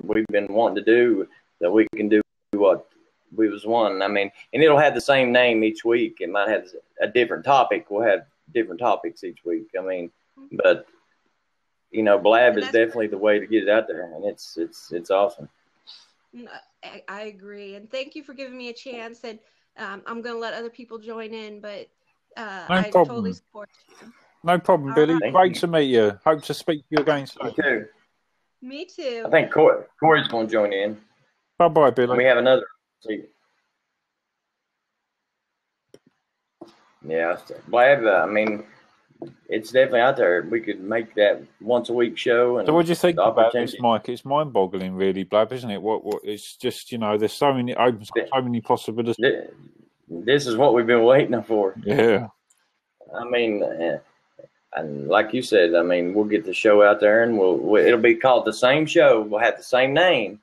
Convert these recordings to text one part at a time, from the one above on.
we've been wanting to do, that we can do what we was wanting. I mean, and it'll have the same name each week. It might have a different topic. We'll have different topics each week. I mean, but Blab is definitely the way to get it out there, and it's awesome. I agree, and thank you for giving me a chance. And I'm going to let other people join in, but I totally support you. No problem, Billy. Great to meet you. Hope to speak to you again soon. Me too. Me too. I think Corey's going to join in. Bye-bye, Billy. We have another. Yeah, Blab. I mean, it's definitely out there. We could make that once a week show. And so, what do you think about this, Mike? It's mind-boggling, really, Blab, isn't it? What? It's just there's so many possibilities. This is what we've been waiting for. Yeah. I mean, and like you said, I mean, we'll get the show out there, and it'll be called the same show. We'll have the same name,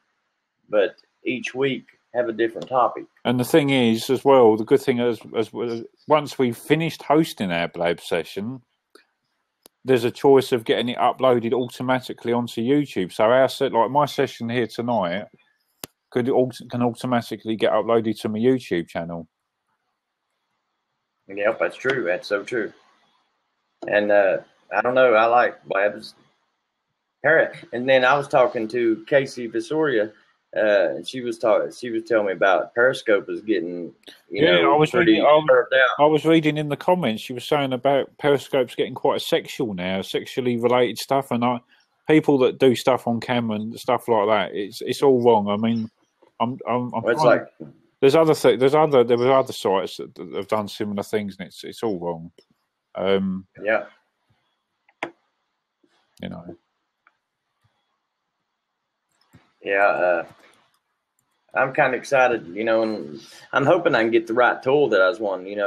but each week have a different topic. And the thing is, as well, the good thing is, once we've finished hosting our Blab session, there's a choice of getting it uploaded automatically onto YouTube. So like my session here tonight can automatically get uploaded to my YouTube channel. Yep, that's true. That's so true. And I don't know, I like Blab's parrot. And then I was talking to Casey Visoria, and she was telling me about Periscope is getting I was reading in the comments. She was saying about Periscope's getting quite sexual now, sexually related stuff, and people that do stuff on camera and stuff like that, it's all wrong. I mean, there were other sites that have done similar things, and it's all wrong. Yeah. Yeah, I'm kind of excited, and I'm hoping I can get the right tool that I was wanting.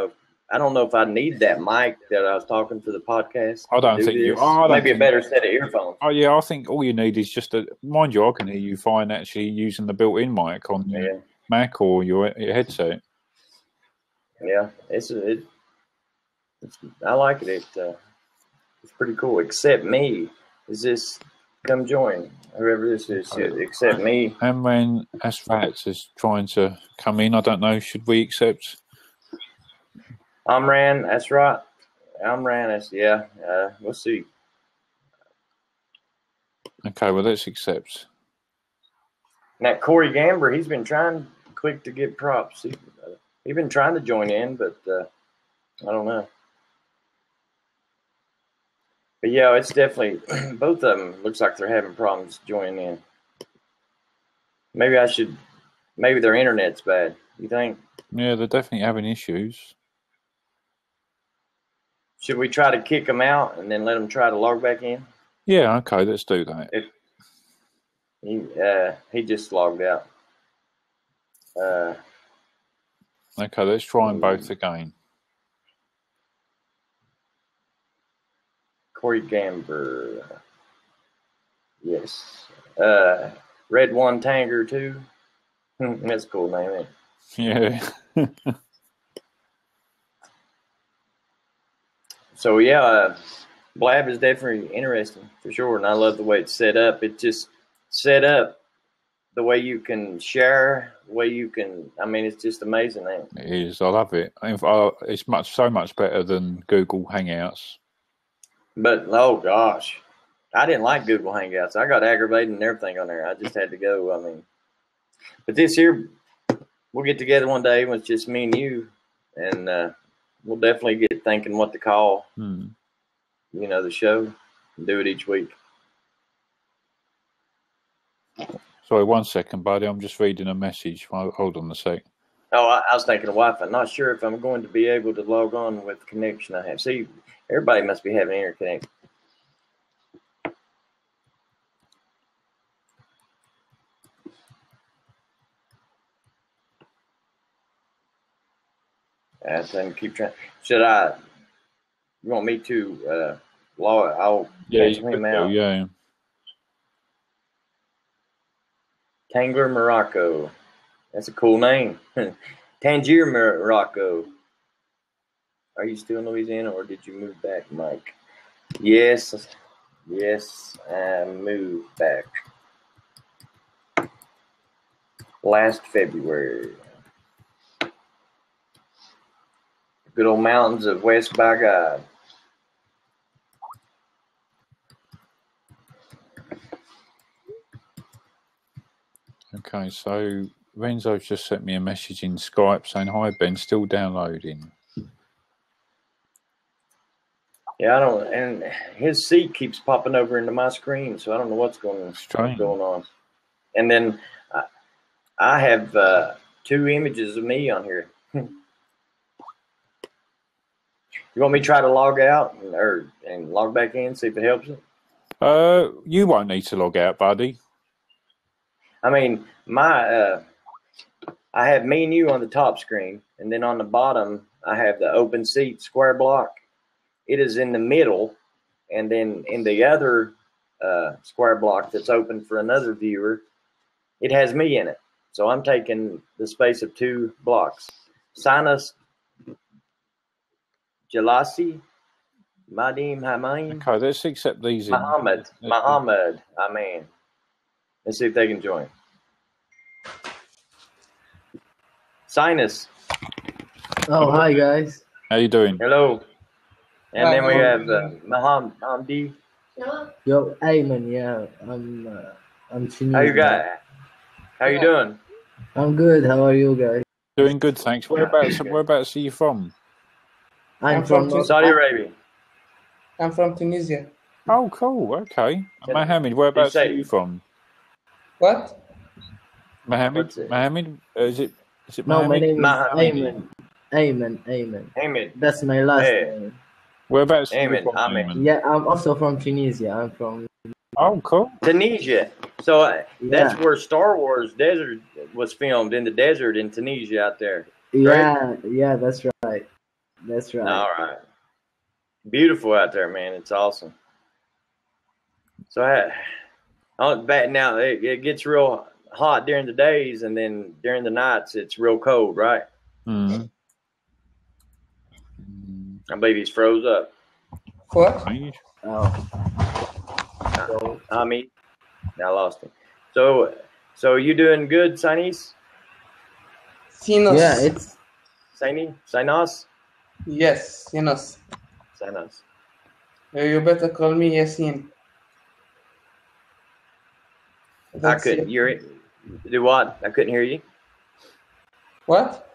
I don't know if I need that mic that I was talking for the podcast. I don't think you. Maybe a better set of earphones. Oh yeah, I think all you need is just mind you, I can hear you fine actually using the built-in mic on your Mac or your headset. Yeah, I like it. It's pretty cool. Except me. Is this? Come join. Whoever this is, except me. And when Asphalt is trying to come in, I don't know. Should we accept? Amran, that's right. Amran, we'll see. Okay, well, let's accept. Now, Corey Gamber, he's been trying quick to get props. He's been trying to join in, but I don't know. But yeah, it's definitely, both of them looks like they're having problems joining in. Maybe their internet's bad. You think? Yeah, they're definitely having issues. Should we try to kick them out and then let them try to log back in? Yeah, okay, let's do that. He just logged out. Okay, let's try them both again. Corey Gamber. Yes. Red One Tanger 2. That's a cool name, isn't it? Yeah. So, yeah, Blab is definitely interesting, for sure. And I love the way it's set up. It's just set up the way you can share, the way you can, it's just amazing. It is. I love it. It's so much better than Google Hangouts. But, oh, gosh. I didn't like Google Hangouts. I got aggravated and everything on there. I just had to go. But this here, we'll get together one day when it's just me and you, and we'll definitely get thinking what to call, the show, and do it each week. Sorry, 1 second, buddy. I'm just reading a message. Hold on a sec. Oh, I was thinking of Wi-Fi. I'm not sure if I'm going to be able to log on with the connection I have. See, everybody must be having interconnect. Then keep trying. You want me to log? I'll catch him out. Yeah. Tangler Morocco. That's a cool name. Tangier Morocco. Are you still in Louisiana or did you move back, Mike? Yes, I moved back. last February. Good old mountains of West by God. Okay, so Renzo's just sent me a message in Skype saying, "Hi Ben, still downloading." Yeah, I don't, and his seat keeps popping over into my screen, so I don't know what's going on. And then I have 2 images of me on here. You want me to try to log out and log back in, see if it helps it? You won't need to log out, buddy. I mean, I have me and you on the top screen, and then on the bottom, I have the open seat square block. It is in the middle, and then in the other square block that's open for another viewer, it has me in it. So I'm taking the space of 2 blocks. Sinus Jalasi, Madim Hamain. Okay, let's accept these. Muhammad, I mean. Let's see if they can join. Sinus. Oh, hi guys. How you doing? Hello. And then we have Hamdi. Yo, Ayman. Yeah, I'm Tunisian. How you doing? I'm good. How are you guys? Doing good, thanks. Whereabouts are you from? I'm from Saudi Arabia. I'm from Tunisia. Oh, cool. Okay. Mohammed, whereabouts are you from? What? Mohammed? Is it No, Mohammed? my name is Ayman. That's my last name. Whereabouts are you from, Ayman? Yeah, I'm also from Tunisia. I'm from... Oh, cool. Tunisia. So that's where Star Wars Desert was filmed, in the desert in Tunisia out there. Right? Yeah, that's right. That's right. All right. Beautiful out there, man. It's awesome. So now it gets real hot during the days, and then during the nights it's real cold, right? Mm-hmm. I believe he's froze up. What? Oh. I lost him. So you doing good, Sinis? Sinos. Yeah, it's... Sinos? Yes, Sinos. Sinos. You better call me Yasin. I couldn't hear it. Do what? I couldn't hear you. What?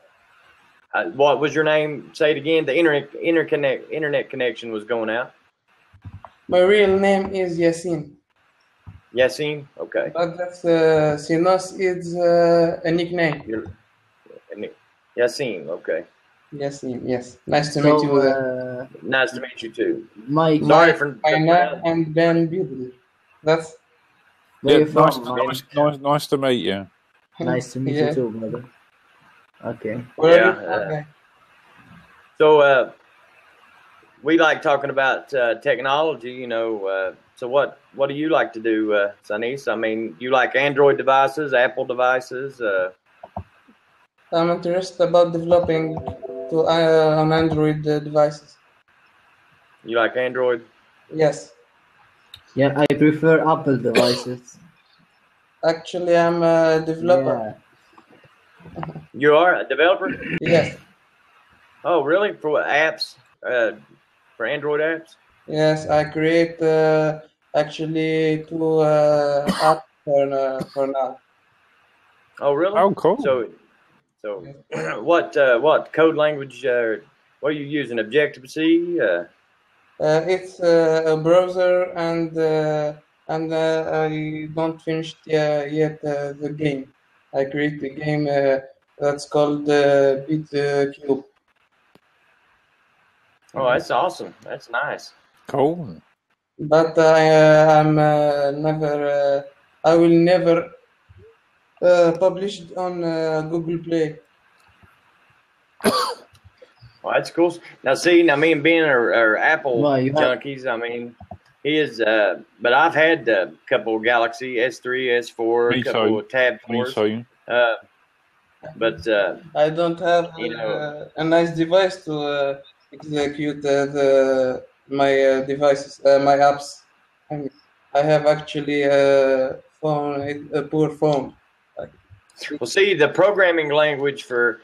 What was your name? Say it again. The internet connection was going out. My real name is Yasin. Yasin? Okay. But that's Sinos is a nickname. Yasin, okay. Yasin, yes. Nice to meet you. Nice to meet you too. Sorry for and Ben Beautiful. That's nice to meet you. Nice to meet you too, brother. Okay. Okay. So we like talking about technology, you know. So what do you like to do, Sanis? I mean, you like Android devices, Apple devices? I'm interested about developing on Android devices. You like Android? Yes. Yeah, I prefer Apple devices. Actually, I'm a developer. Yeah. You are a developer? Yes. Oh, really? For what, apps? For Android apps? Yes, I create actually 2 apps for now. Oh, really? Oh, cool. So what code language? What are you using? Objective-C? It's a browser, and I don't finish yet the game. I create the game that's called BitCube. Oh, that's awesome. That's nice. Cool. But I will never publish it on Google Play. Well, that's cool. Now, me and Ben are Apple junkies. I mean, he is, but I've had a couple of Galaxy S3, S4, a couple of Tab 4s. But I don't have a nice device to execute my devices, my apps. I have actually a poor phone. Well, see, the programming language for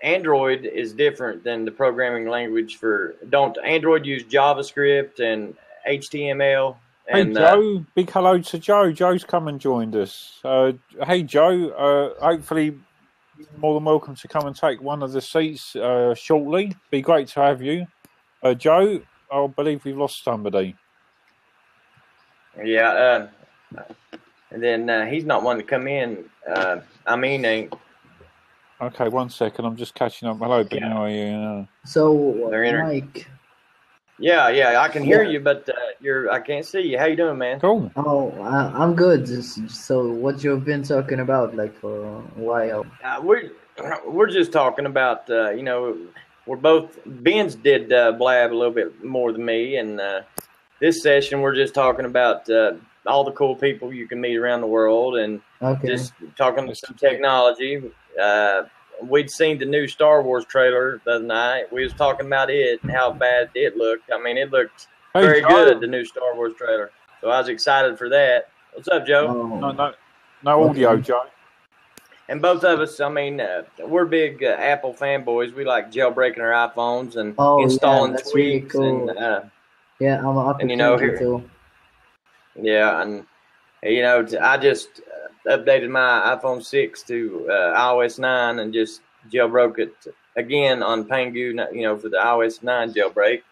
Android is different than the programming language for. Don't Android use JavaScript and HTML? And, hey, Joe, big hello to Joe. Joe's come and joined us. Hey, Joe, hopefully you're more than welcome to come and take one of the seats shortly. Be great to have you. Joe, I believe we've lost somebody. Yeah, and then he's not one to come in. Ain't. Okay, 1 second. I'm just catching up. Hello, Ben. How are you? So, Mike. Yeah, I can hear you, but I can't see you. How you doing, man? Cool. Oh, I'm good. So, what you've been talking about, like, for a while? We're just talking about, we're both. Ben's did Blab a little bit more than me, and this session we're just talking about all the cool people you can meet around the world, and just talking some technology. We'd seen the new Star Wars trailer the other night. We was talking about it and how bad it looked. I mean, it looked very good, the new Star Wars trailer. So I was excited for that. What's up, Joe? No audio, Joe. And both of us, I mean, we're big Apple fanboys. We like jailbreaking our iPhones and installing tweaks. Really cool. And, yeah, I'm an Apple fan too. Yeah, and I just updated my iPhone 6 to iOS 9 and just jailbroke it again on Pangu, for the iOS 9 jailbreak.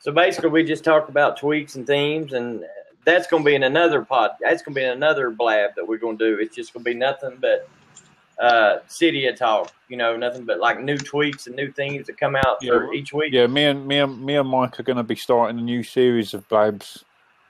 So basically, we just talk about tweaks and themes, and that's going to be in another That's going to be in another Blab that we're going to do. It's just going to be nothing but Cydia talk. Nothing but like new tweaks and new themes that come out for each week. Yeah, me and Mike are going to be starting a new series of Blabs.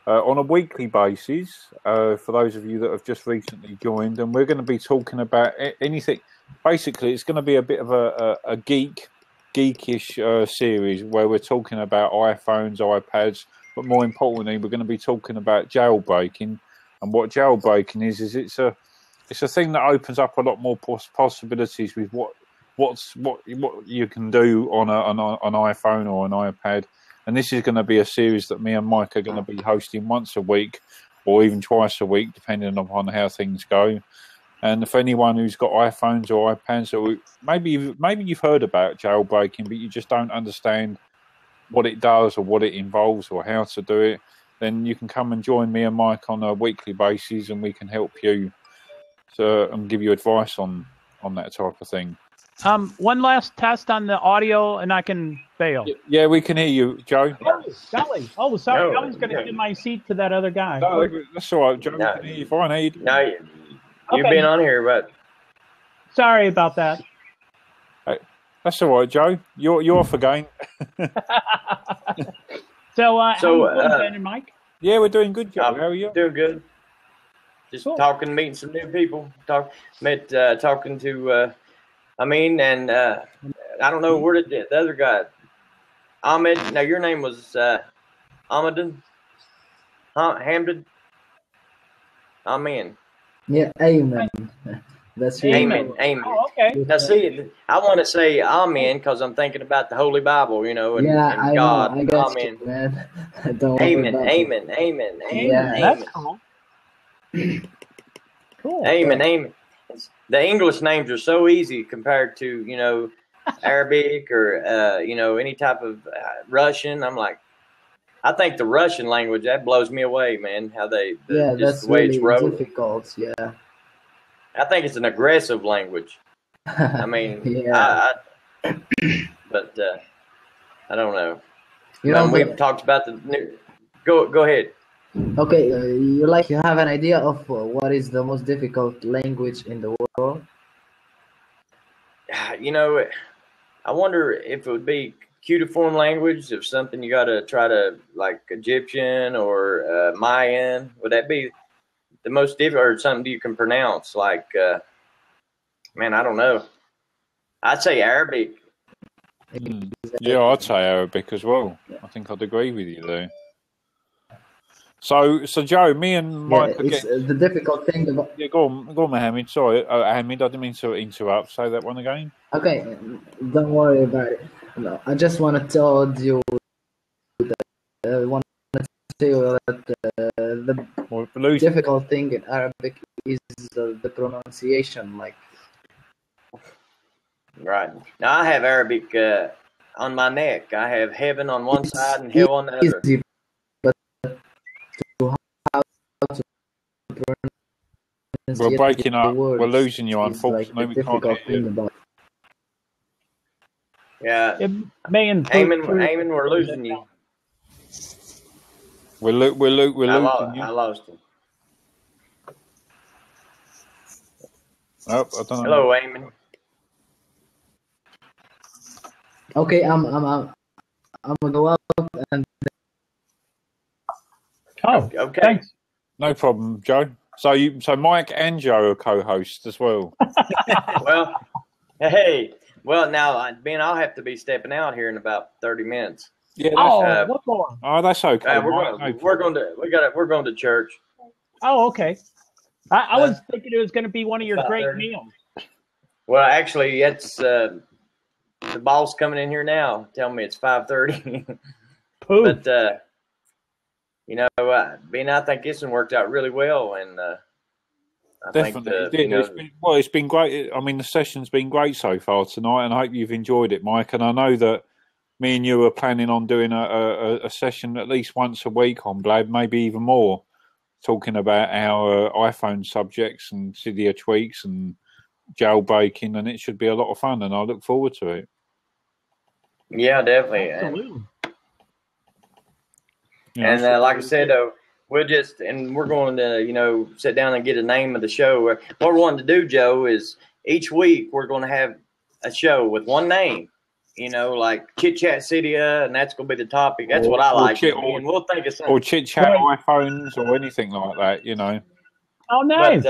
On a weekly basis, for those of you that have just recently joined, and we're going to be talking about anything. Basically, it's going to be a bit of a geekish series where we're talking about iPhones, iPads, but more importantly, we're going to be talking about jailbreaking. And what jailbreaking is it's a thing that opens up a lot more possibilities with what you can do on an iPhone or an iPad. And this is going to be a series that me and Mike are going to be hosting once a week or even twice a week, depending upon how things go. And for anyone who's got iPhones or iPads, or maybe you've heard about jailbreaking, but you just don't understand what it does or what it involves or how to do it, then you can come and join me and Mike on a weekly basis, and we can help you and give you advice on that type of thing. One last test on the audio, and I can bail. Yeah, we can hear you, Joe. Oh, golly. Oh, sorry. I was going to give my seat to that other guy. No, that's all right, Joe. We can hear you fine. You've been on here, but... Sorry about that. Hey, that's all right, Joe. You're off again. So how are you doing, Ben and Mike? Yeah, we're doing good, Joe. How are you? Doing good. Just talking, meeting some new people. Talking to... and I don't know, where did the other guy, Ahmed, now your name was Ahmedin? Hamden? Amen. Yeah, amen. That's right. Amen. Oh, okay. Now see, I want to say amen because I'm thinking about the Holy Bible, and God. I got amen. You, man. Don't Amen. Yeah, that's cool. Cool. Amen. The English names are so easy compared to, Arabic or, any type of Russian. I'm like, I think the Russian language, that blows me away, man, how that's the way really it's wrote. Difficult, yeah. I think it's an aggressive language. I mean, but I don't know. We've talked about the new... Go ahead. Okay, you have an idea of what is the most difficult language in the world? I wonder if it would be cuneiform language, if something you got to try to, like Egyptian or Mayan. Would that be the most difficult, or something you can pronounce? Like, I don't know. I'd say Arabic. Yeah, I'd say Arabic as well. I think I'd agree with you there. So Joe, me and Mike... it's the difficult thing about... Yeah, go on, Mohammed. Sorry, Hamid, I didn't mean to interrupt. Say that one again. Okay, don't worry about it. No, I just want to tell you that the difficult thing in Arabic is the pronunciation like? Right. Now I have Arabic on my neck. I have heaven on one side and hell on the other. Easy, but to how to pronounce We're breaking up. words We're losing you, is unfortunately. like the difficult thing about. Yeah. It may include. Eamon, we're losing you. We're losing you. I lost him. Oh, I don't know. Hello, Eamon. Okay, I'm gonna go out and. Oh, okay. Thanks. No problem, Joe. So Mike and Joe are co-hosts as well. Well, hey. Well, now, Ben, I'll have to be stepping out here in about 30 minutes. Yeah. What's going on? Oh, that's okay. We're going to church. Oh, okay. I was thinking it was going to be one of your great 30. meals. Well, actually, it's the boss coming in here now. Tell me it's 5:30. But Ben, I think this one worked out really well, and I Definitely. think it's been great. I mean, the session's been great so far tonight, and I hope you've enjoyed it, Mike. And I know that me and you are planning on doing a session at least once a week on Blab, maybe even more, talking about our iPhone subjects and Cydia tweaks and jailbreaking, and it should be a lot of fun, and I look forward to it. Yeah, definitely. Absolutely. And like I said, we're going to, sit down and get a name of the show. What we're wanting to do, Joe, is each week we're going to have a show with one name, like Chit Chat Cydia, and that's going to be the topic. That's what I like. And we'll think of something. Or Chit Chat iPhones or anything like that, Oh, nice.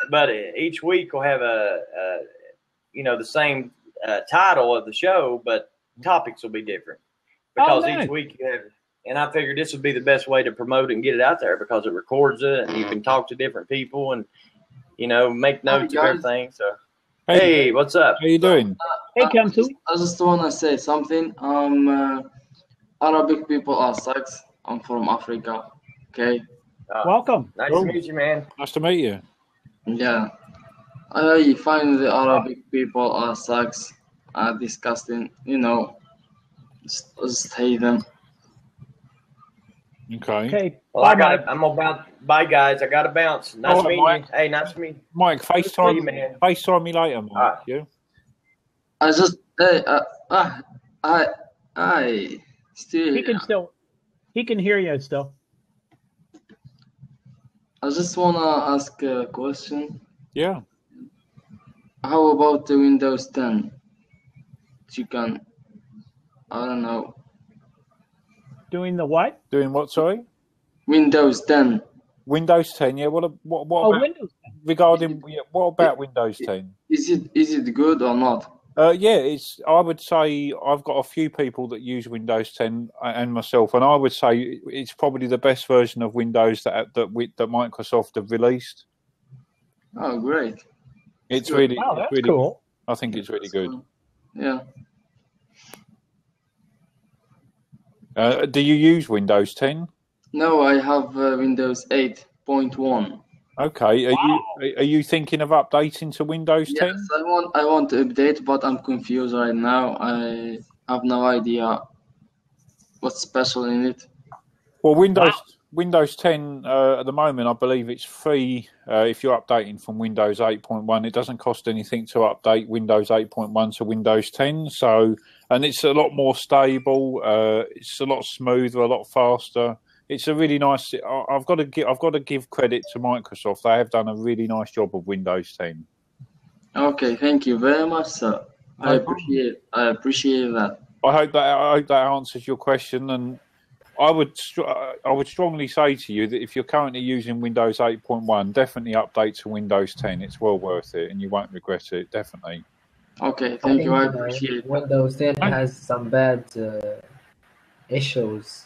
But each week we'll have the same title of the show, but topics will be different because each week you have. And I figured this would be the best way to promote it and get it out there because it records it and you can talk to different people and, make notes of everything. So, hey, what's up? How you doing? Hey, Kamsu. I just want to say something. Arabic people are sucks. I'm from Africa. Okay. Welcome. Nice to meet you, man. Nice to meet you. Yeah. I find the Arabic people are sucks. Are disgusting. Just hate them. Okay. Well, bye, guys. I got to bounce. Nice to meet you. Hey, nice to meet you. Mike, FaceTime me later, Mike. Right. Yeah. I just, I still. He can hear you still. I just wanna ask a question. Yeah. How about the Windows 10? You can, I don't know. Doing the what? Doing what? Sorry. Windows 10. Windows 10. Yeah. What about Windows 10. Regarding what about Windows 10? Is it good or not? Yeah, I would say I've got a few people that use Windows 10 and myself, and I would say it's probably the best version of Windows that Microsoft have released. Oh, great! It's really, that's really cool. I think it's really good. Yeah. Do you use Windows 10? No, I have Windows 8.1. Okay. Are you thinking of updating to Windows 10? Yes, I want to update, but I'm confused right now. I have no idea what's special in it. Well, Windows 10 at the moment, I believe it's free if you're updating from Windows 8.1. It doesn't cost anything to update Windows 8.1 to Windows 10. So, and it's a lot more stable. It's a lot smoother, a lot faster. It's a really nice. I've got to give credit to Microsoft. They have done a really nice job of Windows 10. Okay, thank you very much, sir. I appreciate that. I hope that answers your question. And I would strongly say to you that if you're currently using Windows 8.1, definitely update to Windows 10. It's well worth it, and you won't regret it. Definitely. Okay, thank you. I appreciate it. Windows 10 has some bad issues.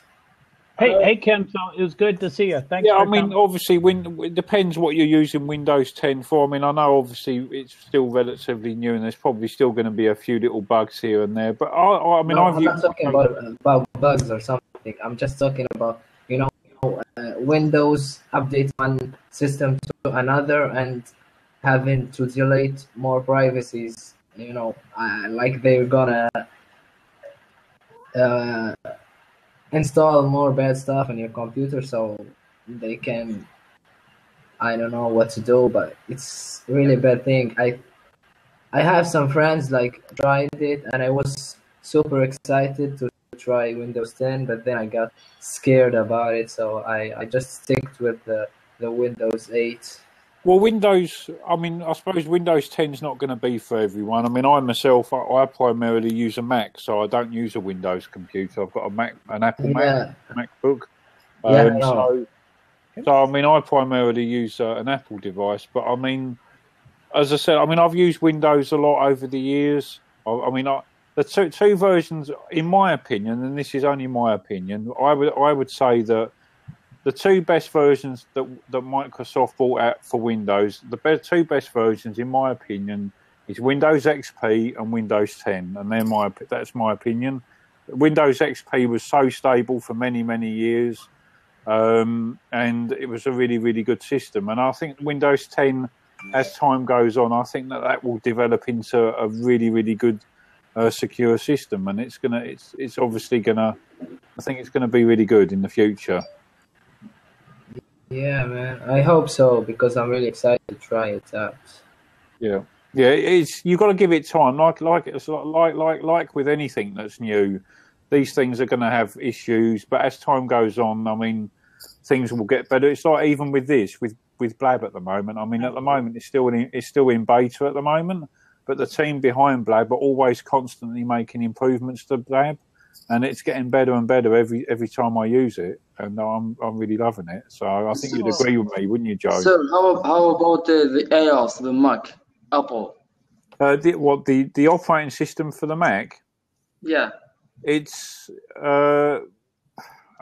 Hey, Kim. So it was good to see you. Thanks. Yeah, I mean, obviously, it depends what you're using Windows 10 for. I mean, I know obviously it's still relatively new, and there's probably still going to be a few little bugs here and there. But I'm not talking about bugs or something. I'm just talking about Windows update one system to another and having to delete more privacies. Like they're gonna install more bad stuff on your computer so they can. I don't know what to do, but it's really a bad thing. I have some friends like tried it, and I was super excited to try Windows 10, but then I got scared about it, so I just stick with the Windows 8. Well, Windows, I mean, I suppose Windows 10 is not going to be for everyone. I mean, I myself, I primarily use a Mac, so I don't use a Windows computer. I've got an Apple MacBook. So, I mean, I primarily use an Apple device, but I mean, as I said, I mean, I've used Windows a lot over the years. I mean, the two versions, in my opinion, and this is only my opinion, I would say that the two best versions that Microsoft brought out for Windows, two best versions, in my opinion, is Windows XP and Windows 10, and that's my opinion. Windows XP was so stable for many, many years, and it was a really, really good system. And I think Windows 10, as time goes on, I think that will develop into a really, really good secure system, and it's obviously gonna. I think it's gonna be really good in the future. Yeah, man. I hope so because I'm really excited to try it out. Yeah. You got to give it time. Like with anything that's new, these things are going to have issues. But as time goes on, I mean, things will get better. It's like even with this, with Blab at the moment. I mean, at the moment it's still in beta at the moment, but the team behind Blab are always constantly making improvements to Blab. And it's getting better and better every time I use it, and I'm really loving it. So I think you'd agree with me, wouldn't you, Joe? So how about the iOS, the Mac, Apple? The operating system for the Mac? Yeah, it's okay.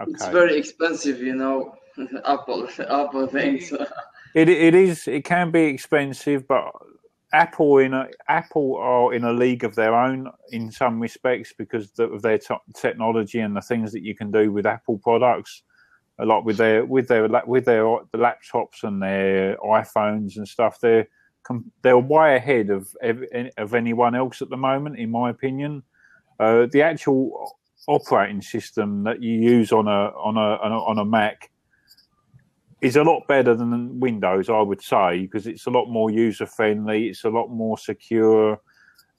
It's very expensive, you know. Apple things. It is. It can be expensive, but Apple are in a league of their own in some respects because of their technology and the things that you can do with Apple products, a lot with their the laptops and their iPhones and stuff. They're way ahead of anyone else at the moment, in my opinion. The actual operating system that you use on a Mac is a lot better than Windows, I would say, because it's a lot more user-friendly, it's a lot more secure,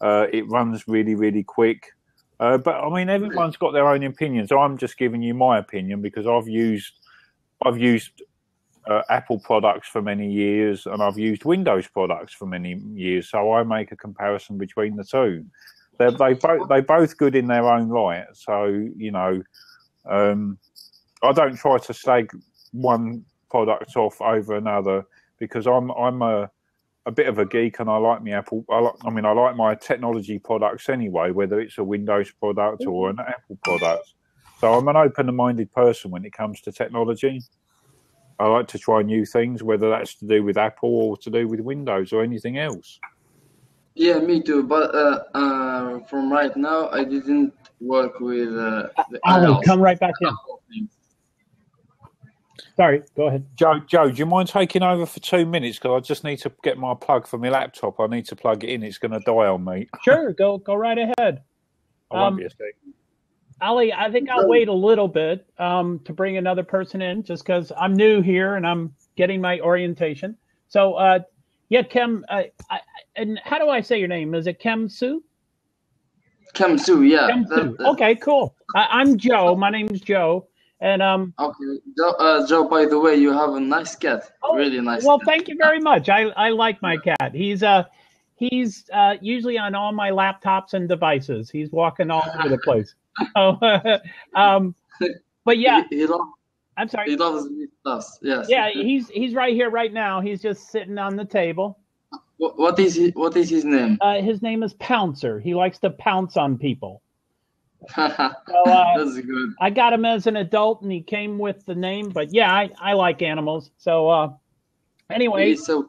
it runs really, really quick. But, I mean, everyone's got their own opinions. I'm just giving you my opinion because I've used Apple products for many years and I've used Windows products for many years, so I make a comparison between the two. They're both good in their own right, so, you know, I don't try to slag one product off over another because I'm a bit of a geek and I like my Apple. I like my technology products anyway, whether it's a Windows product or an Apple product. So I'm an open-minded person when it comes to technology. I like to try new things, whether that's to do with Apple or to do with Windows or anything else. Yeah, me too. But from right now, I didn't work with the Ali, come right back in. Sorry, go ahead. Joe, do you mind taking over for 2 minutes? Because I just need to get my plug for my laptop. I need to plug it in. It's going to die on me. Sure, go right ahead. I won't be a sec. Ali, I think I'll wait a little bit to bring another person in just because I'm new here and I'm getting my orientation. So, yeah, Kem, and how do I say your name? Is it Kem Su? Kem Su, yeah. Kem Su. Okay, cool. I'm Joe. My name's Joe. And okay, Joe. By the way, you have a nice cat. Really nice. Well, cat. Thank you very much. I like my cat. He's usually on all my laptops and devices. He's walking all over the place. But yeah, I'm sorry. He loves us. Yes. Yeah, he's right here right now. He's just sitting on the table. What is his name? His name is Pouncer. He likes to pounce on people. That's good. I got him as an adult, and he came with the name. But yeah, I like animals. So anyway, he's so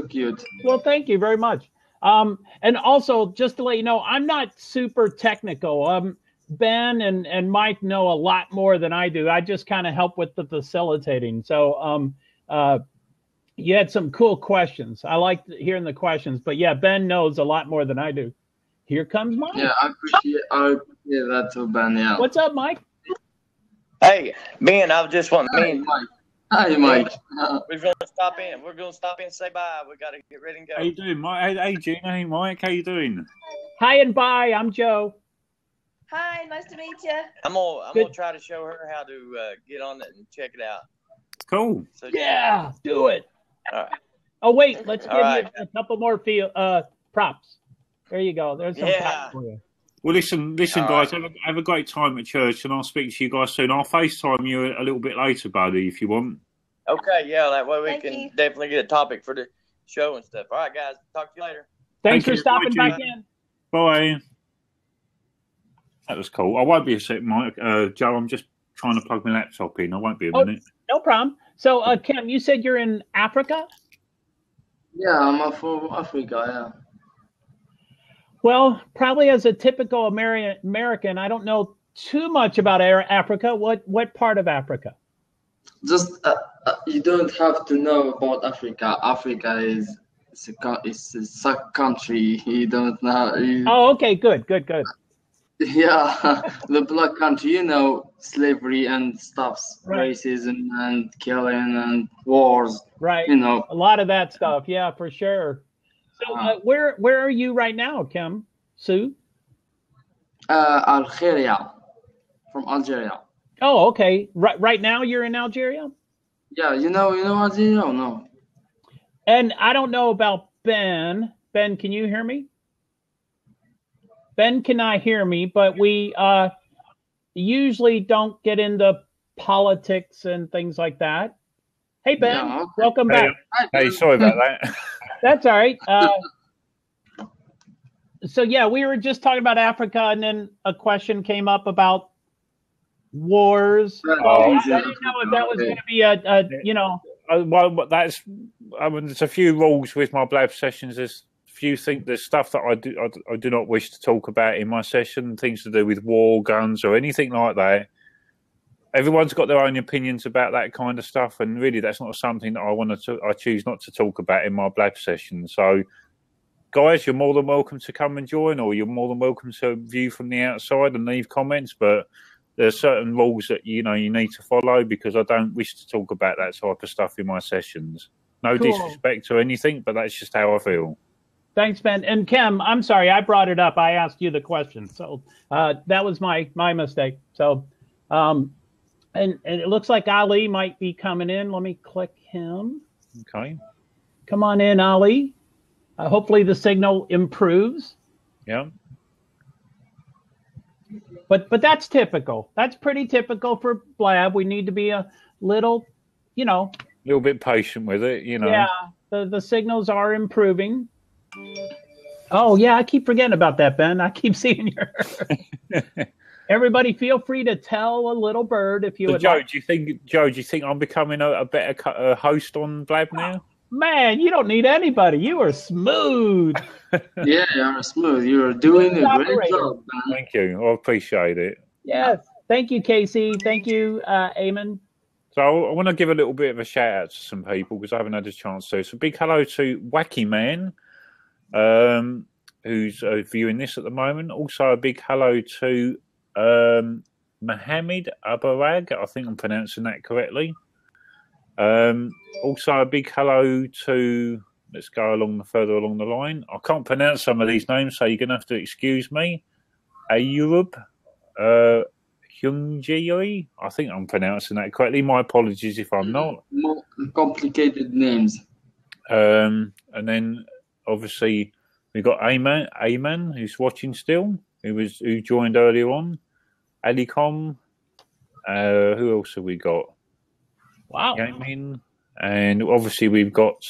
cute. Well, thank you very much. And also, just to let you know, I'm not super technical. Ben and Mike know a lot more than I do. I just kind of help with the facilitating. So you had some cool questions. I like hearing the questions, but yeah, Ben knows a lot more than I do. Here comes Mike. Yeah, I appreciate that too, Ben. Yeah. What's up, Mike? Hey, Ben, I was just wanting Hi, Mike. Hi, Mike. We're going to stop in. We're going to stop in and say bye. We got to get ready and go. How you doing, Mike? Hey, Gina. Hey, Mike. How you doing? Hi and bye. I'm Joe. Hi, nice to meet you. I'm gonna try to show her how to get on it and check it out. Cool. So, Yeah, do it. All right. Oh wait, let's give All you a couple more props. There you go. There's some props for you. Well, listen, All guys. right. Have a great time at church, and I'll speak to you guys soon. I'll FaceTime you a little bit later, buddy, if you want. Okay, yeah, that way we Thank can you. definitely get a topic for the show and stuff. All right, guys, talk to you later. Thanks Thank for you. stopping Bye, back Gina. in. Bye. That was cool. I won't be a sec, Mike. Joe, I'm just trying to plug my laptop in. I won't be a minute. No problem. So, Kim, you said you're in Africa? Yeah, I'm from Africa. Yeah. Well, probably as a typical American, I don't know too much about Africa. What part of Africa? Just you don't have to know about Africa. Africa is a country. You don't know. Oh, okay, good. Yeah, the black country. You know, slavery and stuffs, Right. racism and killing and wars. Right. You know. A lot of that stuff. Yeah, for sure. So, where are you right now, Kim? Sue? Algeria, from Algeria. Oh, okay. Right now you're in Algeria? Yeah, you know Algeria or no? And I don't know about Ben. Ben, can you hear me? Ben cannot hear me, but we usually don't get into politics and things like that. Hey, Ben, Yeah, okay. welcome back. Hey, sorry about that. That's all right. So, yeah, we were just talking about Africa, and then a question came up about wars. Oh, I didn't know if that was going to be a Well, that's. I mean, there's a few rules with my Blab sessions. There's stuff that I do not wish to talk about in my session. Things to do with war, guns, or anything like that. Everyone's got their own opinions about that kind of stuff, and really, that's not something that I choose not to talk about in my Blab session. So, guys, you're more than welcome to come and join, or you're more than welcome to view from the outside and leave comments. But there's certain rules that you need to follow, because I don't wish to talk about that type of stuff in my sessions. No Cool. disrespect to anything, but that's just how I feel. Thanks, Ben. And Kim, I'm sorry, I brought it up. I asked you the question, so that was my mistake. So, and it looks like Ali might be coming in. Let me click him. Okay. Come on in, Ali. Hopefully the signal improves. Yeah. But that's typical. That's pretty typical for Blab. We need to be a little, A little bit patient with it, Yeah, the signals are improving. Oh, yeah, I keep forgetting about that, Ben. I keep seeing your... Everybody, feel free to tell a little bird if you would Joe, like. do you think I'm becoming a better host on Blab now? Man, you don't need anybody. You are smooth. Yeah, you're smooth. You're doing a great job, man. Thank you. I appreciate it. Yes. Thank you, Casey. Thank you, Eamon. So I want to give a little bit of a shout out to some people, because I haven't had a chance to. So big hello to Wacky Man, who's viewing this at the moment. Also a big hello to Mohammed Abarag. I think I'm pronouncing that correctly. Also a big hello to, let's go further along the line. I can't pronounce some of these names, so you're going to have to excuse me. Ayub Hyunji, I think I'm pronouncing that correctly. My apologies if I'm not. More complicated names. And then obviously we've got Ayman, who's watching still, who joined earlier on. Alicom. Who else have we got? Wow. Gaming. And obviously we've got,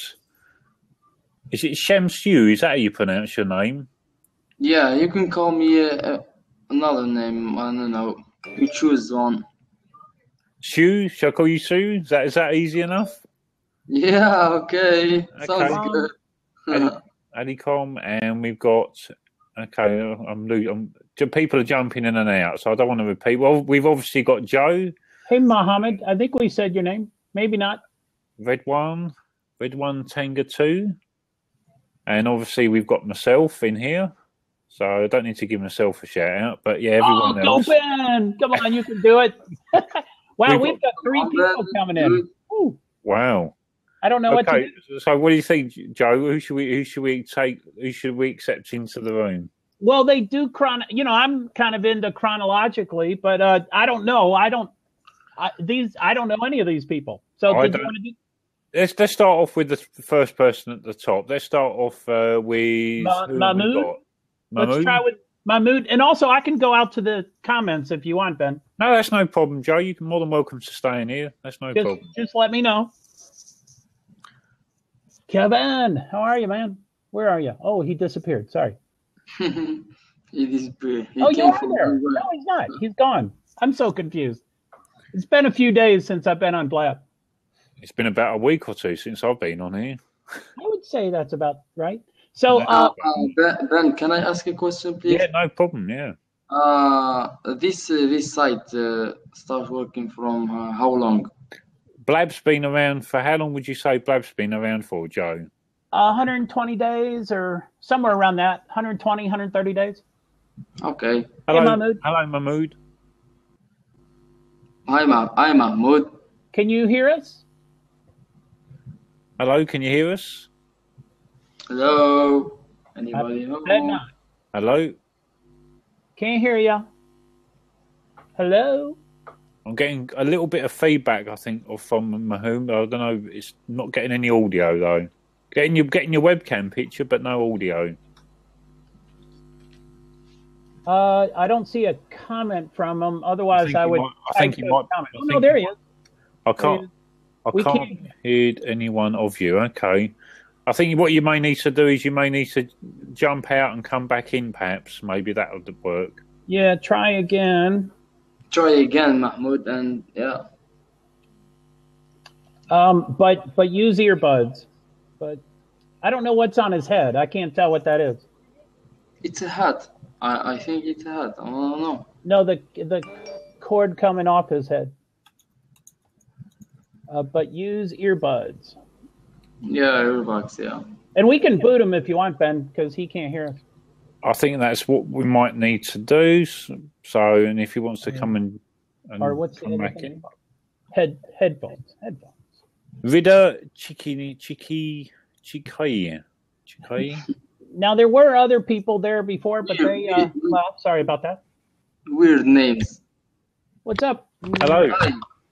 is it Shamsu? Is that how you pronounce your name? Yeah, you can call me another name. I don't know. You choose one. Sue? Shall I call you Sue? Is that easy enough? Yeah, okay. Sounds good. Alicom, and we've got Okay, people are jumping in and out, so I don't want to repeat. Well, we've obviously got Joe. Hey, Mohammed. I think we said your name. Maybe not. Red One Tenga 2. And obviously we've got myself in here. So I don't need to give myself a shout out. But yeah, everyone else. Go Ben! Come on, you can do it. Wow, we've got 3 people coming in. Ooh. Wow. I don't know what to do. So what do you think, Joe? Who should we accept into the room? Well, they do I'm kind of into chronologically, but I don't know. I don't know any of these people. So let's start off with the first person at the top. Let's start off with Mahmoud. Let's try with Mahmoud. And also, I can go out to the comments if you want, Ben. No, that's no problem, Joe. You're more than welcome to stay in here. That's no problem. Just let me know. Kevin, how are you, man? Where are you? Oh, he disappeared. Sorry. He disappeared. You are there. No, he's not. He's gone. I'm so confused. It's been a few days since I've been on Blab. It's been about a week or two since I've been on here. I would say that's about right. So, Ben, can I ask a question, please? Yeah, no problem. Yeah. This site starts working from how long? Blab's been around for how long would you say Blab's been around for, Joe? 120 days or somewhere around that. 120, 130 days. Okay. Hello, hey, Mahmoud. Hello, Mahmoud. Hi, Mahmoud. Can you hear us? Hello, can you hear us? Hello. Anybody home? Hello. Can't hear you. Hello. I'm getting a little bit of feedback, I think, from Mahmoud. I don't know. It's not getting any audio though. Getting your webcam picture, but no audio. I don't see a comment from him. Otherwise, I would. I think he might. Oh, no, there he is. I can't hear any one of you. Okay. I think what you may need to do is you may need to jump out and come back in, perhaps. Maybe that would work. Yeah, try again. Try again, Mahmoud, and yeah. But use earbuds. But I don't know what's on his head. I can't tell what that is. It's a hat. I think it's a hat. I don't know. No, the cord coming off his head. But use earbuds. Yeah, earbuds, yeah. And we can boot him if you want, Ben, because he can't hear us. I think that's what we might need to do. So, and if he wants to come and or what's come back in. Headphones. Vida Chiki. Now, there were other people there before, but they, well, sorry about that. Weird names. What's up? Hello.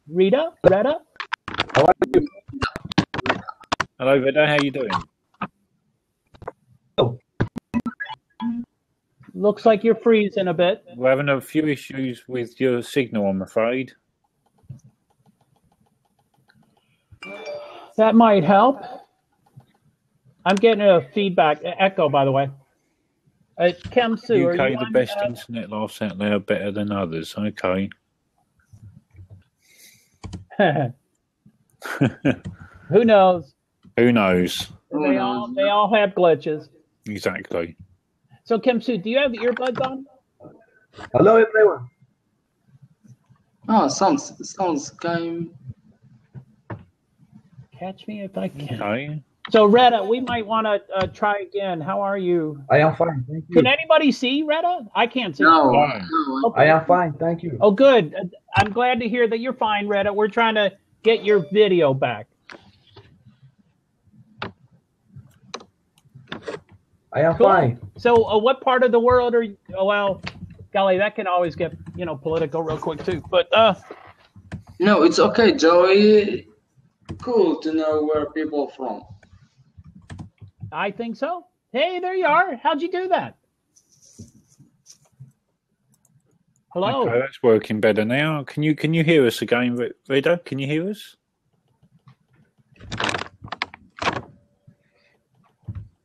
Rita? How are you? Hello, Vida. How you doing? Oh. Looks like you're freezing a bit. We're having a few issues with your signal, I'm afraid. That might help. I'm getting a feedback, echo, by the way. Kemsu, UK, are you the best internet laughs out loud better than others. Okay. Who knows? Who knows? They all have glitches. Exactly. So, Kemsu, do you have earbuds on? Hello, everyone. Oh, sounds kind. Catch me if I can. Okay. So, Retta, we might want to try again. How are you? I am fine, thank you. Can anybody see Retta? I can't see. No. Okay. I am fine, thank you. Oh, good. I'm glad to hear that you're fine, Retta. We're trying to get your video back. I am fine. So, what part of the world are you? Oh, well, golly, that can always get political real quick too. But no, it's okay, Joey. Cool to know where people are from. I think so. Hey, there you are. How'd you do that? Hello. Okay, that's working better now. Can you hear us again, Rita? Can you hear us?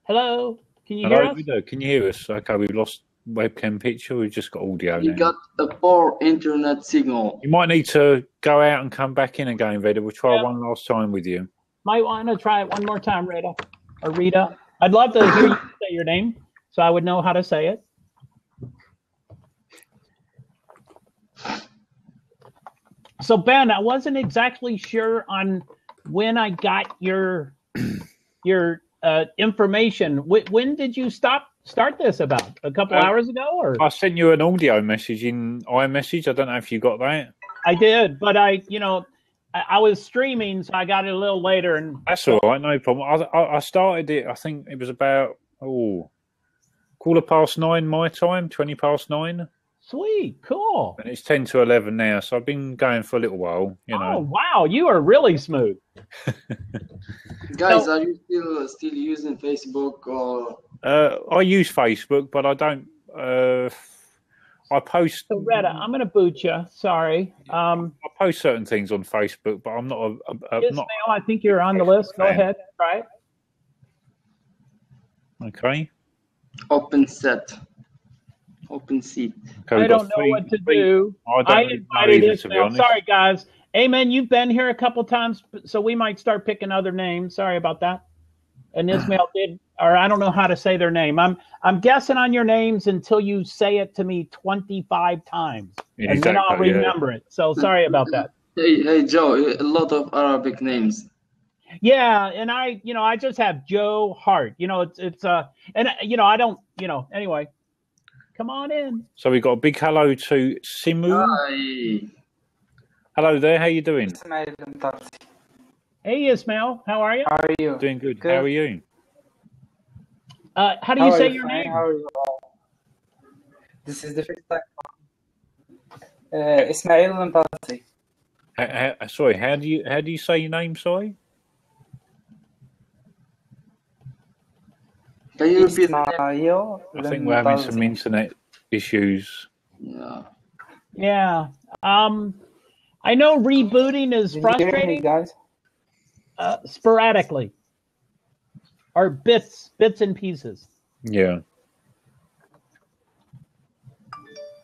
Hello. Can you hear us? Rita, can you hear us? Okay, we've lost webcam picture. We've just got audio You now. got a poor internet signal. You might need to go out and come back in again, Rita. We'll try one last time with you. Might want to try it one more time, Rita. Or Rita. I'd love to hear you say your name so I would know how to say it. So Ben, I wasn't exactly sure on when I got your information. When did you start this? About a couple hours ago, or I sent you an audio message in iMessage. I don't know if you got that. I did, but I was streaming, so I got it a little later. And that's all right, no problem. I started it. I think it was about 9:15 my time, 9:20. Sweet, cool. And it's 10 to 11 now, so I've been going for a little while. You know. Oh wow, you are really smooth. Guys, are you still using Facebook or? I use Facebook, but I don't. I post. So Retta, I'm going to boot you. Sorry. I post certain things on Facebook, but I'm not. Ismail, I think you're on the list. Go ahead, try it. Okay. Open seat. Okay, I don't know what to do. I invited Ismail. Sorry, guys. Amen. You've been here a couple times, so we might start picking other names. Sorry about that. And Ismail did, or I don't know how to say their name. I'm guessing on your names until you say it to me 25 times, and then I'll remember it. So sorry about that. Hey, Joe. A lot of Arabic names. Yeah, and I just have Joe Hart. It's and I don't, anyway. Come on in. So we got a big hello to Simu. Hi. Hello there. How you doing? Hey, Ismail. How are you? How are you? Doing good. How are you? How do you say your name? How are you all? This is the first time. Ismail Mtasi. Sorry. How do you say your name? Sorry. Can you repeat? I think we're having some internet issues. Yeah. I know rebooting is frustrating, guys. Sporadically, or bits and pieces. Yeah.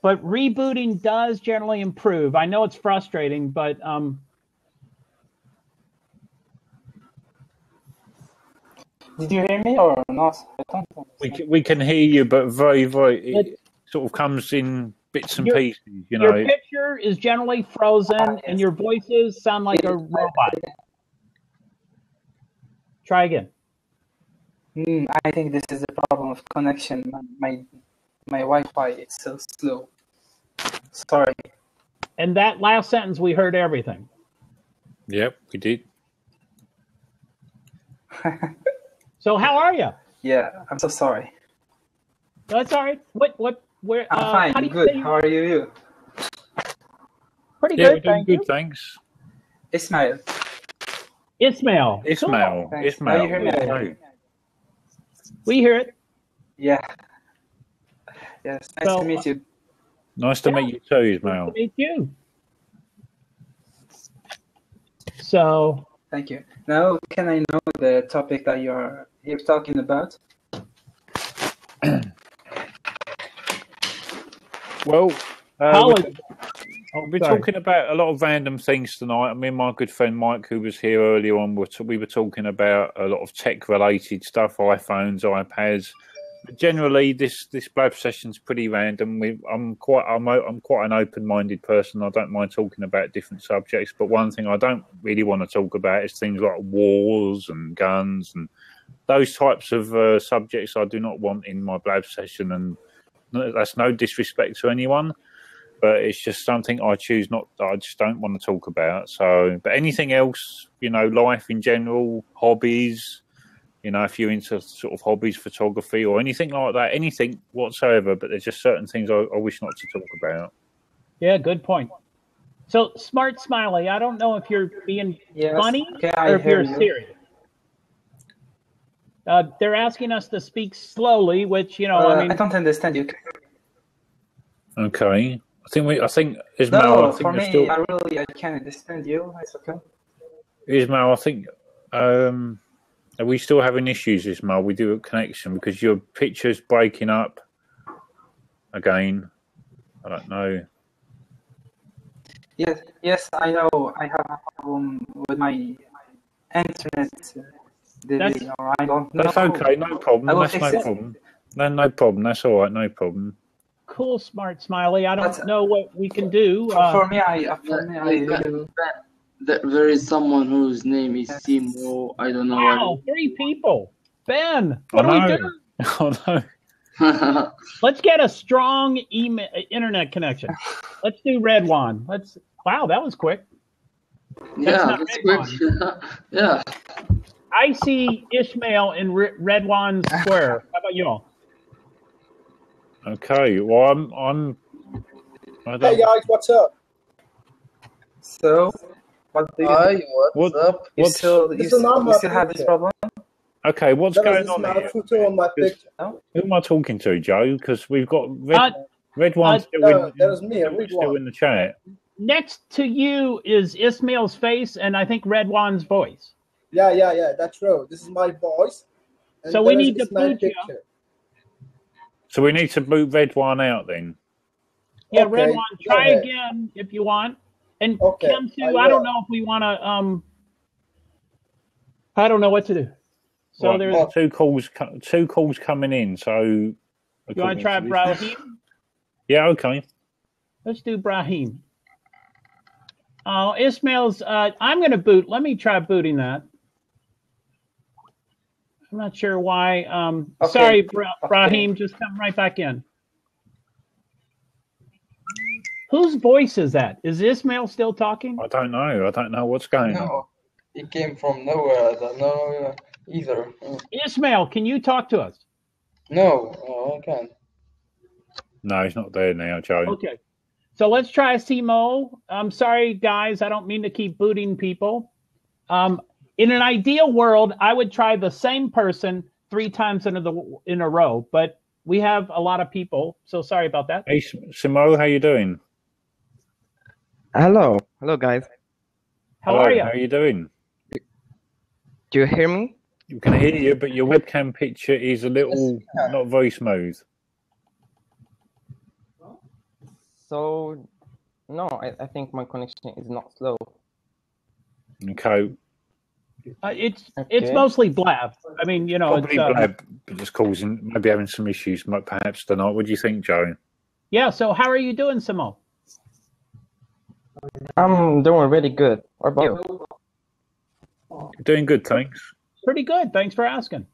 But rebooting does generally improve. I know it's frustrating, but did you hear me or not? We can hear you, but very, it sort of comes in bits and pieces. Your picture is generally frozen, and your voices sound like a robot. Try again. I think this is a problem of connection. My Wi-Fi is so slow. Sorry. And that last sentence, we heard everything. Yep, we did. So how are you? Yeah, I'm so sorry. That's all right. Where? I'm fine. I'm good. How are you? Pretty good. We're doing good, thanks. Ismail. Ismail. Ismail. Cool. Ismail. You hear me? We hear it. Yeah. Yes. Nice to meet you. Nice to meet you too, Ismail. Nice to meet you. So. Thank you. Now, can I know the topic that you're talking about? Well, we're talking about a lot of random things tonight. I mean, my good friend Mike, who was here earlier on, we were talking about a lot of tech-related stuff, iPhones, iPads. But generally, this Blab session's pretty random. I'm quite an open-minded person. I don't mind talking about different subjects. But one thing I don't really want to talk about is things like wars and guns and those types of subjects. I do not want in my Blab session, and that's no disrespect to anyone. But it's just something I choose not. I just don't want to talk about. So, but anything else, life in general, hobbies. If you're into sort of hobbies, photography or anything like that, anything whatsoever, but there's just certain things I wish not to talk about. Yeah, good point. So, Smart Smiley, I don't know if you're being funny or if you're serious. They're asking us to speak slowly, which, I don't understand you. Okay. I think Ismail. No, I think for me, still... I can't understand you. It's okay. Ismail, I think... Are we still having issues, Ismail? We do a connection because your picture's breaking up again. I don't know. Yes, I know. I have a problem with my internet. That's okay. No problem. That's no problem. No problem. That's all right. No problem. cool, Smart Smiley. I don't know what we can do. For me, there is someone whose name is Simo. I don't know. Wow, 3 people. Ben, what do we do? Oh no. Let's get a strong internet connection. Let's do Red One. Wow, that was quick. That's quick. Yeah. I see Ishmael in Red One Square. How about you all? Okay. Well, I'm. Hey guys, what's up? So, what do you? Hi, what's up? You still have this problem? Okay, what's going on here? On my picture. Who am I talking to, Joe? Because we've got Red One still in the chat. Next to you is Ismail's face, and I think Red One's voice. Yeah, that's true. This is my voice. So we need to boot you. So we need to boot Red One out then. Yeah, okay, Red One, try again if you want. And Kim too, I don't know if we want to, I don't know what to do. So there's two calls coming in. So you want to try Brahim? Yeah, okay. Let's do Brahim. Oh, Ismail's. I'm going to boot. Let me try booting that. I'm not sure why. Sorry, Brahim. Just come right back in. Whose voice is that? Is Ismail still talking? I don't know. I don't know what's going on. It came from nowhere. I don't know either. Ismail, can you talk to us? No, I can't. No, he's not there now, Joe. Okay. So let's try Simo. I'm sorry, guys. I don't mean to keep booting people. In an ideal world, I would try the same person 3 times in a row, but we have a lot of people, so sorry about that. Hey, Simo, how you doing? Hello, guys. How are you? How are you doing? Do you hear me? You can hear you, but your webcam picture is a little not very smooth. So, no, I think my connection is not slow. Okay. It's mostly Blab. I mean, you know, probably Blab just causing, maybe having some issues, perhaps tonight. What do you think, Joe? Yeah. So, how are you doing, Simo? I'm doing really good. What about you? Doing good, thanks. Pretty good. Thanks for asking.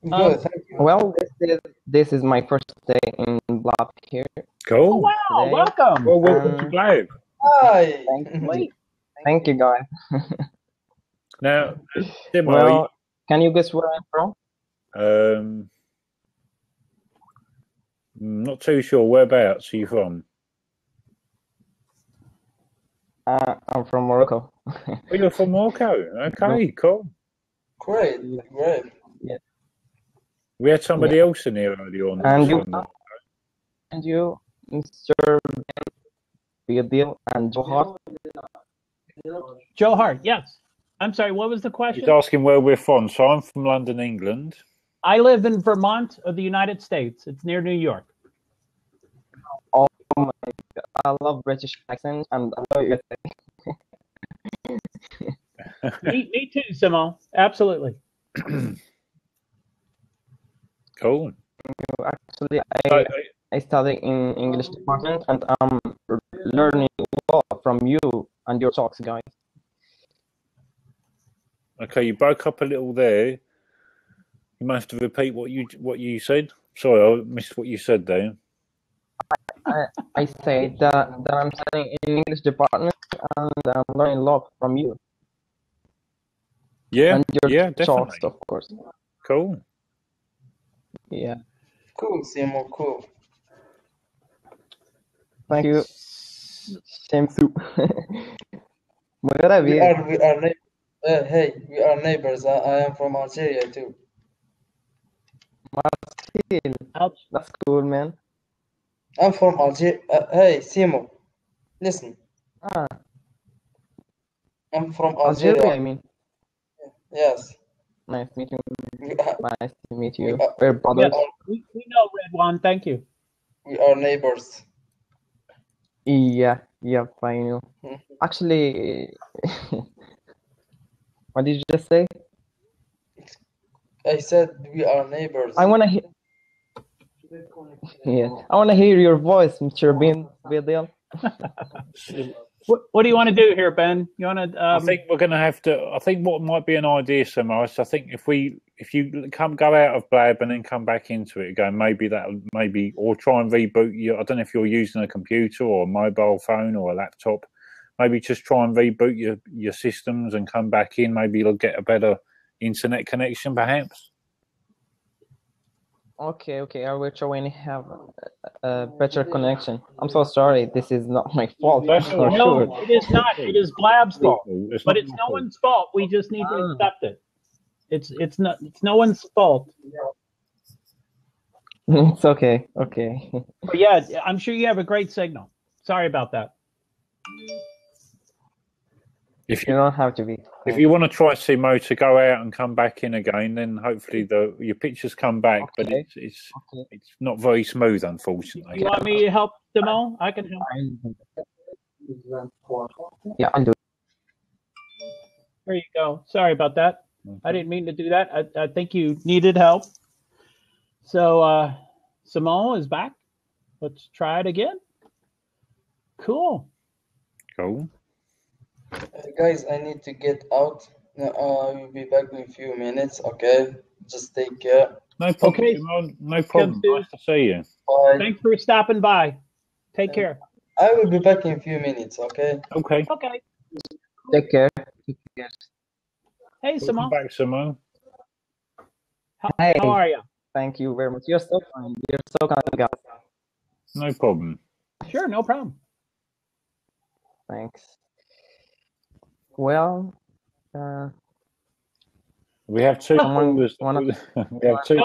Well, this is my first day in Blab here. Cool. Oh, wow, today. Welcome. Well, welcome to Blab. Hi. Thank you, guys. Now, Simo, well, can you guess where I'm from? Not too sure. Whereabouts are you from? I'm from Morocco. Oh, you're from Morocco. Okay, cool. Great. Yeah. We had somebody else in here earlier on. And you, Mr. Biodil and Johar. Johar, yes. I'm sorry, what was the question? He's asking where we're from. So I'm from London, England. I live in Vermont of the United States. It's near New York. Oh my God. I love British accents and I love me too, Simo. Absolutely. Cool. Actually, I study in English department and I'm learning a lot from you and your talks, guys. Okay, you broke up a little there. You must have to repeat what you said. Sorry, I missed what you said there. I say that I'm studying in English department and I'm learning a lot from you. Yeah, and your definitely. talks, of course. Cool. Yeah. Cool, Simo, cool. Thank you. Shamsu. We are hey, we are neighbors. I am from Algeria too. Martin, that's cool, man. I'm from Algeria. Hey, Simo, listen. I'm from Algeria. I mean. Yes. Nice meeting you. Nice to meet you. We're brothers. Yes, we know, Red One. Thank you. We are neighbors. Yeah, I know. Actually, what did you just say? I said we are neighbors. I wanna hear. Yeah, I want to hear your voice, Mr. Bidil. What do you want to do here, Ben? You want to? I think we're going to have to. I think what might be an idea, Samaris. I think if you go out of Blab and then come back into it again, maybe or try and reboot your. I don't know if you're using a computer or a mobile phone or a laptop. Maybe just try and reboot your systems and come back in. Maybe you'll get a better internet connection, perhaps. Okay, I will try and have a better connection. I'm so sorry. This is not my fault. No, it is not. It is Blab's fault. But it's no one's fault. We just need to accept it. It's no one's fault. It's okay. Okay. But yeah, I'm sure you have a great signal. Sorry about that. If you don't have to be. If you want to try Simo to go out and come back in again, then hopefully your pictures come back. But it's not very smooth, unfortunately. You want me to help, Simo? I can help. Yeah, I'll do it. There you go. Sorry about that. Okay. I didn't mean to do that. I think you needed help. So Simo is back. Let's try it again. Cool. Guys, I need to get out. I will be back in a few minutes. Okay, just take care. No problem. Okay. No problem. Nice to see you. Bye. Thanks for stopping by. Take care. I will be back in a few minutes. Okay. Okay. Take care. Hey, Simo. Welcome back, Simo. How are you? Thank you very much. You're so fine. You're so kind, guys. No problem. Sure, no problem. Thanks. Well, we have two. We have two.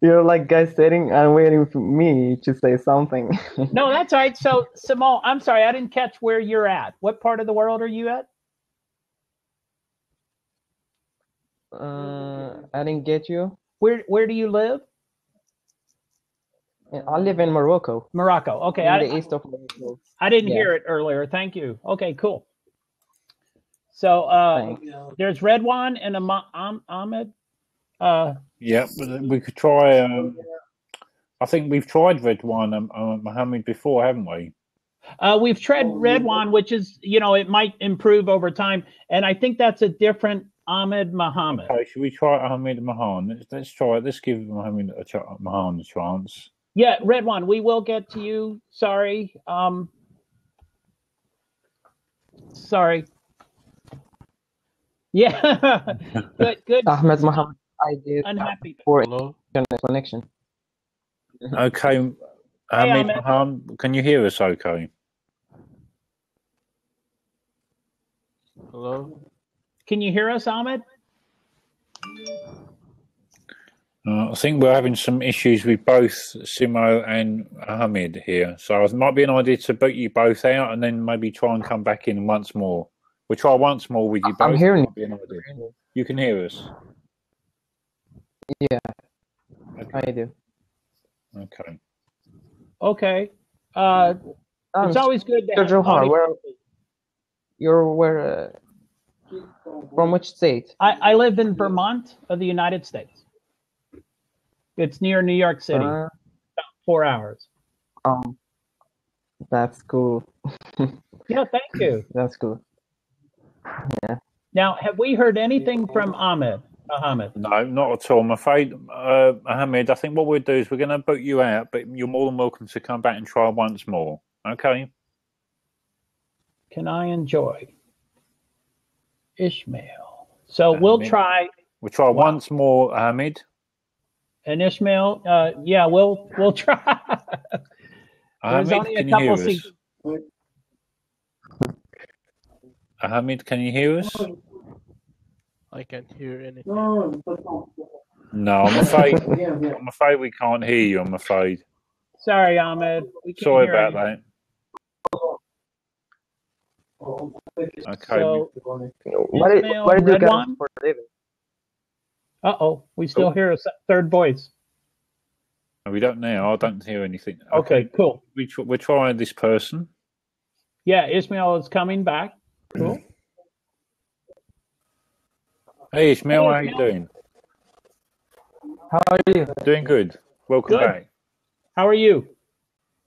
You're like guys sitting and waiting for me to say something. No, that's all right. So, Simo, I'm sorry, I didn't catch where you're at. What part of the world are you at? I didn't get you. Where do you live? I live in Morocco. Morocco. Okay. In the east of Morocco. I didn't hear it earlier. Thank you. Okay, cool. So there's Redwan and Ahmed. Yeah, we could try. I think we've tried Redwan and Mohammed before, haven't we? We've tried Redwan, which is, it might improve over time. And I think that's a different Ahmed Mohammed. Okay, should we try Ahmed Mohan? Let's try it. Let's give Mohammed Mohan a chance. Yeah, Redwan, we will get to you. Sorry. Sorry. Yeah. Good. Ahmed Mohammed, I did unhappy for connection. Okay. Ahmed Mohammed, can you hear us okay? Hello? Can you hear us, Ahmed? I think we're having some issues with both Simo and Ahmed here. So it might be an idea to boot you both out and then maybe try and come back in once more. We'll try once more with you both. I'm hearing you. You can hear us? Yeah, okay. I do. Okay. Okay. It's always good to have Johar, from which state? I live in Vermont of the United States. It's near New York City. About 4 hours. That's cool. Yeah, thank you. That's cool. Yeah. Now, have we heard anything from Ahmed? No, not at all. I'm afraid, Ahmed, I think what we'll do is we're going to boot you out, but you're more than welcome to come back and try once more. Okay? Can I enjoy Ishmael? So we'll try. We'll try once more, Ahmed. And Ishmael, yeah, we'll try. There's only a couple seats. Ahmed, can you hear us? I can't hear anything. No, I'm afraid we can't hear you. I'm afraid. Sorry, Ahmed. Sorry about that. Okay. So, what did you guys for a living? We still hear a third voice. We don't now. I don't hear anything. Okay, cool. We're trying this person. Yeah, Ishmael is coming back. Cool. Hey Ishmael, Hey, how you doing? How are you? Doing good. Welcome Good. back. How are you?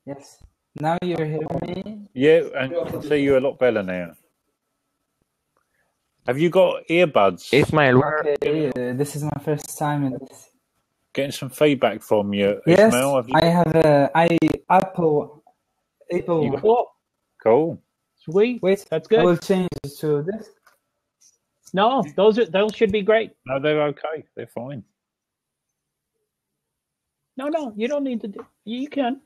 Yes. Now you're hearing me? Yeah, and I can see you a lot better now. Have you got earbuds? Ismail, Okay, this is my first time in this. Getting some feedback from you, Yes, Ishmael. I have Apple. Cool. Sweet. Wait, That's I good. will change it to this. No, those should be great. No, they're okay. They're fine. No, you don't need to do. You can.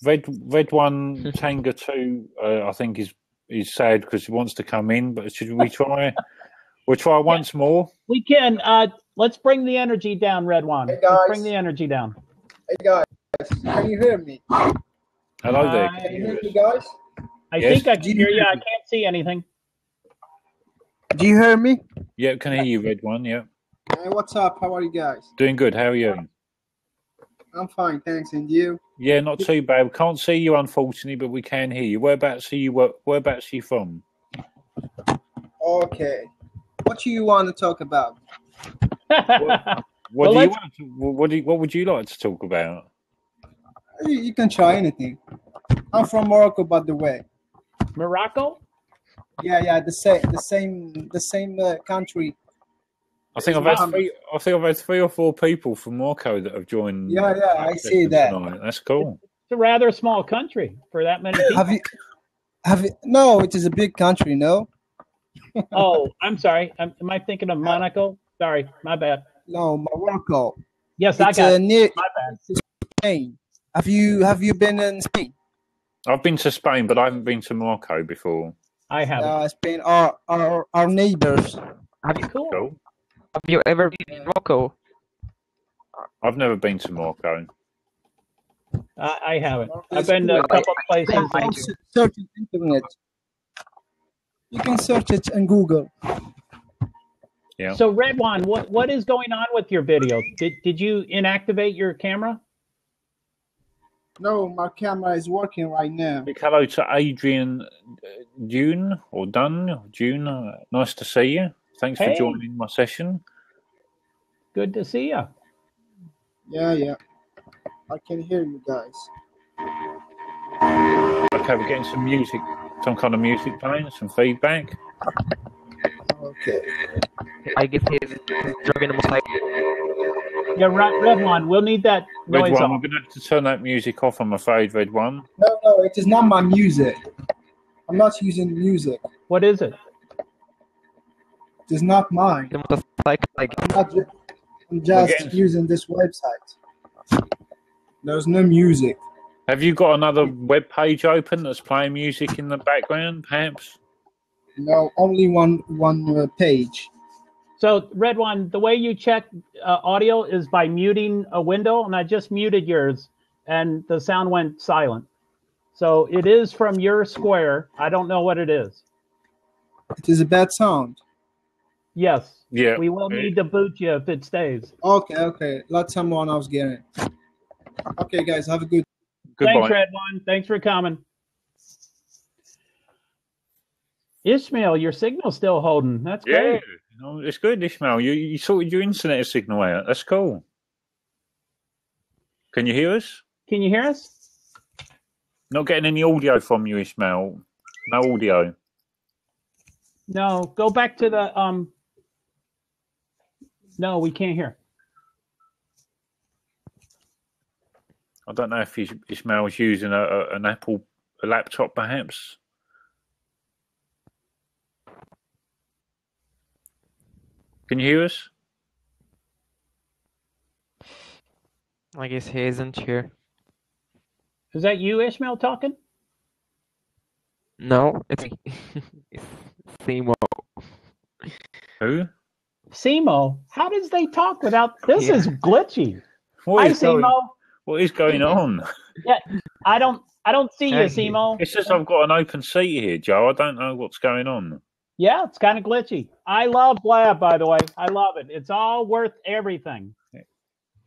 Red One Tanga 2, I think is sad because he wants to come in. But should we try? We'll try once more. We can. Let's bring the energy down, Red One. Hey, guys. Let's bring the energy down. Hey guys, can you hear me? Hello there. Can you hear me, guys? I Yes. think I can hear you. I can't see anything. Do you hear me? Yeah, can hear you, Red One. Yeah, Hey, what's up? How are you guys? doing good. How are you? I'm fine, thanks. And you? Yeah, not too bad. Can't see you, unfortunately, but we can hear you. Whereabouts are you? Whereabouts are you from? Okay. What do you want to talk about? What would you like to talk about? You can try anything. I'm from Morocco, by the way. Morocco? Yeah, the same country. I think I've had three or four people from Morocco that have joined. Yeah, I see that. Tonight. That's cool. It's a rather small country for that many people. Have you? No, it is a big country. No. Oh, I'm sorry. Am I thinking of Monaco? Sorry, my bad. No, Morocco. Yes, it's, I got it. near My bad. Spain. Have you been in Spain? I've been to Spain, but I haven't been to Morocco before. I haven't. Spain are our neighbors. Cool. Have you ever been in Morocco? I've never been to Morocco. I haven't. I've been to a couple of places. Search on internet. You can search it on Google. Yeah. So, Red One, what is going on with your video? Did you inactivate your camera? No, my camera is working right now. Big hello to Adrian June. June, nice to see you. Thanks for joining my session. Good to see you. Yeah. I can hear you guys. Okay, we're getting some music, some kind of music playing, some feedback. Okay. I guess he's driving a motorcycle. Yeah, Red One, we'll need that noise Red One, off. I'm going to have to turn that music off, I'm afraid, Red One. No, it is not my music. I'm not using music. What is it? It is not mine. The motorcycle, I'm just using this website. There's no music. Have you got another web page open that's playing music in the background, perhaps? No, only one page. So, Red One, the way you check audio is by muting a window, and I just muted yours, and the sound went silent. So it is from your square. I don't know what it is. It is a bad sound. Yes. Yeah. We will need to boot you if it stays. Okay. Let someone else get it. Okay, guys, have a good. Goodbye. Thanks, Red One. Thanks for coming. Ishmael, your signal's still holding. That's great. Yeah, it's good, Ishmael. You sorted your internet signal out. That's cool. Can you hear us? Can you hear us? Not getting any audio from you, Ishmael. No audio. No, go back to the No, we can't hear. I don't know if Ishmael's using an Apple laptop, perhaps. Can you hear us? I guess he isn't here. Is that you, Ishmael, talking? No, it's Simo. Who? Simo. How does they talk without? This is glitchy. What Hi, Simo. What is going on? Yeah, I don't see you, Simo. It's just I've got an open seat here, Joe. I don't know what's going on. Yeah, it's kind of glitchy. I love Blab, by the way. I love it. It's all worth everything. It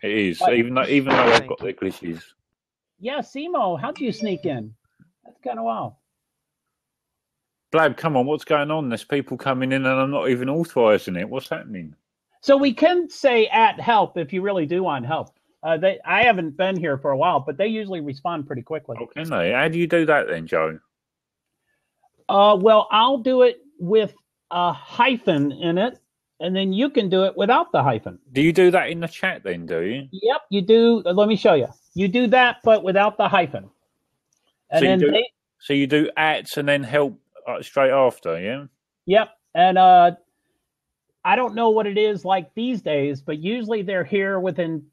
is, But, even though I've got the glitches. Yeah, Simo, how'd you sneak in? That's kind of wild. Blab, come on, what's going on? There's people coming in and I'm not even authorising it. What's happening? So we can say at help if you really do want help. I haven't been here for a while, but they usually respond pretty quickly. Oh, can they? How do you do that then, Joe? Well, I'll do it with a hyphen in it, and then you can do it without the hyphen. Do you do that in the chat then, do you? Yep, you do. Let me show you. You do that, but without the hyphen. And so you do at and then help straight after, yeah? Yep. And I don't know what it is like these days, but usually they're here within...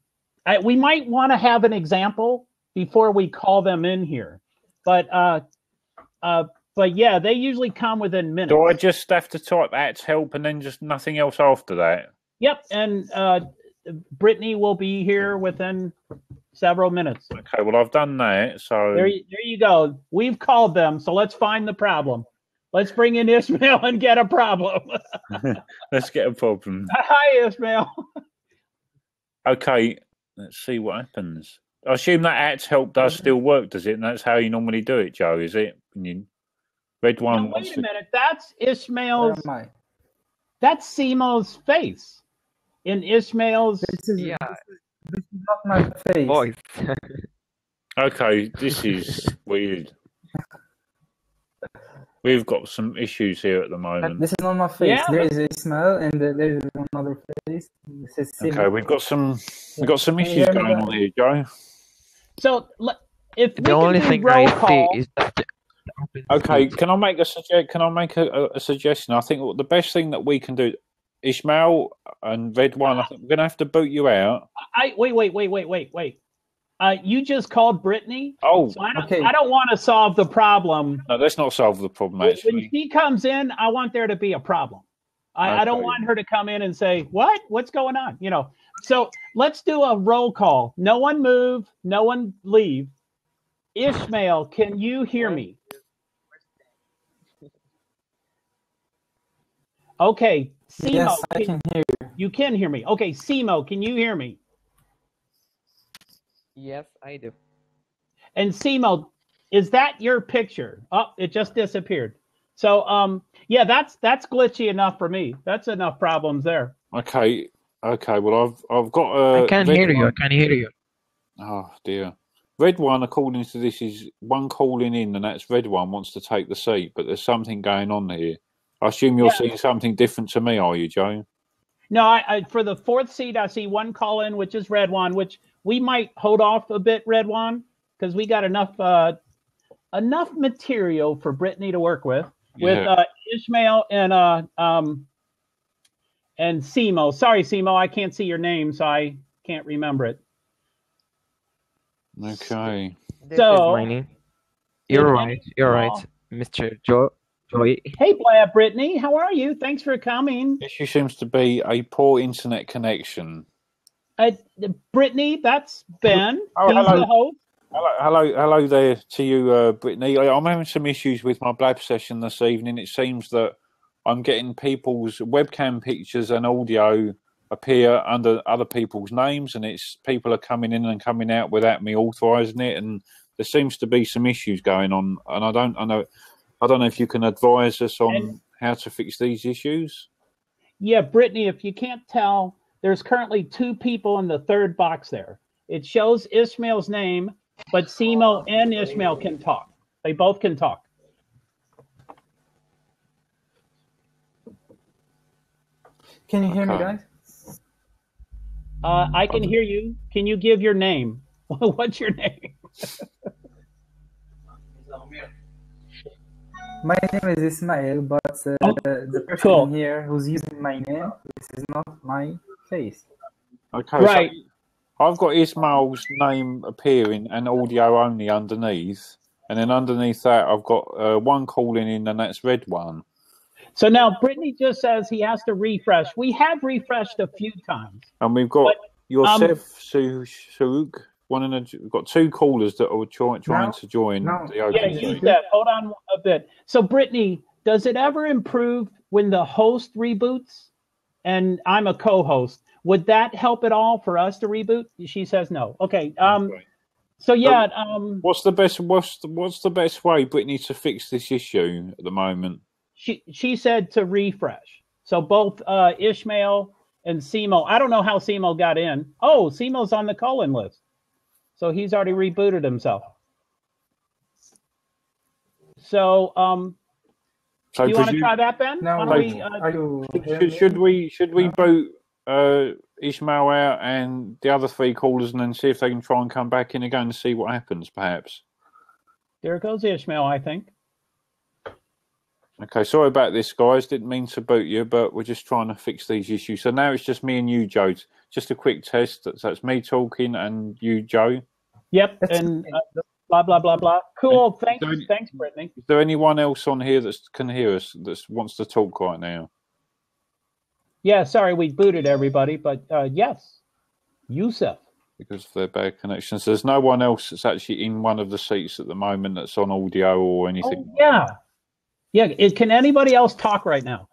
we might want to have an example before we call them in here. But yeah, they usually come within minutes. Do I just have to type at help and then just nothing else after that? Yep, and Brittany will be here within several minutes. Okay, well, I've done that, so... There you go. We've called them, so let's find the problem. Let's bring in Ishmael and get a problem. Let's get a problem. Hi, Ishmael. Okay, let's see what happens. I assume that at help does still work, does it? And that's how you normally do it, Joe, is it? Red one. Now, wait a minute. That's Ishmael's. That's Simo's face. In Ishmael's. This is not my face. Voice. Okay, this is weird. We've got some issues here at the moment. This is not my face. There is Ishmael and there is another face. This is Simo. Okay, we've got some issues going on here, Joe. So if the only thing I see is that. Okay, can I make a suggestion? I think the best thing that we can do, Ishmael and Red One, I think we're going to have to boot you out. Wait. You just called Brittany. Oh, so I don't want to solve the problem. No, let's not solve the problem. Actually, when she comes in, I want there to be a problem. I don't want her to come in and say, "What's going on?" So let's do a roll call. No one move. No one leave. Ishmael, can you hear me? Okay, Simo. Yes, I can hear you. You can hear me. Okay, Simo, can you hear me? Yes, I do. And Simo, is that your picture? Oh, it just disappeared. So, yeah, that's glitchy enough for me. That's enough problems there. Okay. Well, I've got. I can hear you. I can hear you. Oh dear. Red One, according to this, is one calling in, and that's Red One wants to take the seat, but there's something going on here. I assume you're seeing something different to me, are you, Joe? No, I for the fourth seat, I see one call in, which is Red One, which we might hold off a bit, Red One, because we got enough material for Brittany to work with Ishmael and Simo. Sorry, Simo, I can't see your name, so I can't remember it. Okay. So this is my name. You're right, Mr. Joey. Hey, Blab, Brittany, how are you? Thanks for coming. The issue seems to be a poor internet connection. Brittany, that's Ben. Oh, He's hello. the host. Hello there to you, Brittany. I'm having some issues with my Blab session this evening. It seems that I'm getting people's webcam pictures and audio appear under other people's names, and people are coming in and coming out without me authorising it, and there seems to be some issues going on, and I don't know if you can advise us on how to fix these issues. Yeah, Brittany, if you can't tell, there's currently two people in the third box there. It shows Ishmael's name, but Simo and Ishmael can talk. They both can talk. Can you hear me, guys? I can hear you. Can you give your name? What's your name? My name is Ismail, but the person here who's using my name, this is not my face. Okay, right. So I've got Ismail's name appearing and audio only underneath, and then underneath that I've got one calling in, and that's Red One. So now Brittany just says he has to refresh. We have refreshed a few times. And we've got Yosef Suk. We've got two callers that are trying to join the open. Yeah, use that. Hold on a bit. So, Brittany, does it ever improve when the host reboots and I'm a co-host? Would that help at all for us to reboot? She says no. Okay. So yeah. What's the best way, Brittany, to fix this issue at the moment? she said to refresh. So both Ishmael and Simo. I don't know how Simo got in. Oh, Simo's on the call-in list. So he's already rebooted himself. So, do you want to try that, Ben? Now, should we boot Ishmael out and the other three callers, and then see if they can try and come back in again and see what happens, perhaps? There goes Ishmael, I think. Okay, sorry about this, guys. Didn't mean to boot you, but we're just trying to fix these issues. So now it's just me and you, Joe. Just a quick test. So it's me talking and you, Joe. Yep, and blah, blah, blah, blah. Cool, thanks, Brittany. Is there anyone else on here that can hear us that wants to talk right now? Yeah, sorry, we booted everybody, but yes, Yusuf. Because of their bad connections. There's no one else that's actually in one of the seats at the moment that's on audio or anything. Oh, yeah. Yeah, can anybody else talk right now?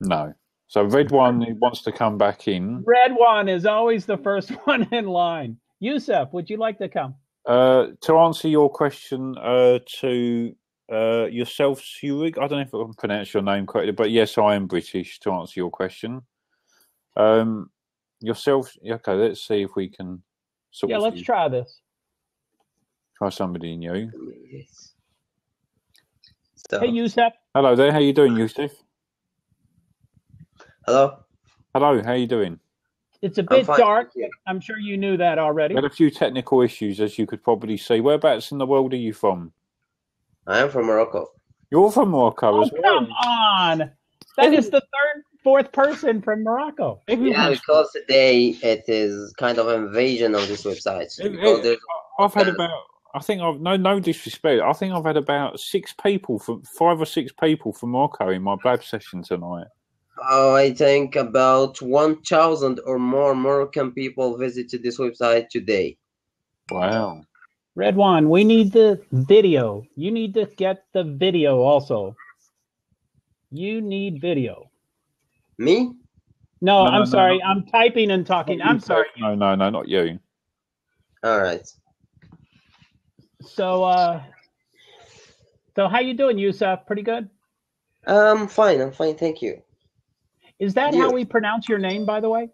No. So Red One wants to come back in. Red One is always the first one in line. Yusuf, would you like to come? To answer your question to yourself, Surig, I don't know if I can pronounce your name correctly, but yes, I am British, to answer your question. Yourself, okay, let's see if we can let's try this. Try somebody new. So, hey, Yusuf. Hello there, how you doing, Yusuf? Hello. Hello, how you doing? It's a bit dark. I'm sure you knew that already. We had a few technical issues, as you could probably see. Whereabouts in the world are you from? I am from Morocco. You're from Morocco as well? Come on. That is the fourth person from Morocco. Yeah, because today it is kind of an invasion of this website. I've had no disrespect. I think I've had about 5 or 6 people from Morocco in my Blab session tonight. Oh, I think about 1,000 or more Moroccan people visited this website today. Wow. Red One, we need the video. You need to get the video also. You need video. Me? No, I'm sorry. No. I'm typing and talking. I'm sorry. No, not you. All right. So how you doing, Yusuf? Pretty good? I'm fine, thank you. Is that how we pronounce your name, by the way?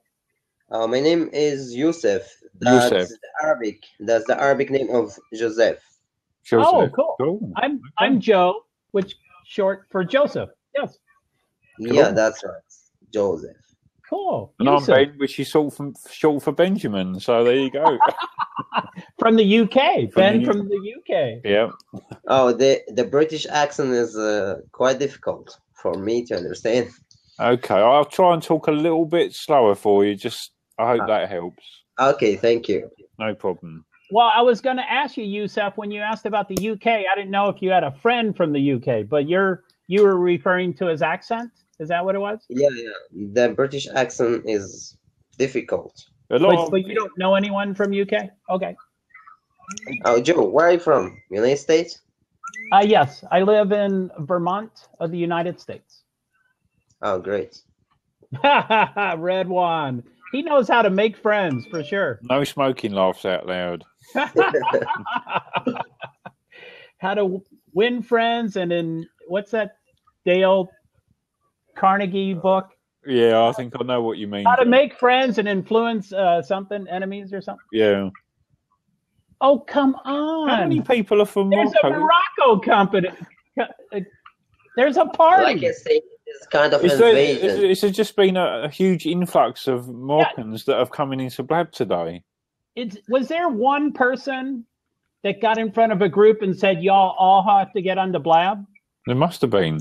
My name is Yusuf. That's Arabic. That's the Arabic name of Joseph. Oh, cool. I'm Joe, which short for Joseph. Yes. Yeah, cool. That's right. Joseph. Cool. And I'm Ben, which is short for Benjamin. So there you go. From the UK. Ben from the UK. Yeah. Oh, the British accent is quite difficult for me to understand. Okay, I'll try and talk a little bit slower for you. I hope that helps. Okay, thank you. No problem. Well, I was going to ask you, Yusuf, when you asked about the UK, I didn't know if you had a friend from the UK, but you were referring to his accent? Is that what it was? Yeah. The British accent is difficult. But you don't know anyone from UK? Okay. Oh, Joe, where are you from? United States? Yes, I live in Vermont of the United States. Oh, great. Red One. He knows how to make friends, for sure. No smoking laughs out loud. How to win friends, and in, what's that Dale Carnegie book? Yeah, I think I know what you mean. How to make friends and influence enemies or something? Yeah. Oh, come on. How many people are from Morocco? There's a Morocco company. There's a party. Like I say, it's kind of invasion. It's just been a huge influx of Moroccans that have come into Blab today. Was there one person that got in front of a group and said, y'all all have to get onto Blab? There must have been.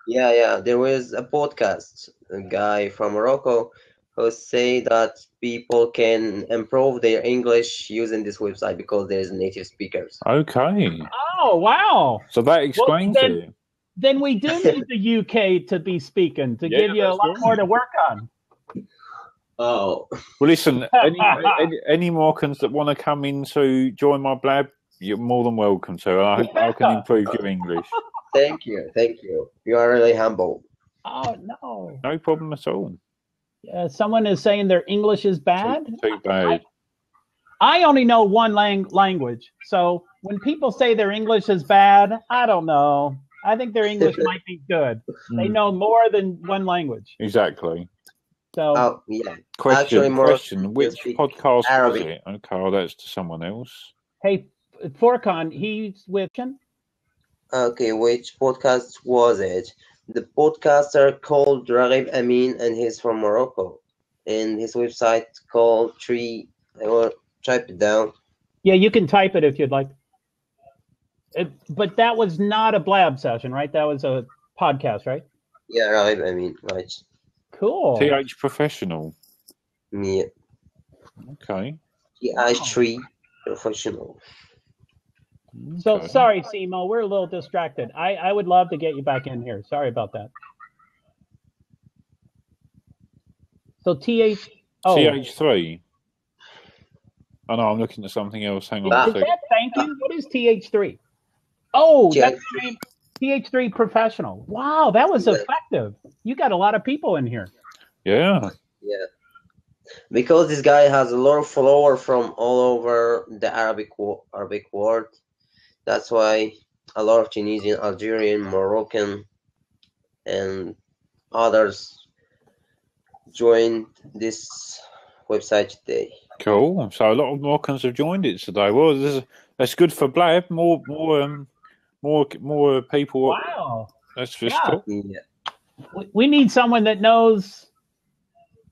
Yeah. There was a podcast, a guy from Morocco who say that people can improve their English using this website because there's native speakers. Okay. Oh, wow. So that explains it. Then we do need the UK to be speaking to give you a lot more to work on. Oh. Well, listen, any Moroccans that want to come in to join my Blab, you're more than welcome to. I hope I can improve your English. Thank you. You are really humble. Oh, no. No problem at all. Someone is saying their English is bad? Too bad. I only know one language. So when people say their English is bad, I don't know. I think their English might be good. They know more than one language. Exactly. So yeah. Question. Which podcast was it? Okay, well, that's to someone else. Hey, Furkan, he's with him. Okay, which podcast was it? The podcaster called Raghib Amin, and he's from Morocco. And his website called I will type it down. Yeah, you can type it if you'd like. But that was not a Blab session, right? That was a podcast, right? Yeah, Raghib Amin, right. Cool. TH Professional. Yeah. Okay. TH3 Professional. So sorry, Simo, we're a little distracted. I would love to get you back in here. Sorry about that. So TH3. Oh no, I'm looking at something else. Hang on a second. Thank you. What is TH3? Oh, that's the name. TH3 Professional. Wow, that was effective. You got a lot of people in here. Yeah. Yeah. Because this guy has a lot of followers from all over the Arabic world. That's why a lot of Tunisian, Algerian, Moroccan, and others joined this website today. Cool. So a lot of Moroccans have joined it today. Well, that's good for Blab. More people. Wow. That's just cool. Yeah. We need someone that knows.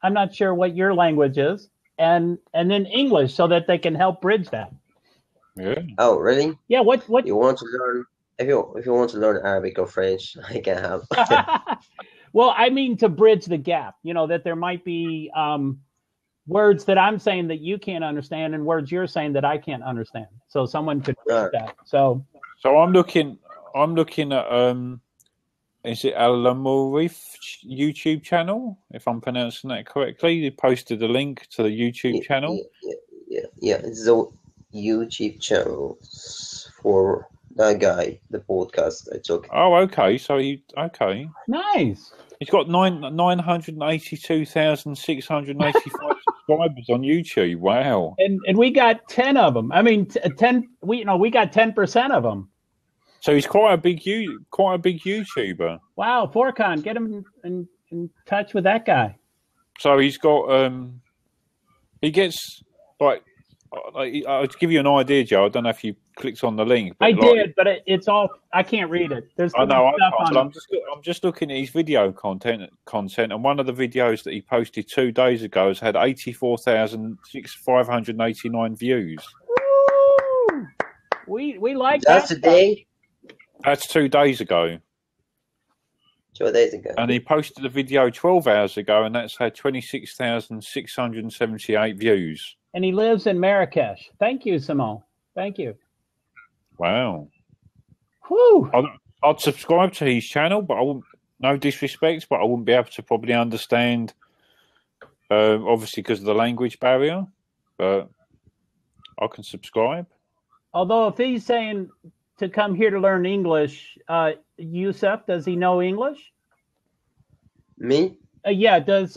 I'm not sure what your language is, and then English, so that they can help bridge that. Yeah. Oh, really? Yeah. What you want to learn? If you want to learn Arabic or French, I can help. Well, I mean to bridge the gap. You know that there might be words that I'm saying that you can't understand, and words you're saying that I can't understand. So someone could bridge that. So I'm looking at is it Al-Lamurif YouTube channel? If I'm pronouncing that correctly, they posted a link to the YouTube channel. Yeah. It's the YouTube channel for that guy, the podcast I took. Oh, okay. So nice. He's got 982,685 subscribers on YouTube. Wow. And we got 10 of them. I mean, 10. We got 10% of them. So he's quite a big YouTuber. Wow, Furkan, get him in touch with that guy. So he's got he gets like I'll give you an idea, Joe. I don't know if you clicked on the link. But I did, but it's all I can't read it. There's I know. stuff on I'm just looking at his video content, and one of the videos that he posted 2 days ago has had 84,589 views. Woo! We like that's that. Today. That's 2 days ago. 2 days ago. And he posted a video 12 hours ago, and that's had 26,678 views. And he lives in Marrakesh. Thank you, Simone. Thank you. Wow. Whew. I'd subscribe to his channel, but I wouldn't. No disrespect, but I wouldn't be able to probably understand. Obviously, because of the language barrier, but I can subscribe. Although, if he's saying to come here to learn English, Yusuf, does he know English? Me? Yeah. Does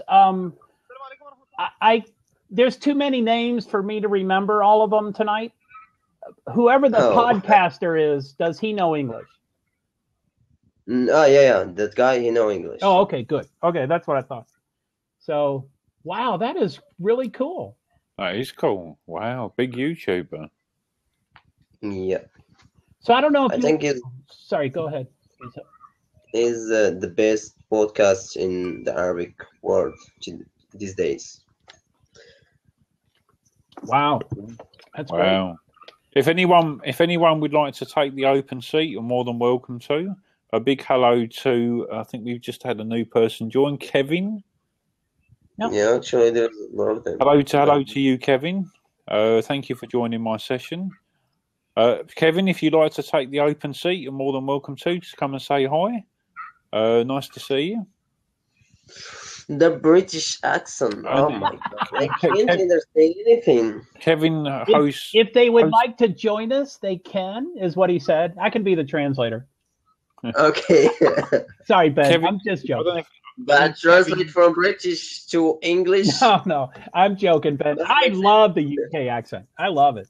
there's too many names for me to remember all of them tonight. Whoever the podcaster is, does he know English? Oh, yeah. That guy, he know English. Oh, okay, good. Okay, that's what I thought. So, wow, that is really cool. That is cool. Wow, big YouTuber. Yeah. So I don't know if I think it's... Sorry, go ahead. Is the best podcast in the Arabic world these days. Wow, that's wow. Great. If anyone would like to take the open seat, you're more than welcome to. A big hello to I think we've just had a new person join, Kevin. Yep. Yeah, actually, there's a lot of them. Hello to you, Kevin. Thank you for joining my session. Kevin, if you'd like to take the open seat, you're more than welcome to. Just come and say hi. Nice to see you. The British accent. Oh my God. I can't understand anything. Kevin hosts. If they would like to join us, they can, is what he said. I can be the translator. Okay. Sorry, Ben. Kevin, I'm just joking. But translate from British to English. No, I'm joking, Ben. I love the UK accent. I love it.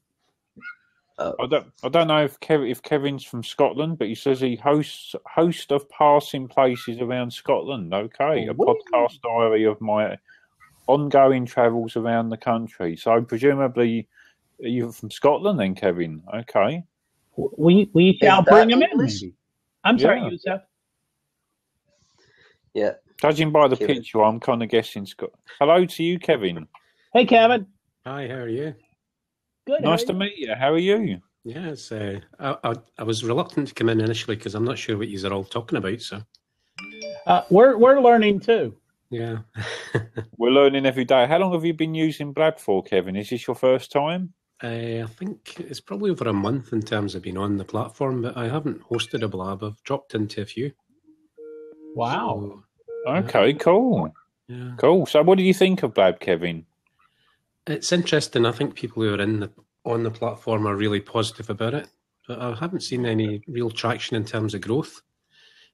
I don't know if Kevin's from Scotland, but he says he host of passing places around Scotland. Okay, a podcast diary of my ongoing travels around the country. So presumably you're from Scotland, then, Kevin. Okay, we shall bring him in. Maybe. I'm sorry, Yusuf. Yeah. Judging by the picture, I'm kind of guessing Scott. Hello to you, Kevin. Hey, Kevin. Hi, how are you? Good. Nice to meet you. How are you? Yes, I was reluctant to come in initially because I'm not sure what you are all talking about. So we're learning too. Yeah, we're learning every day. How long have you been using Blab for, Kevin? Is this your first time? I think it's probably over a month in terms of being on the platform, but I haven't hosted a Blab. I've dropped into a few. Wow. So, okay, cool. Yeah. Cool. So what do you think of Blab, Kevin? It's interesting. I think people who are on the platform are really positive about it, but I haven't seen any real traction in terms of growth.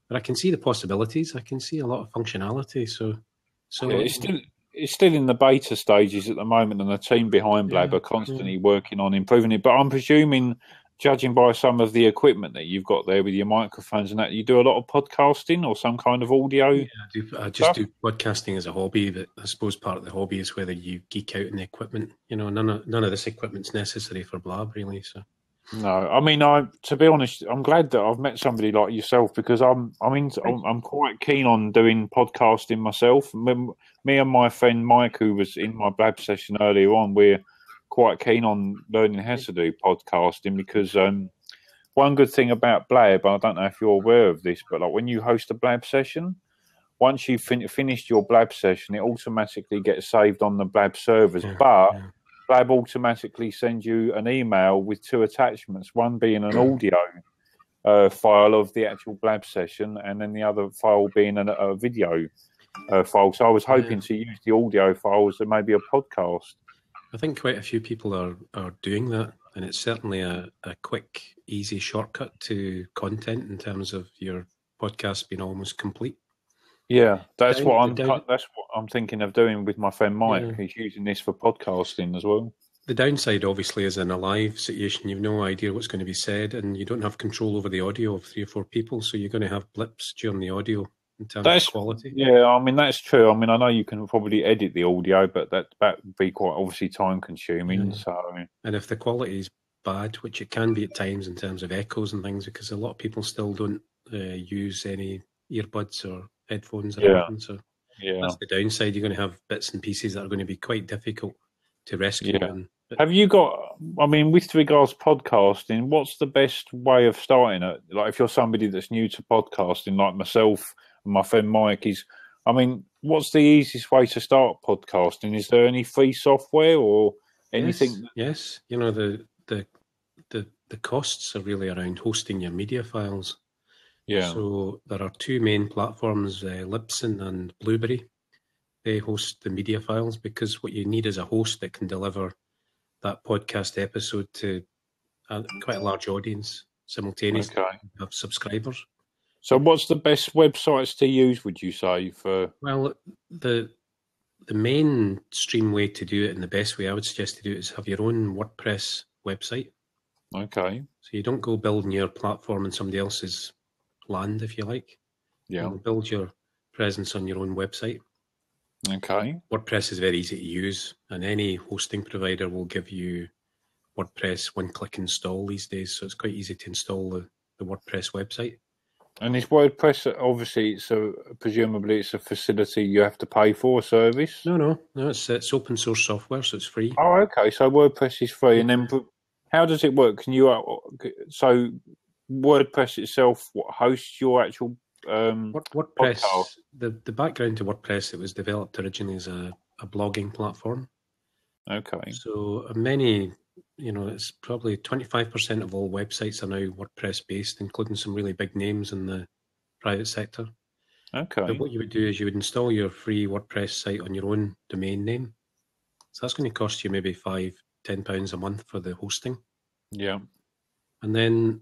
But I can see the possibilities. I can see a lot of functionality. So yeah, it's still in the beta stages at the moment, and the team behind Blab are constantly working on improving it. But I'm presuming, judging by some of the equipment that you've got there with your microphones and that, you do a lot of podcasting or some kind of audio. Yeah, I just do podcasting as a hobby, but I suppose part of the hobby is whether you geek out in the equipment. You know, none of this equipment's necessary for Blab, really. So. No, I mean, to be honest, I'm glad that I've met somebody like yourself, because I'm quite keen on doing podcasting myself. Me and my friend Mike, who was in my Blab session earlier on, we're quite keen on learning how to do podcasting, because one good thing about Blab, I don't know if you're aware of this, but like when you host a Blab session, once you've finished your Blab session, it automatically gets saved on the Blab servers, Blab automatically sends you an email with two attachments, one being an audio file of the actual Blab session, and then the other file being a video file. So I was hoping to use the audio files as maybe a podcast. I think quite a few people are doing that, and it's certainly a quick, easy shortcut to content in terms of your podcast being almost complete. Yeah, that's what I'm thinking of doing with my friend Mike. Yeah. He's using this for podcasting as well. The downside, obviously, is in a live situation, you've no idea what's going to be said, and you don't have control over the audio of 3 or 4 people, so you're going to have blips during the audio in terms of quality. Yeah, I mean, that's true. I mean, I know you can probably edit the audio, but that would be quite obviously time-consuming. Yeah. So, and if the quality is bad, which it can be at times in terms of echoes and things, because a lot of people still don't use any earbuds or headphones or anything, so that's the downside. You're going to have bits and pieces that are going to be quite difficult to rescue. Yeah. Have you got, I mean, with regards to podcasting, what's the best way of starting it? Like if you're somebody that's new to podcasting, like myself and my friend Mike what's the easiest way to start podcasting? Is there any free software or anything? Yes. You know, the costs are really around hosting your media files. Yeah. So there are 2 main platforms, Libsyn and Blueberry. They host the media files, because what you need is a host that can deliver that podcast episode to quite a large audience simultaneously. Okay. Have subscribers. So what's the best websites to use, would you say? Well, the mainstream way to do it, and the best way I would suggest to do it, is have your own WordPress website. Okay. So you don't go building your platform in somebody else's land, if you like. Yeah. You build your presence on your own website. Okay. WordPress is very easy to use, and any hosting provider will give you WordPress one-click install these days, so it's quite easy to install the WordPress website. And is WordPress, obviously, presumably it's a facility you have to pay for, a service? No, it's open source software, so it's free. Oh, okay, so WordPress is free, and then how does it work? Can you, so WordPress itself hosts your actual WordPress, podcast? The background to WordPress, it was developed originally as a blogging platform. Okay. So many, it's probably 25% of all websites are now WordPress based, including some really big names in the private sector. Okay. But what you would do is you would install your free WordPress site on your own domain name. So that's going to cost you maybe £5-10 a month for the hosting. Yeah. And then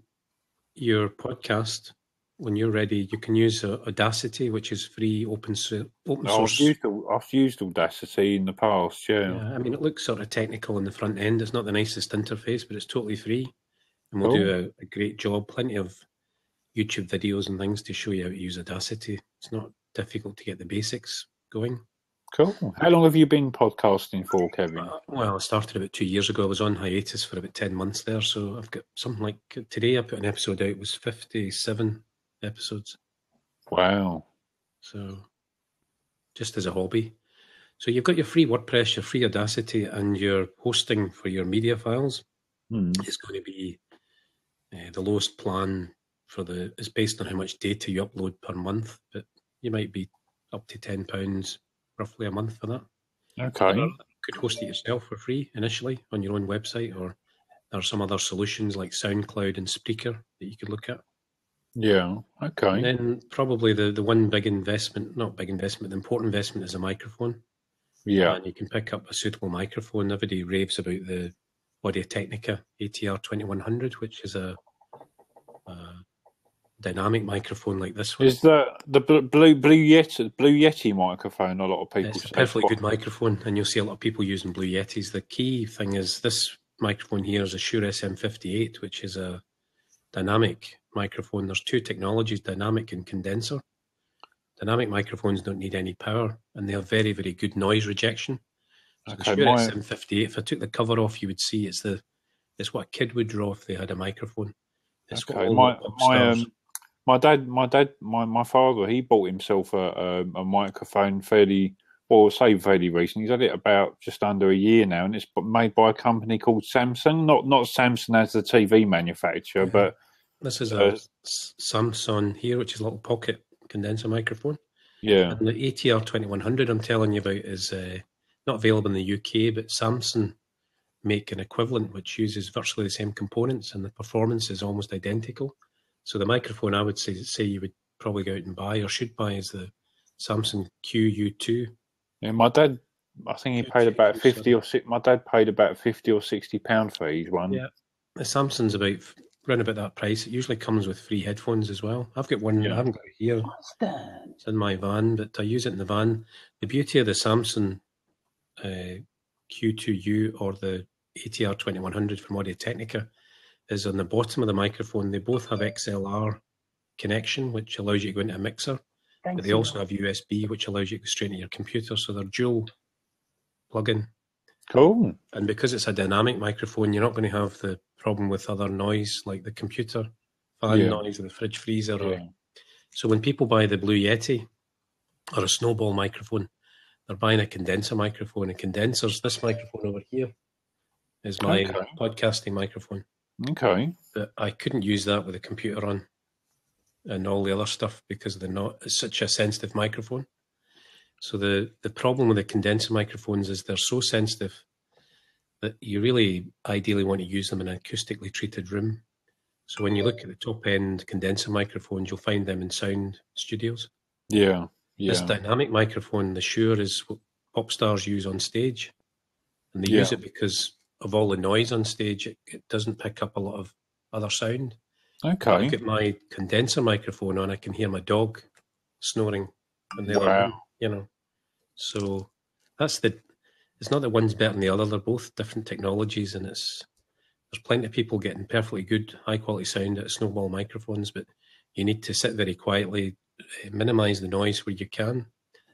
your podcast when you're ready, you can use Audacity, which is free, open source. I've used Audacity in the past. Yeah. I mean, it looks sort of technical on the front end. It's not the nicest interface, but it's totally free, and we'll do a great job. Plenty of YouTube videos and things to show you how to use Audacity. It's not difficult to get the basics going. Cool. How long have you been podcasting for, Kevin? Well, I started about 2 years ago. I was on hiatus for about 10 months there. So I've got something like, today I put an episode out. It was 57 episodes. Wow. So just as a hobby. So you've got your free WordPress, your free Audacity, and your hosting for your media files. It's going to be the lowest plan is based on how much data you upload per month, but you might be up to £10 roughly a month for that. Okay. You could host it yourself for free initially on your own website, or there are some other solutions like SoundCloud and Spreaker that you could look at. Yeah, okay. And then probably the one big investment, not big investment, the important investment is a microphone. Yeah. And you can pick up a suitable microphone. Everybody raves about the Audio-Technica ATR 2100, which is a dynamic microphone like this one. Is that the Blue Yeti microphone? A lot of people It's a perfectly good microphone, and you'll see a lot of people using Blue Yetis. The key thing is this microphone here is a Shure SM58, which is a dynamic microphone. There's two technologies, dynamic and condenser. Dynamic microphones don't need any power, and they have very, very good noise rejection. So the Shure SM58, if I took the cover off, you would see it's what a kid would draw if they had a microphone. It's what all my father, he bought himself a microphone fairly recently. He's had it about just under a year now, and it's made by a company called Samsung. Not Samsung as the TV manufacturer, but this is a Samsung here, which is a little pocket condenser microphone. Yeah. And the ATR 2100 I'm telling you about is not available in the UK, but Samsung make an equivalent which uses virtually the same components, and the performance is almost identical. So the microphone I would say you would probably go out and buy or should buy is the Samsung QU2. Yeah, my dad, I think he paid about my dad paid about £50 or £60 for each one. Yeah, the Samsung's around about that price. It usually comes with free headphones as well. I've got one. I haven't got it here. What's that? It's in my van, but I use it in the van. The beauty of the Samsung Q2U or the ATR 2100 from Audio-Technica is on the bottom of the microphone. They both have XLR connection, which allows you to go into a mixer. But they also have USB, which allows you to go straight into your computer. So they're dual plug-in. Cool. And because it's a dynamic microphone, you're not going to have the problem with other noise like the computer fan noise or the fridge freezer. So when people buy the Blue Yeti or a Snowball microphone, they're buying a condenser microphone. And condensers, this microphone over here is my podcasting microphone. Okay. But I couldn't use that with a computer on and all the other stuff because it's such a sensitive microphone. So the problem with the condenser microphones is they're so sensitive that you really ideally want to use them in an acoustically treated room. So when you look at the top end condenser microphones, you'll find them in sound studios. Yeah. This dynamic microphone, the Shure, is what pop stars use on stage. And they use it because of all the noise on stage. It doesn't pick up a lot of other sound. Okay. I get my condenser microphone on, I can hear my dog snoring in the other room, you know. So it's not that one's better than the other. They're both different technologies, and there's plenty of people getting perfectly good, high quality sound out of Snowball microphones, but you need to sit very quietly, minimize the noise where you can.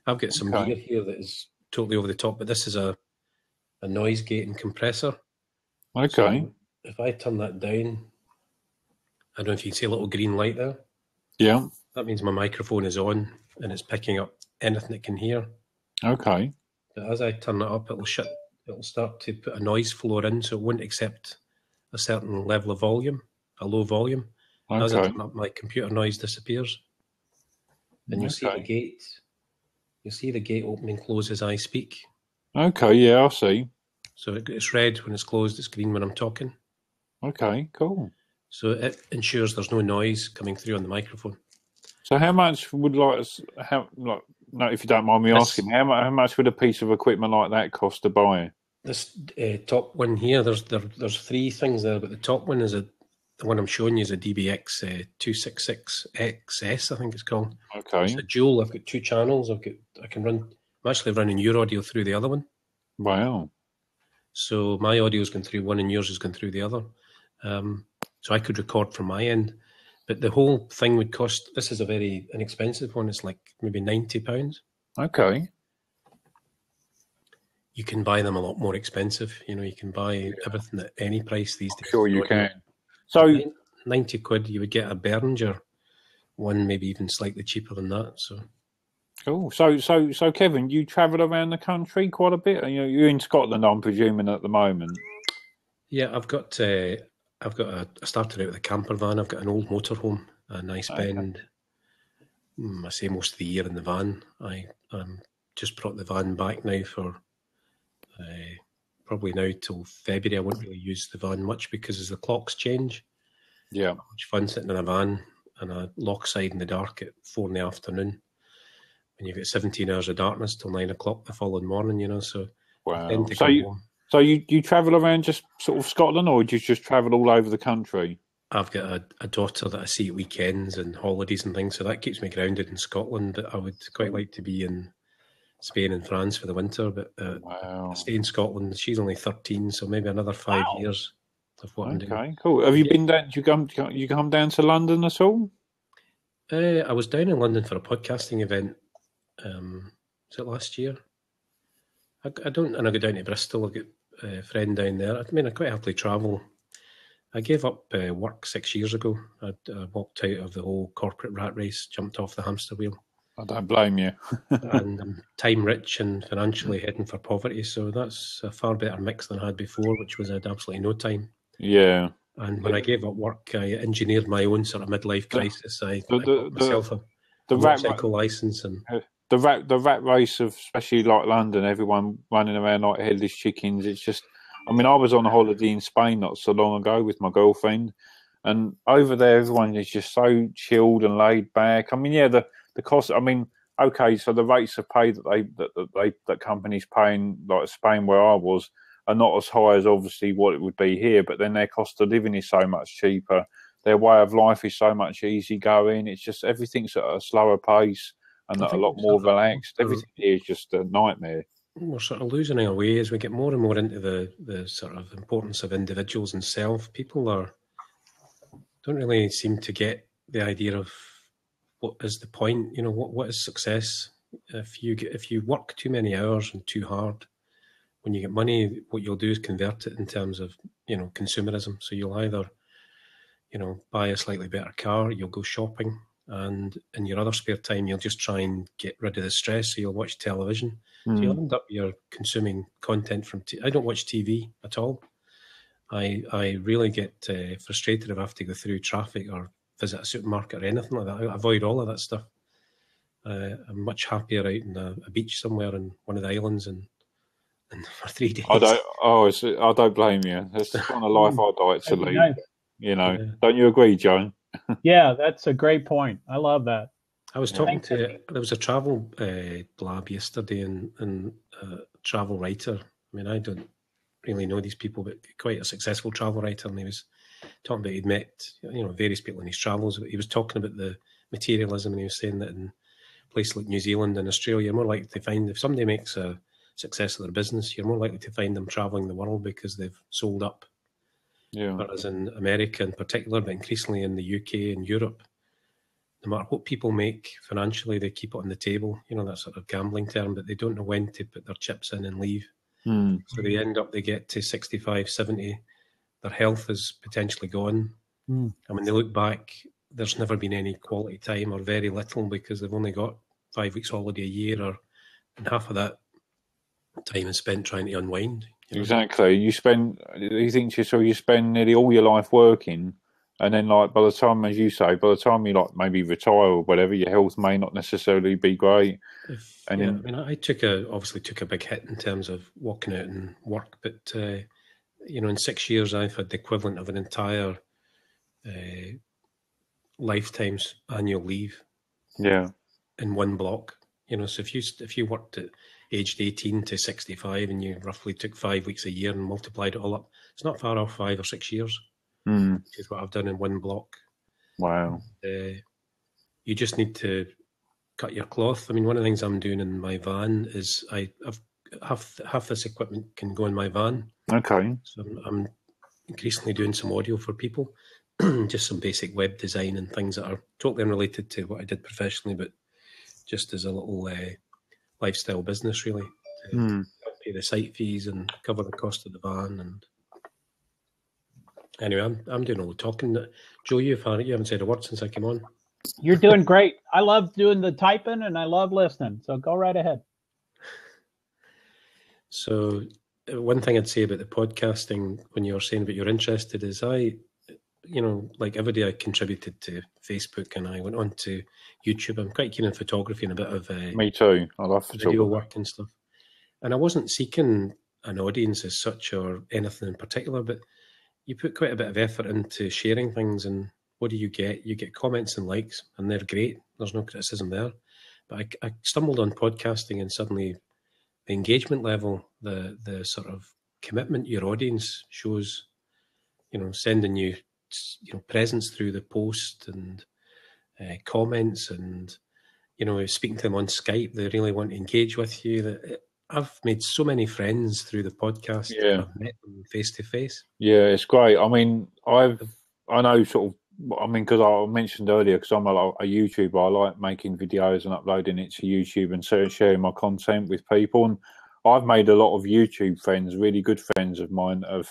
I've got some gear here that is totally over the top, but this is a noise gate and compressor. Okay. So if I turn that down, I don't know if you can see a little green light there. Yeah. That means my microphone is on and it's picking up anything it can hear. Okay. But as I turn it up, it'll start to put a noise floor in, so it won't accept a certain level of volume, a low volume. Okay. As I turn up, my computer noise disappears. And you'll see the gate. You'll see the gate open and close as I speak. Okay, yeah, I see. So it's red when it's closed, it's green when I'm talking. Okay, cool. So it ensures there's no noise coming through on the microphone. So how much would if you don't mind me asking, how much would a piece of equipment like that cost to buy? This top one here, there's three things there, but the top one is the one I'm showing you is a DBX 266XS, I think it's called. Okay. It's a dual. I've got 2 channels. I'm actually running your audio through the other one. Wow. So my audio's going through one and yours is going through the other. So I could record from my end. But the whole thing would cost, this is a very inexpensive one. It's like maybe £90. Okay. You can buy them a lot more expensive. You know, you can buy everything at any price these days. Sure you can. So 90 quid, you would get a Behringer one, maybe even slightly cheaper than that. So cool. So Kevin, you travel around the country quite a bit. You're in Scotland, I'm presuming, at the moment. Yeah, I started out with a camper van. I've got an old motorhome, and I spend, I say, most of the year in the van. I just brought the van back now for probably now till February. I won't really use the van much because as the clocks change, yeah, much fun sitting in a van and a lockside in the dark at 4 in the afternoon when you've got 17 hours of darkness till 9 o'clock the following morning. You know, so wow. So you travel around just sort of Scotland, or do you just travel all over the country? I've got a daughter that I see at weekends and holidays and things, so that keeps me grounded in Scotland. But I would quite like to be in Spain and France for the winter. But I stay in Scotland. She's only 13, so maybe another 5 years of what I'm doing. Okay, cool. Have you been down? You come down to London at all? I was down in London for a podcasting event. Was it last year? I go down to Bristol. I've got a friend down there. I mean, I quite happily travel. I gave up work 6 years ago. I walked out of the whole corporate rat race, jumped off the hamster wheel. I don't blame you. And I'm time rich and financially heading for poverty. So that's a far better mix than I had before, which was I had absolutely no time. Yeah. And when I gave up work, I engineered my own sort of midlife crisis. I got myself a motorcycle license and the rat race of especially like London, everyone running around like headless chickens. It's just, I mean, I was on a holiday in Spain not so long ago with my girlfriend, and over there everyone is just so chilled and laid back. I mean, yeah, the cost. I mean, okay, so the rates of pay that companies paying like Spain where I was are not as high as obviously what it would be here, but then their cost of living is so much cheaper. Their way of life is so much easygoing. It's just everything's at a slower pace and a lot more relaxed. Everything here is just a nightmare. We're sort of losing our way as we get more and more into the sort of importance of individuals and self. People don't really seem to get the idea of what is the point. You know, what is success? If you work too many hours and too hard, when you get money, what you'll do is convert it in terms of, you know, consumerism. So you'll either, you know, buy a slightly better car, you'll go shopping, and in your other spare time, you'll just try and get rid of the stress. So you'll watch television. So you'll end up consuming content from. I don't watch TV at all. I really get frustrated if I have to go through traffic or visit a supermarket or anything like that. I avoid all of that stuff. I'm much happier out in a beach somewhere in one of the islands and for 3 days. I don't blame you. That's the kind of life I'd like to lead. Nice. You know, don't you agree, John? Yeah, that's a great point. I love that. I was talking there was a travel blab yesterday and a travel writer. I mean, I don't really know these people, but quite a successful travel writer. And he was talking about he'd met, you know, various people in his travels. But he was talking about the materialism, and he was saying that in places like New Zealand and Australia, you're more likely to find, if somebody makes a success of their business, you're more likely to find them traveling the world because they've sold up. Yeah. Whereas in America in particular, but increasingly in the UK and Europe, no matter what people make financially, they keep it on the table. You know, that sort of gambling term, but they don't know when to put their chips in and leave. So they get to 65, 70, their health is potentially gone. And when they look back, there's never been any quality time or very little because they've only got 5 weeks holiday a year, and half of that time is spent trying to unwind. You know? Exactly. You spend nearly all your life working, and then like by the time, as you say, by the time you like maybe retire or whatever, your health may not necessarily be great. I mean, I obviously took a big hit in terms of walking out and work, but you know, in 6 years I've had the equivalent of an entire lifetime's annual leave. Yeah. In one block. You know, so if you worked at aged 18 to 65 and you roughly took 5 weeks a year and multiplied it all up, it's not far off 5 or 6 years. which is what I've done in one block. Wow. You just need to cut your cloth. I mean, one of the things I'm doing in my van is I've half this equipment can go in my van. Okay. So I'm increasingly doing some audio for people, just some basic web design and things that are totally unrelated to what I did professionally, but just as a little lifestyle business, really, to help pay the site fees and cover the cost of the van. And anyway, I'm doing all the talking. Joe, you haven't said a word since I came on. You're doing great. I love doing the typing and I love listening. So go right ahead. So one thing I'd say about the podcasting, when you were saying about you're interested, is like every day I contributed to Facebook and I went on to YouTube. I'm quite keen on photography and a bit of me too. I love photography, video work and stuff. And I wasn't seeking an audience as such or anything in particular, but you put quite a bit of effort into sharing things, and what do you get? You get comments and likes, and they're great. There's no criticism there. But I stumbled on podcasting, and suddenly the engagement level, the sort of commitment your audience shows, sending you, presents through the post and comments, and speaking to them on Skype. They really want to engage with you. I've made so many friends through the podcast. Yeah. I've met them face to face. Yeah, it's great. I mean, I know sort of, I mean, because I mentioned earlier, because I'm a YouTuber, I like making videos and uploading it to YouTube and sharing my content with people. And I've made a lot of YouTube friends, really good friends of mine that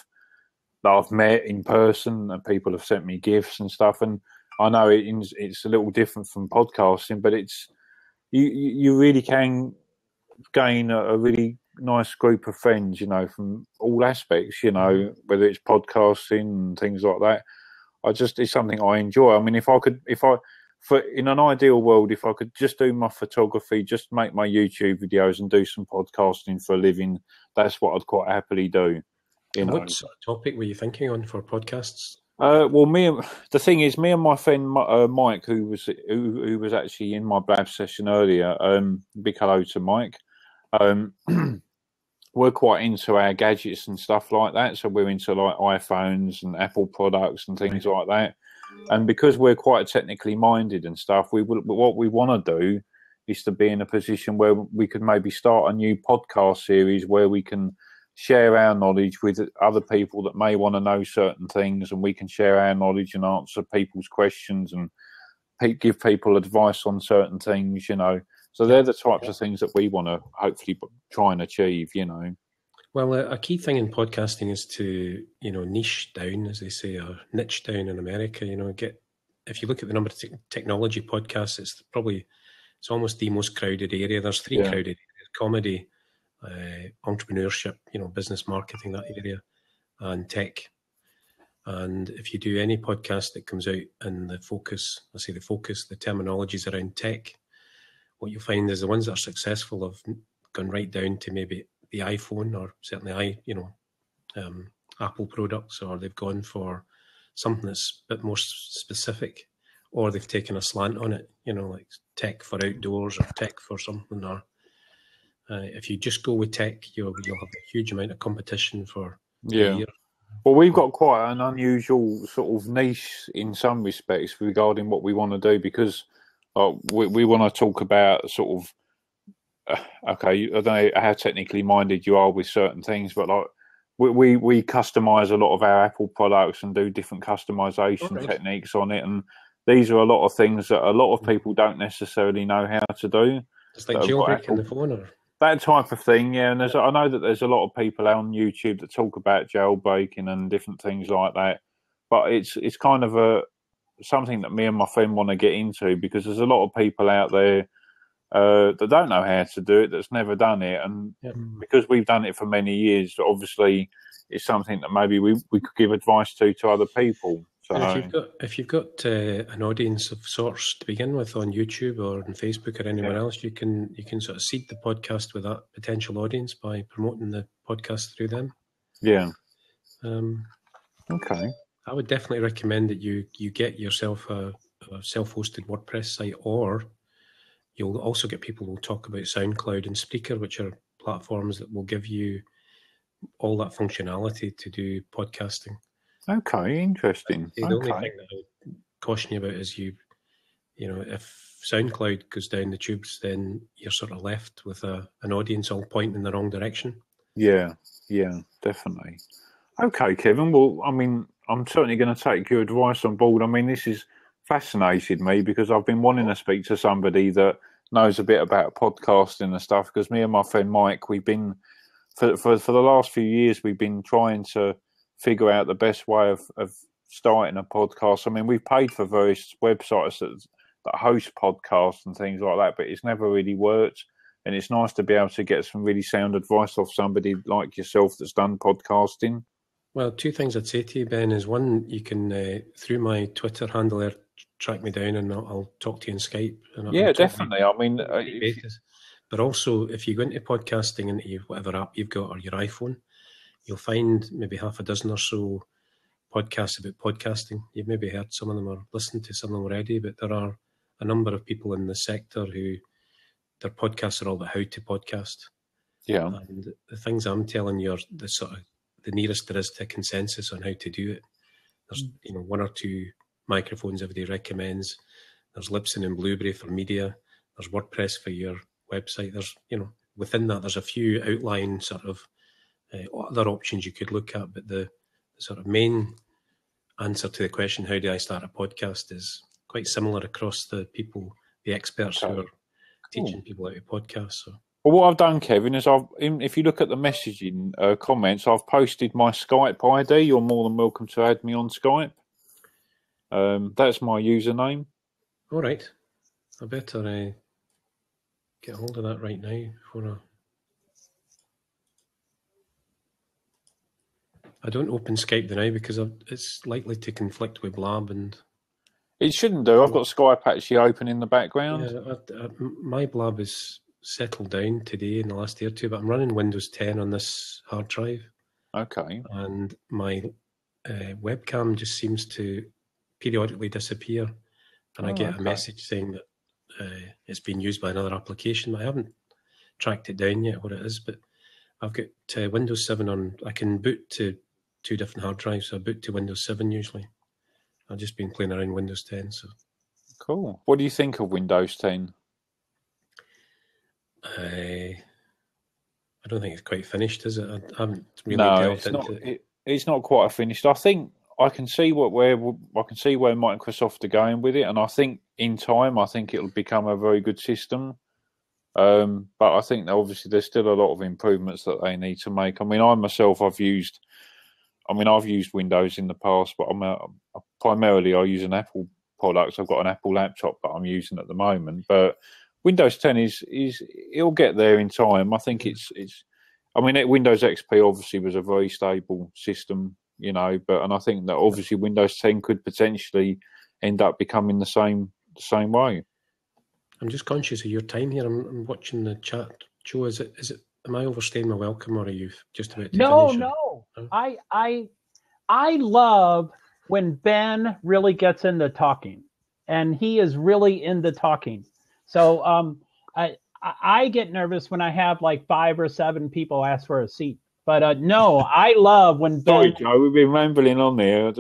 I've met in person, and people have sent me gifts and stuff. And I know it's a little different from podcasting, but you really can gain a really nice group of friends, from all aspects, whether it's podcasting and things like that. It's something I enjoy. I mean, in an ideal world, if I could just do my photography, just make my YouTube videos and do some podcasting for a living, that's what I'd quite happily do. What sort of topic were you thinking on for podcasts? Well, the thing is, me and my friend Mike, who was actually in my Blab session earlier, big hello to Mike. We're quite into our gadgets and stuff like that, so we're into like iPhones and Apple products and things like that. And because we're quite technically minded and stuff, what we want to do is to be in a position where we could maybe start a new podcast series where we can share our knowledge with other people that may want to know certain things, and we can share our knowledge and answer people's questions and give people advice on certain things, So they're the types of things that we want to hopefully try and achieve, Well, a key thing in podcasting is to, niche down, as they say, or niche down in America. If you look at the number of technology podcasts, it's almost the most crowded area. There's three crowded areas: comedy, entrepreneurship, business marketing, that area, and tech. And if you do any podcast that comes out and the terminology is around tech, what you'll find is the ones that are successful have gone right down to maybe the iPhone, or certainly Apple products, or they've gone for something that's a bit more specific, or they've taken a slant on it, like tech for outdoors or tech for something. Or if you just go with tech, you'll have a huge amount of competition for years. Well, we've got quite an unusual sort of niche in some respects regarding what we want to do, because we want to talk about sort of, okay, I don't know how technically minded you are with certain things, but like we customize a lot of our Apple products and do different customization techniques on it. And these are a lot of things that a lot of people don't necessarily know how to do. It's like jailbreaking the phone, or that type of thing, yeah. And I know that there's a lot of people on YouTube that talk about jailbreaking and different things like that. But it's kind of something that me and my friend want to get into, because there's a lot of people out there that don't know how to do it, that's never done it. And because we've done it for many years, obviously it's something that maybe we could give advice to other people. So if you've got an audience of sorts to begin with on YouTube or on Facebook or anywhere else, you can sort of seed the podcast with that potential audience by promoting the podcast through them. Yeah. Okay. I would definitely recommend that you get yourself a self-hosted WordPress site, or you'll also get people who will talk about SoundCloud and Spreaker, which are platforms that will give you all that functionality to do podcasting. Okay, interesting. The only thing that I would caution you about is if SoundCloud goes down the tubes, then you're sort of left with an audience all pointing in the wrong direction. Yeah, definitely. Okay, Kevin. Well, I mean, I'm certainly going to take your advice on board. I mean, this has fascinated me because I've been wanting to speak to somebody that knows a bit about podcasting and stuff. Because me and my friend Mike, we've been for the last few years, we've been trying to figure out the best way of starting a podcast. I mean, we've paid for various websites that host podcasts and things like that, but it's never really worked. And it's nice to be able to get some really sound advice off somebody like yourself that's done podcasting. Well, two things I'd say to you, Ben, is one, you can, through my Twitter handle there, track me down and I'll talk to you on Skype. Yeah, definitely. I mean, but also, if you go into podcasting into whatever app you've got or your iPhone, you'll find maybe half a dozen or so podcasts about podcasting. You've maybe heard some of them or listened to some of them already, but there are a number of people in the sector who their podcasts are all about how to podcast. Yeah. And the things I'm telling you are the nearest there is to a consensus on how to do it. There's one or two microphones everybody recommends. There's Libsyn and Blueberry for media. There's WordPress for your website. There's within that there's a few outline sort of other options you could look at, but the sort of main answer to the question, how do I start a podcast, is quite similar across the experts who are teaching people how to podcast. So. Well, what I've done, Kevin, is if you look at the messaging comments, I've posted my Skype ID. You're more than welcome to add me on Skype. That's my username. All right. I better get hold of that right now before I don't open Skype now because it's likely to conflict with Blab, and it shouldn't do. I've got Skype actually open in the background. Yeah, my Blab is settled down today in the last day or two, but I'm running Windows 10 on this hard drive. Okay. And my webcam just seems to periodically disappear, and I get a message saying that it's been used by another application. I haven't tracked it down yet what it is, but I've got Windows 7 on. I can boot to two different hard drives, so I boot to Windows 7 usually. I've just been playing around Windows 10. So cool. What do you think of Windows 10? I don't think it's quite finished, is it? I haven't really delved into it. It's not quite finished. I think I can see where Microsoft are going with it, and I think in time, it'll become a very good system. But I think that obviously there's still a lot of improvements that they need to make. I mean, I've used Windows in the past, but primarily I use an Apple product. I've got an Apple laptop that I'm using at the moment. But Windows 10 it'll get there in time. I think Windows XP obviously was a very stable system, and I think that obviously Windows 10 could potentially end up becoming the same way. I'm just conscious of your time here. I'm watching the chat. Joe, is it? Am I overstaying my welcome, or are you just about to finish? No. I love when Ben really gets into talking, and he is really into talking. So I get nervous when I have like 5 or 7 people ask for a seat. But no, I love when Ben. Sorry, Joe, we've been rambling on there.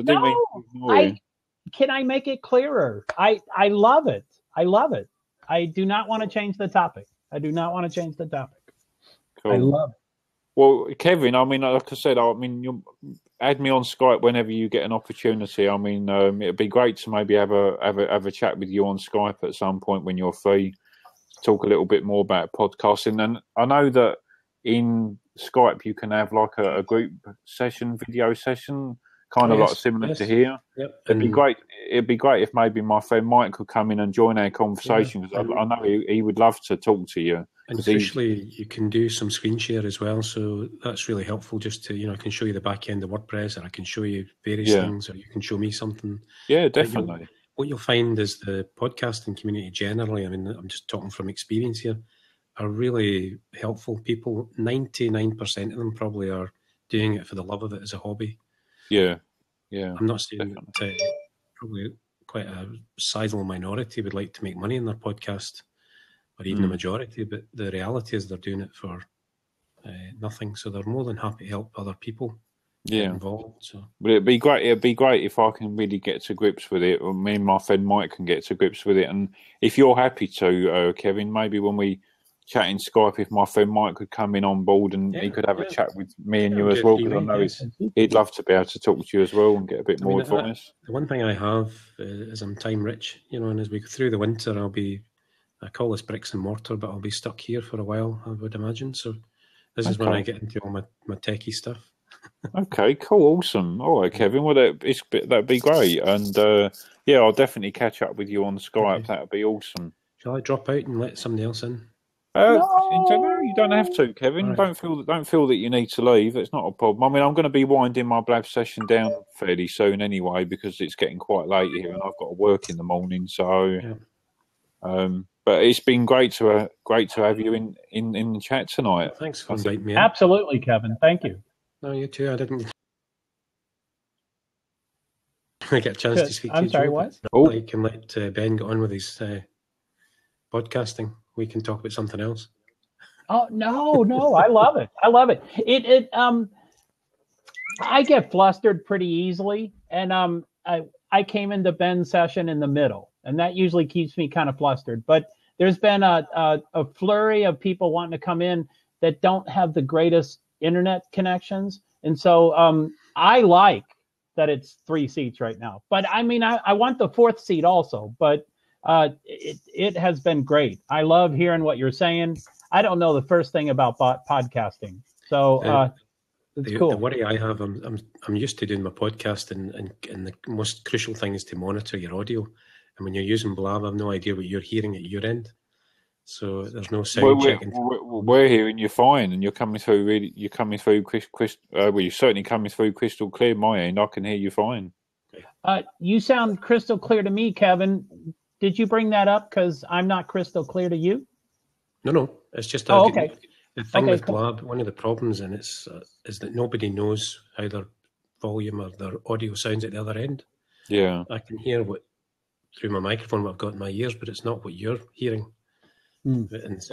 Can I make it clearer? I love it. I love it. I do not want to change the topic. Cool. I love it. Well, Kevin, like I said, you add me on Skype whenever you get an opportunity. It'd be great to maybe have a chat with you on Skype at some point when you're free, talk a little bit more about podcasting. And I know that in Skype you can have like a group session, video session, kind of like similar to here. Yep. It'd be great if maybe my friend Mike could come in and join our conversation, because I know he would love to talk to you. And officially, you can do some screen share as well, so that's really helpful. Just to I can show you the back end of WordPress, or I can show you various things, or you can show me something. Yeah, definitely. What you'll find is the podcasting community generally, I'm just talking from experience here, are really helpful people. 99% of them probably are doing it for the love of it as a hobby. Yeah. I'm not saying that probably quite a sizable minority would like to make money in their podcast, or even the majority, but the reality is they're doing it for nothing. So they're more than happy to help other people. involved. So, but it'd be great. It'd be great if I can really get to grips with it, or me and my friend Mike can get to grips with it. And if you're happy to, Kevin, maybe when we chat in Skype, if my friend Mike could come in on board and he could have a chat with me and you as well, because I know he'd love to be able to talk to you as well and get a bit more advice. The one thing I have is I'm time rich, and as we go through the winter, I call this bricks and mortar, but I'll be stuck here for a while, I would imagine. So this is when I get into all my techie stuff. Okay, cool, awesome. All right, Kevin. Well, that'd be great, and I'll definitely catch up with you on Skype. Okay. That'd be awesome. Shall I drop out and let somebody else in? No, you don't have to, Kevin. Right. Don't feel that you need to leave. It's not a problem. I mean, I'm going to be winding my Blab session down fairly soon anyway, because it's getting quite late here, and I've got to work in the morning. So, but it's been great to have you in the chat tonight. Thanks for inviting me. Absolutely, Kevin. Thank you. No, you too. I didn't. I get a chance to speak to you. I'm sorry, what? I can let Ben get on with his podcasting. We can talk about something else. Oh no! I love it. I love it. I get flustered pretty easily, and I came into Ben's session in the middle, and that usually keeps me kind of flustered. But there's been a flurry of people wanting to come in that don't have the greatest internet connections, and so I like that it's 3 seats right now. But I mean, I want the 4th seat also, but. It has been great. I love hearing what you're saying. I don't know the first thing about podcasting, so it's cool. The worry I have, I'm used to doing my podcast, and the most crucial thing is to monitor your audio. And when you're using Blab, I have no idea what you're hearing at your end. So there's no sound checking. We're hearing you fine, and you're coming through. Really, you're coming through. You're certainly coming through crystal clear. My end, I can hear you fine. You sound crystal clear to me, Kevin. Did you bring that up because I'm not crystal clear to you? No. It's just okay. The thing with Blab, one of the problems in it is that nobody knows how their volume or their audio sounds at the other end. Yeah. I can hear through my microphone what I've got in my ears, but it's not what you're hearing. What's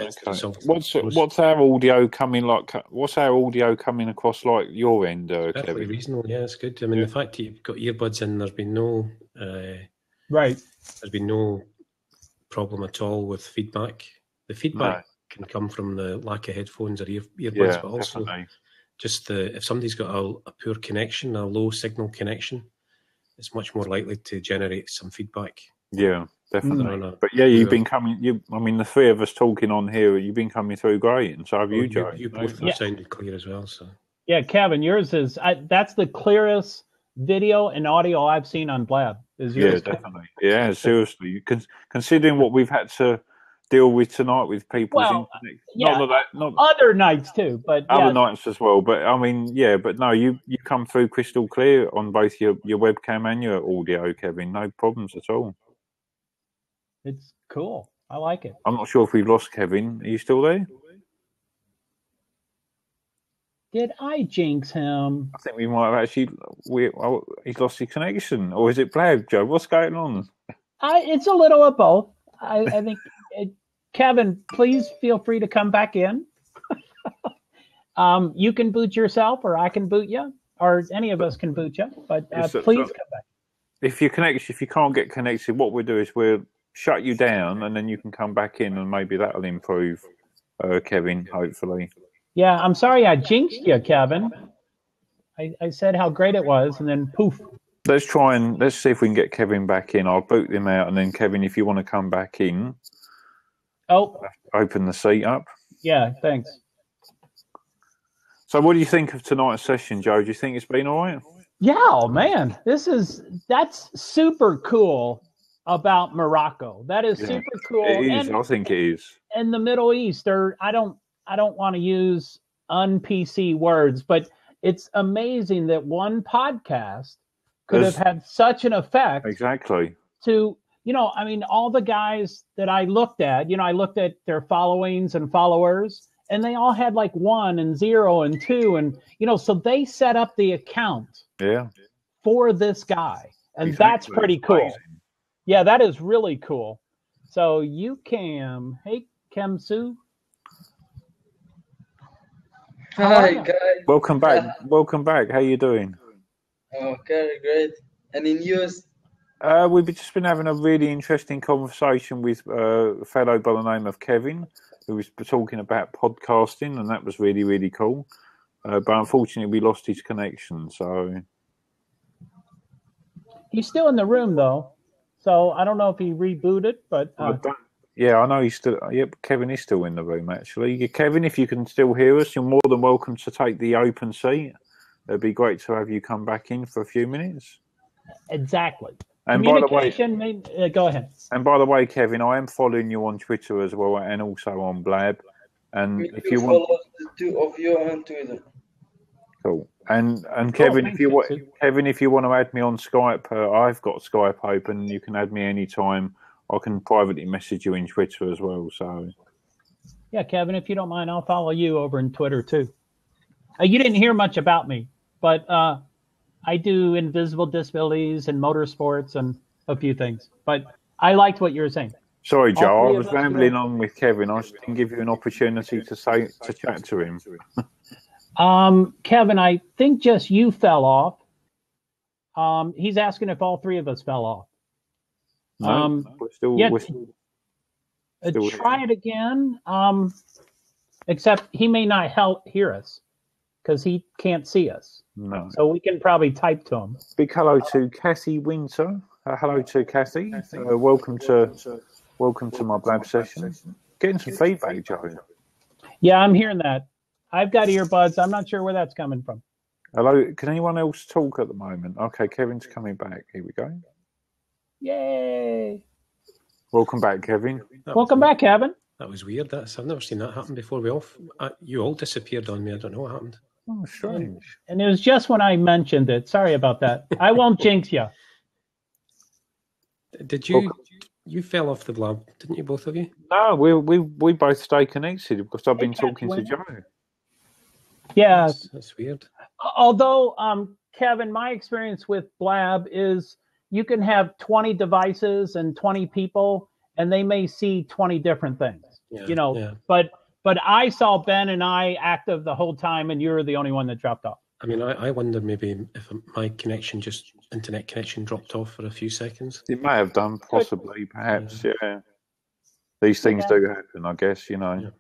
our audio coming like? What's our audio coming across like your end, Perfectly Kevin? reasonable. Yeah, it's good. I mean, the fact that you've got earbuds in, there's been no right. There's been no problem at all with feedback. The feedback can come from the lack of headphones or earbuds, but also just if somebody's got a poor connection, a low signal connection, it's much more likely to generate some feedback. Yeah, definitely. But you've been coming. I mean, the 3 of us talking on here, you've been coming through great, and so have you, Joe. You both sounded clear as well. So yeah, Kevin, yours is that's the clearest video and audio I've seen on Blab. Is yours? Yeah, definitely. Yeah, seriously. Considering what we've had to deal with tonight with people's internet, not other nights too, but other nights as well. But I mean, but no, you come through crystal clear on both your webcam and your audio, Kevin. No problems at all. It's cool. I like it. I'm not sure if we've lost Kevin. Are you still there? Did I jinx him? I think we might have actually. He's lost his connection, or is it Blab, Joe? What's going on? It's a little of both. I think, Kevin, please feel free to come back in. You can boot yourself, or I can boot you, or any of us can boot you. But please come back. If you can't get connected, what we'll do is we'll shut you down, and then you can come back in, and maybe that'll improve, Kevin. Hopefully. Yeah, I'm sorry I jinxed you, Kevin. I said how great it was, and then poof. Let's see if we can get Kevin back in. I'll boot him out, and then Kevin, if you want to come back in, open the seat up. Yeah, thanks. So, what do you think of tonight's session, Joe? Do you think it's been all right? Yeah, man, that's super cool about Morocco. That is super cool. It is. I think it is. And the Middle East, I don't want to use un-PC words, but it's amazing that one podcast could have had such an effect. Exactly. To, I mean, all the guys that I looked at, I looked at their followings and followers, and they all had like 1 and 0 and 2. And, so they set up the account for this guy. And that's pretty cool. Amazing. Yeah, that is really cool. So hey, Kemsu. Hi, guys. Welcome back. Welcome back. How you doing? Okay, great. Any news? We've just been having a really interesting conversation with a fellow by the name of Kevin, who was talking about podcasting, and that was really, really cool. But unfortunately, we lost his connection. So he's still in the room, though. So I don't know if he rebooted, but yeah, I know he's still. Yep, Kevin is still in the room. Actually, Kevin, if you can still hear us, you're more than welcome to take the open seat. It'd be great to have you come back in for a few minutes. Exactly. And by the way, go ahead. And by the way, Kevin, I am following you on Twitter as well, and also on Blab. And if you want, follow the two of you on Twitter. Cool. And Kevin, if you want, to add me on Skype, I've got Skype open. You can add me anytime. I can privately message you in Twitter as well. So yeah, Kevin, if you don't mind, I'll follow you over in Twitter too. You didn't hear much about me, but I do invisible disabilities and motorsports and a few things. But I liked what you were saying. Sorry, Joe, I was rambling on with Kevin. I didn't give you an opportunity to chat to him. Kevin, I think just you fell off. He's asking if all three of us fell off. No, we're still try it again. Except he may not hear us because he can't see us. No. So we can probably type to him. Big hello to Kathy Winter. Hello to Kathy. Welcome to my Blab session. Getting some feedback, Joe. Yeah, I'm hearing that. I've got earbuds. I'm not sure where that's coming from. Hello. Can anyone else talk at the moment? Okay, Kevin's coming back. Here we go. Yay. Welcome back, Kevin. Welcome back, Kevin. That was weird. I've never seen that happen before. You all disappeared on me. I don't know what happened. Oh, strange. And it was just when I mentioned it. Sorry about that. I won't jinx you. Did you? You fell off the Blab, didn't you, both of you? No, we both stay connected because I've been talking to Joe. Yeah, that's weird. Although, Kevin, my experience with Blab is you can have 20 devices and 20 people, and they may see 20 different things. Yeah, But I saw Ben and I active the whole time, and you were the only one that dropped off. I mean, I wonder maybe if my internet connection dropped off for a few seconds. It may have done, possibly, perhaps, yeah. These things do happen, I guess,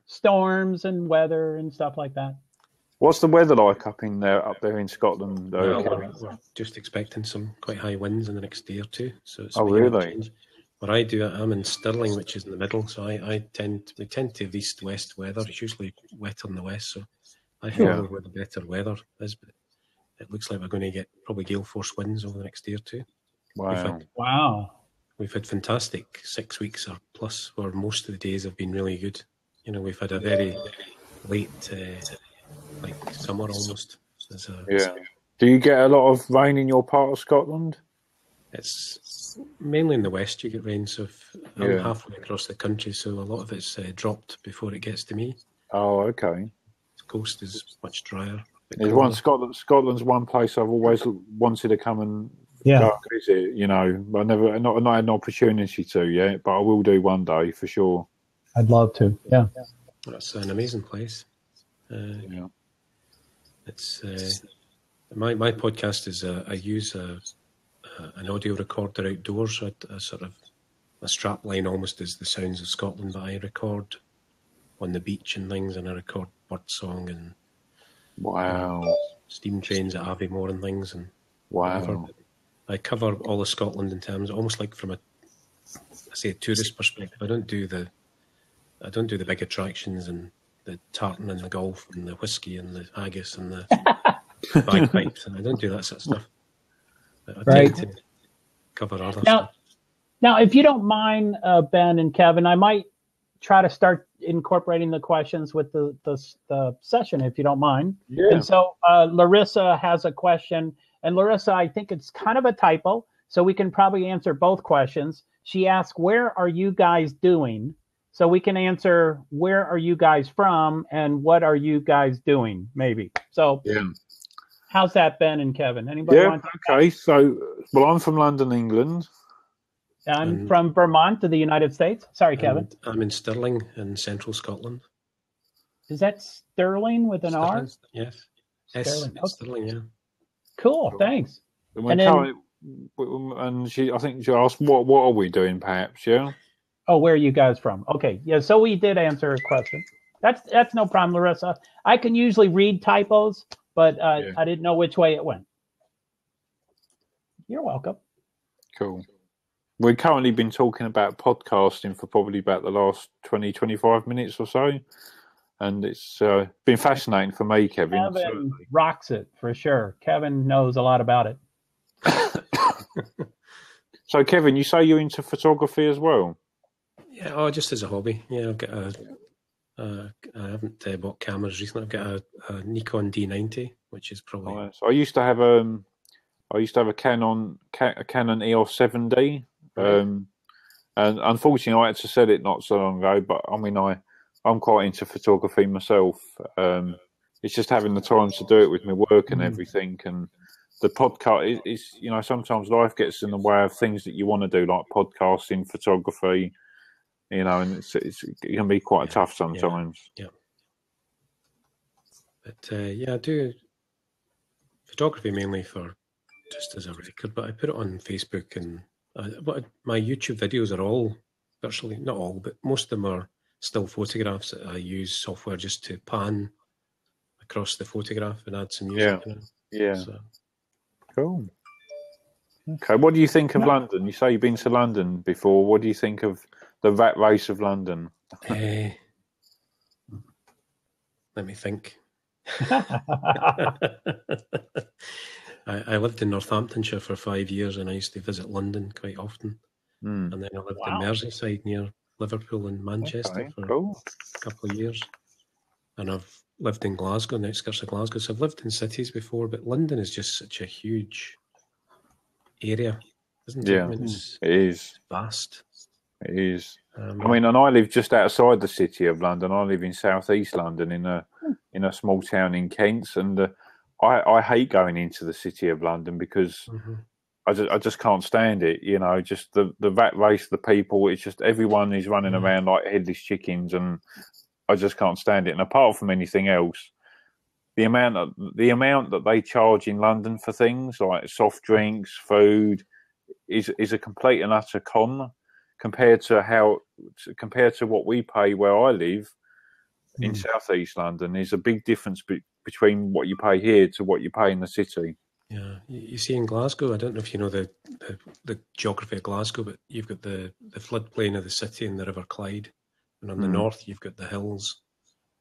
Storms and weather and stuff like that. What's the weather like up there in Scotland? We're just expecting some quite high winds in the next day or two. So it's really? What I do, I'm in Stirling, which is in the middle, so we tend to have east-west weather. It's usually wetter in the west, so I follow where the better weather is. But it looks like we're going to get probably gale force winds over the next day or two. Wow. We've had fantastic 6 weeks or plus where most of the days have been really good. We've had a very late, like summer almost. Do you get a lot of rain in your part of Scotland? It's mainly in the west you get rain, so I'm halfway across the country, so a lot of it's dropped before it gets to me. Oh, okay. The coast is much drier. Scotland's one place I've always wanted to come and go visit. I never not had an opportunity to yet, but I will do one day for sure. I'd love to. Yeah, that's an amazing place. It's my podcast is I use an audio recorder outdoors. A sort of a strap line almost is the sounds of Scotland, but I record on the beach and things, and I record birdsong and steam trains at Aviemore and things, and whatever. I cover all of Scotland in terms, almost like from a tourist perspective. I don't do the big attractions and the tartan and the golf and the whiskey and the haggis and the bagpipes, and I don't do that sort of stuff. I tend to cover other stuff. Now, if you don't mind, Ben and Kevin, I might try to start incorporating the questions with the session, if you don't mind. Yeah. And so Larissa has a question, and Larissa, I think it's kind of a typo, so we can probably answer both questions. She asked, "Where are you guys doing?" So we can answer, "Where are you guys from?" and "What are you guys doing?" Maybe. So. Yeah. How's that, Ben and Kevin? Anybody want to okay. So, I'm from London, England. I'm from Vermont to the United States. Sorry, Kevin. I'm in Stirling in central Scotland. Is that Sterling with an R? Yes. Sterling. Okay. Sterling, yeah. Cool, thanks. And I think she asked, what are we doing, perhaps, yeah? Oh, where are you guys from? Okay, yeah, so we did answer a question. That's no problem, Larissa. I can usually read typos, but I didn't know which way it went. You're welcome. Cool. We've currently been talking about podcasting for probably about the last 20, 25 minutes or so. And it's been fascinating for me, Kevin. Kevin rocks it, for sure. Kevin knows a lot about it. So, Kevin, you say you're into photography as well? Yeah, just as a hobby. Yeah, I've got I haven't bought cameras recently. I've got a Nikon D90, which is probably... Nice. I used to have a Canon EOS 7D. Right. And unfortunately, I had to sell it not so long ago. But I mean, I'm quite into photography myself. It's just having the time to do it with my work and everything. And the podcast is, sometimes life gets in the way of things that you want to do, like podcasting, photography. And it can be quite tough sometimes. Yeah. But I do photography mainly for just as a record, but I put it on Facebook, and my YouTube videos are all virtually, not all, but most of them are still photographs that I use software just to pan across the photograph and add some music. Yeah. So. Cool. Okay, what do you think of London? You say you've been to London before. What do you think of the rat race of London? Let me think. I lived in Northamptonshire for 5 years, and I used to visit London quite often. And then I lived in Merseyside near Liverpool and Manchester for a couple of years. And I've lived in Glasgow, on the outskirts of Glasgow. So I've lived in cities before, but London is just such a huge area, isn't it? Yeah, I mean, it is vast. It is. I mean, and I live just outside the city of London. I live in southeast London, in a small town in Kent, and I hate going into the city of London because I just can't stand it. Just the rat race, the people. It's just everyone is running around like headless chickens, and I just can't stand it. And apart from anything else, the amount that they charge in London for things like soft drinks, food, is a complete and utter con compared to what we pay where I live in southeast London. There's a big difference between what you pay here to what you pay in the city. Yeah, you see in Glasgow, I don't know if you know the geography of Glasgow, but you've got the floodplain of the city and the River Clyde, and on the north you've got the hills,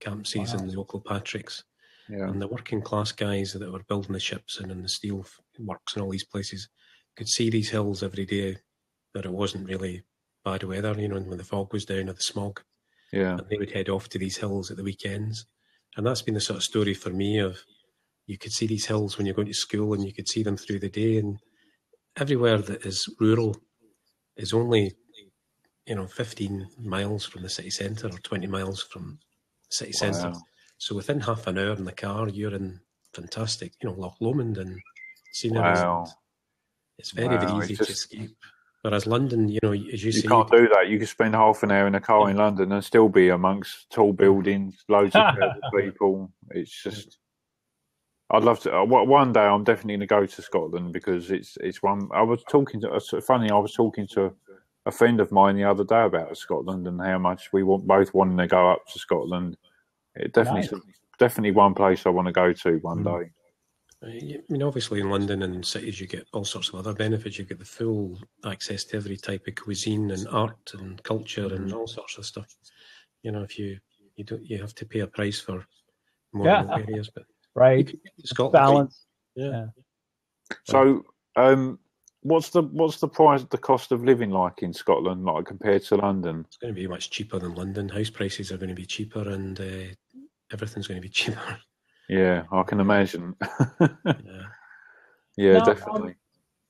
Campsies and the Ochilpatricks, and the working class guys that were building the ships and in the steel works and all these places could see these hills every day, that it wasn't really bad weather, when the fog was down or the smog. Yeah. And they would head off to these hills at the weekends. And that's been the sort of story for me of, you could see these hills when you're going to school and you could see them through the day. And everywhere that is rural is only, 15 miles from the city centre or 20 miles from the city centre. So within half an hour in the car, you're in fantastic, Loch Lomond and scenery. It's very, very easy to escape. Whereas London, as you say, you can't do that. You can spend half an hour in a car in London and still be amongst tall buildings, loads of people. It's just, I'd love to. One day, I'm definitely going to go to Scotland because it's one. I was talking to a friend of mine the other day about Scotland and how much we both wanting to go up to Scotland. It definitely one place I want to go to one day. I mean, obviously in London and cities you get all sorts of other benefits. You get the full access to every type of cuisine and art and culture and all sorts of stuff. If you have to pay a price for more areas, but Scotland, balance. Yeah. So, what's the price, the cost of living like in Scotland, like compared to London? It's going to be much cheaper than London. House prices are going to be cheaper, and everything's going to be cheaper. Yeah, I can imagine. Definitely.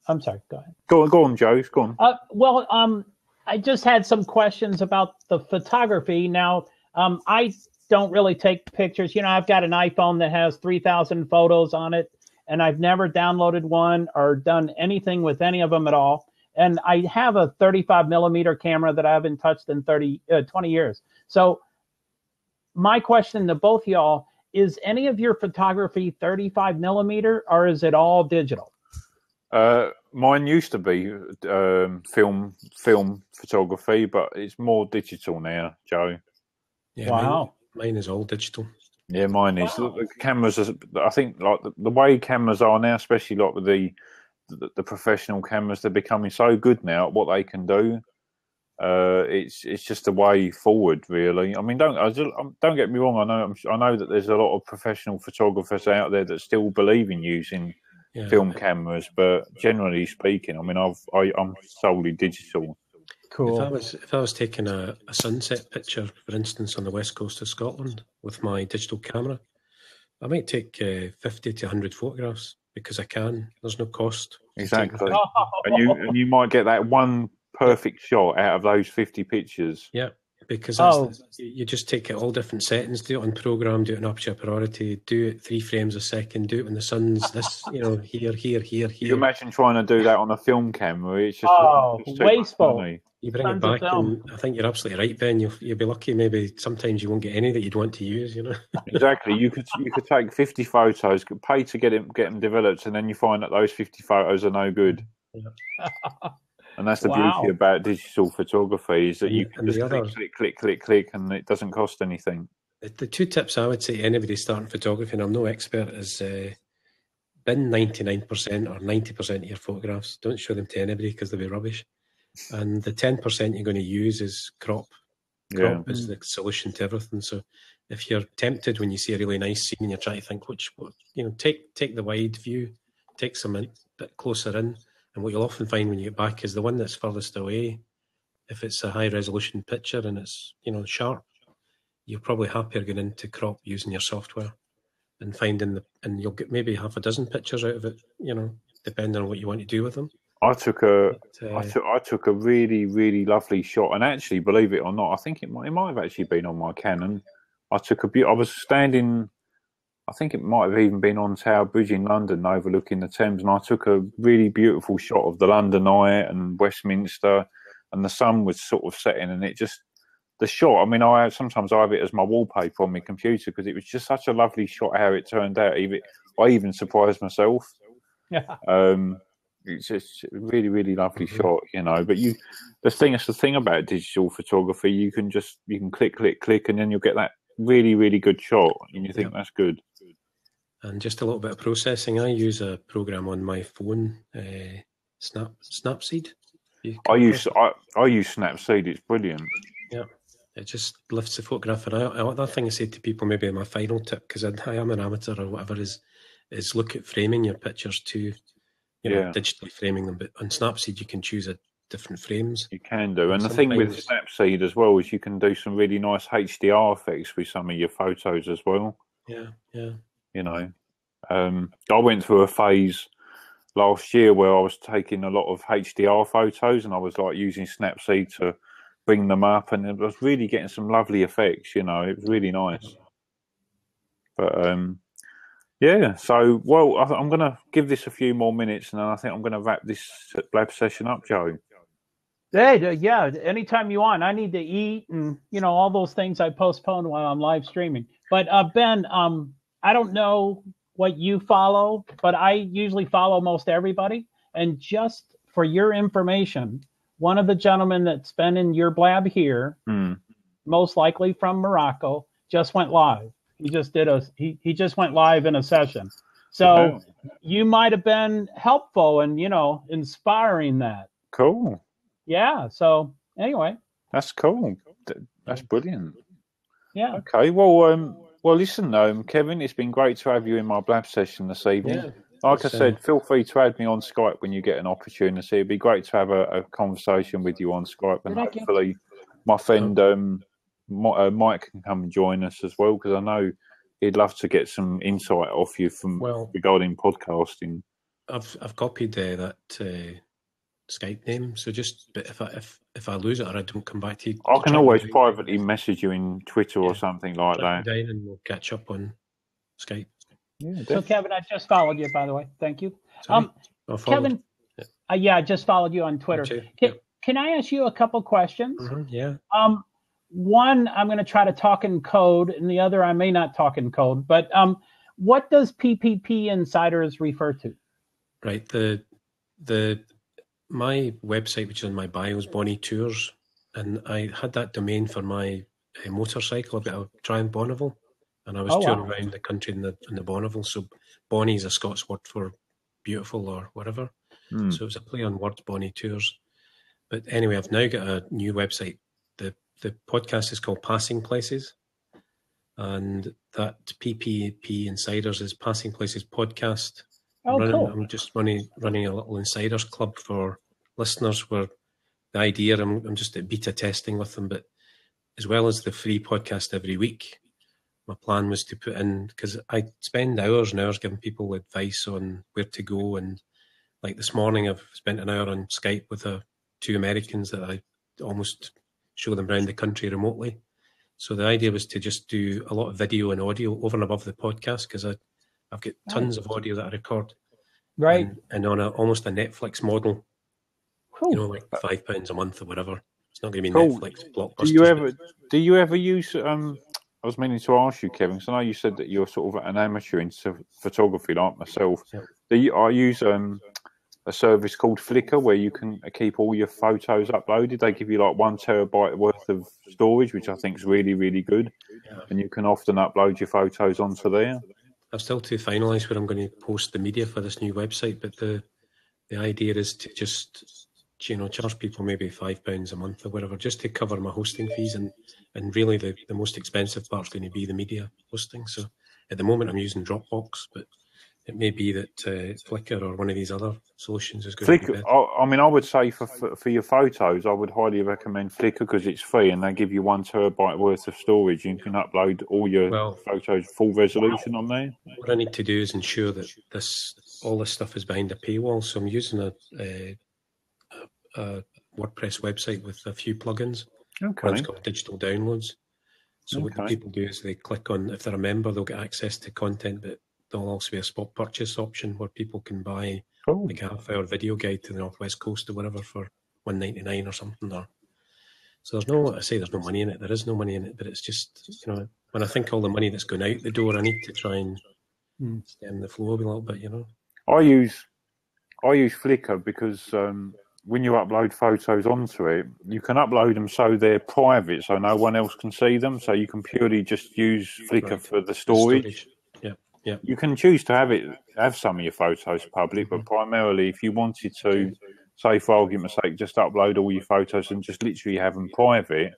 I'm sorry. Go ahead. Go on, Joe. Go on. I just had some questions about the photography. Now, I don't really take pictures. I've got an iPhone that has 3,000 photos on it, and I've never downloaded one or done anything with any of them at all. And I have a 35 millimeter camera that I haven't touched in 20 years. So my question to both y'all, is any of your photography 35 millimeter or is it all digital? Mine used to be film photography, but it's more digital now, Joe. Yeah, wow. Mine is all digital. Yeah, mine is. Wow. The cameras are, I think, like the way cameras are now, especially like with the professional cameras, they're becoming so good now at what they can do. It's just a way forward, really. I mean, don't get me wrong. I know that there's a lot of professional photographers out there that still believe in using film cameras, but generally speaking, I mean, I'm solely digital. Cool. If I was taking a sunset picture, for instance, on the west coast of Scotland with my digital camera, I might take 50 to 100 photographs because I can. There's no cost. Exactly. And you might get that one perfect shot out of those 50 pictures. Yeah, because you just take it all different settings, do it on program, do it in aperture priority, do it 3 frames a second, do it when the sun's this, here. You imagine trying to do that on a film camera? It's just wasteful. You bring it back, and I think you're absolutely right, Ben. You'll be lucky. Maybe sometimes you won't get any that you'd want to use. Exactly. You could take 50 photos, pay to get them developed, and then you find that those 50 photos are no good. Yeah. And that's the beauty about digital photography, is that you can just click, and it doesn't cost anything. The 2 tips I would say to anybody starting photography, and I'm no expert, is bin 99% or 90% of your photographs. Don't show them to anybody because they'll be rubbish. And the 10% you're going to use is crop. Crop is the solution to everything. So if you're tempted when you see a really nice scene and you're trying to think take the wide view, take some a bit closer in. And what you'll often find when you get back is the one that's furthest away, if it's a high resolution picture and it's, sharp, you're probably happier going into crop using your software and finding and you'll get maybe half a dozen pictures out of it, depending on what you want to do with them. I took a really, really lovely shot, and actually, believe it or not, I think it might have actually been on my Canon. I was standing, I think it might have even been on Tower Bridge in London, overlooking the Thames, and I took a really beautiful shot of the London Eye and Westminster, and the sun was sort of setting, and it just, the shot, I mean, sometimes I have it as my wallpaper on my computer because it was just such a lovely shot how it turned out. I even surprised myself. It's just a really, really lovely shot, But that's the thing about digital photography. You can click, and then you'll get that really, really good shot, and you think that's good. And just a little bit of processing. I use a program on my phone, Snapseed. I use Snapseed. It's brilliant. Yeah, it just lifts the photograph. And another thing I say to people, maybe my final tip, because I am an amateur or whatever, is look at framing your pictures too. Digitally framing them, but on Snapseed you can choose different frames. You can do, and the thing with Snapseed as well is you can do some really nice HDR effects with some of your photos as well. Yeah. I went through a phase last year where I was taking a lot of HDR photos, and I was like using Snapseed to bring them up, and I was really getting some lovely effects. It was really nice. But so, I'm going to give this a few more minutes, and then I think I'm going to wrap this Blab session up, Joe. Yeah, anytime you want. I need to eat and, all those things I postpone while I'm live streaming. But, Ben, I don't know what you follow, but I usually follow most everybody. And just for your information, one of the gentlemen that's been in your Blab here, most likely from Morocco, just went live. He just went live in a session. So you might have been helpful and, inspiring that. Cool. Yeah. So anyway. That's cool. That's brilliant. Yeah. Okay. Well, listen, Kevin, it's been great to have you in my Blab session this evening. Yeah, like I said, feel free to add me on Skype when you get an opportunity. It'd be great to have a conversation with you on Skype, and hopefully my friend Mike can come and join us as well, because I know he'd love to get some insight off you regarding podcasting. I've copied that Skype name, so but if I lose it or I don't come back to you, I can always privately message you in Twitter or something like that. Down and we'll catch up on Skype. Yeah, so Kevin, I just followed you, by the way. Thank you. Kevin, I just followed you on Twitter. Can I ask you a couple questions? Mm-hmm, yeah. one, I'm going to try to talk in code, and the other, I may not talk in code. But what does PPP Insiders refer to? Right. My website, which is in my bio, is Bonnie Tours, and I had that domain for my motorcycle. I've got a Triumph Bonneville, and I was touring around the country in the Bonneville. So Bonnie is a Scots word for beautiful or whatever. So it was a play on words, Bonnie Tours. But anyway, I've now got a new website. The podcast is called Passing Places, and that PPP Insiders is Passing Places Podcast. Cool. I'm just running a little insiders club for listeners where the idea, I'm just at beta testing with them, but as well as the free podcast every week, my plan was to put in, because I spend hours and hours giving people advice on where to go. And like this morning, I've spent an hour on Skype with two Americans that I almost show them around the country remotely. So the idea was to just do a lot of video and audio over and above the podcast, because I've got tons of audio that I record. Right. And on almost a Netflix model, cool. Like £5 a month or whatever. It's not going to be Netflix blockbusters. Do you ever use, I was meaning to ask you, Kevin, because I know you said that you're sort of an amateur in photography like myself. Yeah. I use a service called Flickr where you can keep all your photos uploaded. They give you like 1 terabyte worth of storage, which I think is really, really good. Yeah. And you can often upload your photos onto there. I'm still to finalise where I'm going to post the media for this new website, but the idea is to just, charge people maybe £5 a month or whatever, just to cover my hosting fees. And really the most expensive part's going to be the media hosting. So at the moment I'm using Dropbox, but it may be that Flickr or one of these other solutions is going to be better. I would say for your photos, I would highly recommend Flickr because it's free and they give you 1 terabyte worth of storage. You can upload all your photos full resolution on there. What I need to do is ensure that all this stuff is behind a paywall. So I'm using a WordPress website with a few plugins. Okay. It's called Digital Downloads. So what the people do is they click on, if they're a member, they'll get access to content, but there'll also be a spot purchase option where people can buy like a half-hour video guide to the Northwest Coast or whatever for $1.99 or something. So there's no money in it. There is no money in it, but it's just, when I think all the money that's going out the door, I need to try and stem the flow a little bit, I use Flickr because when you upload photos onto it, you can upload them so they're private, so no one else can see them. So you can purely just use Flickr for the storage. Yeah. You can choose to have some of your photos public, but primarily if you wanted to, say for argument's sake, just upload all your photos and just literally have them private,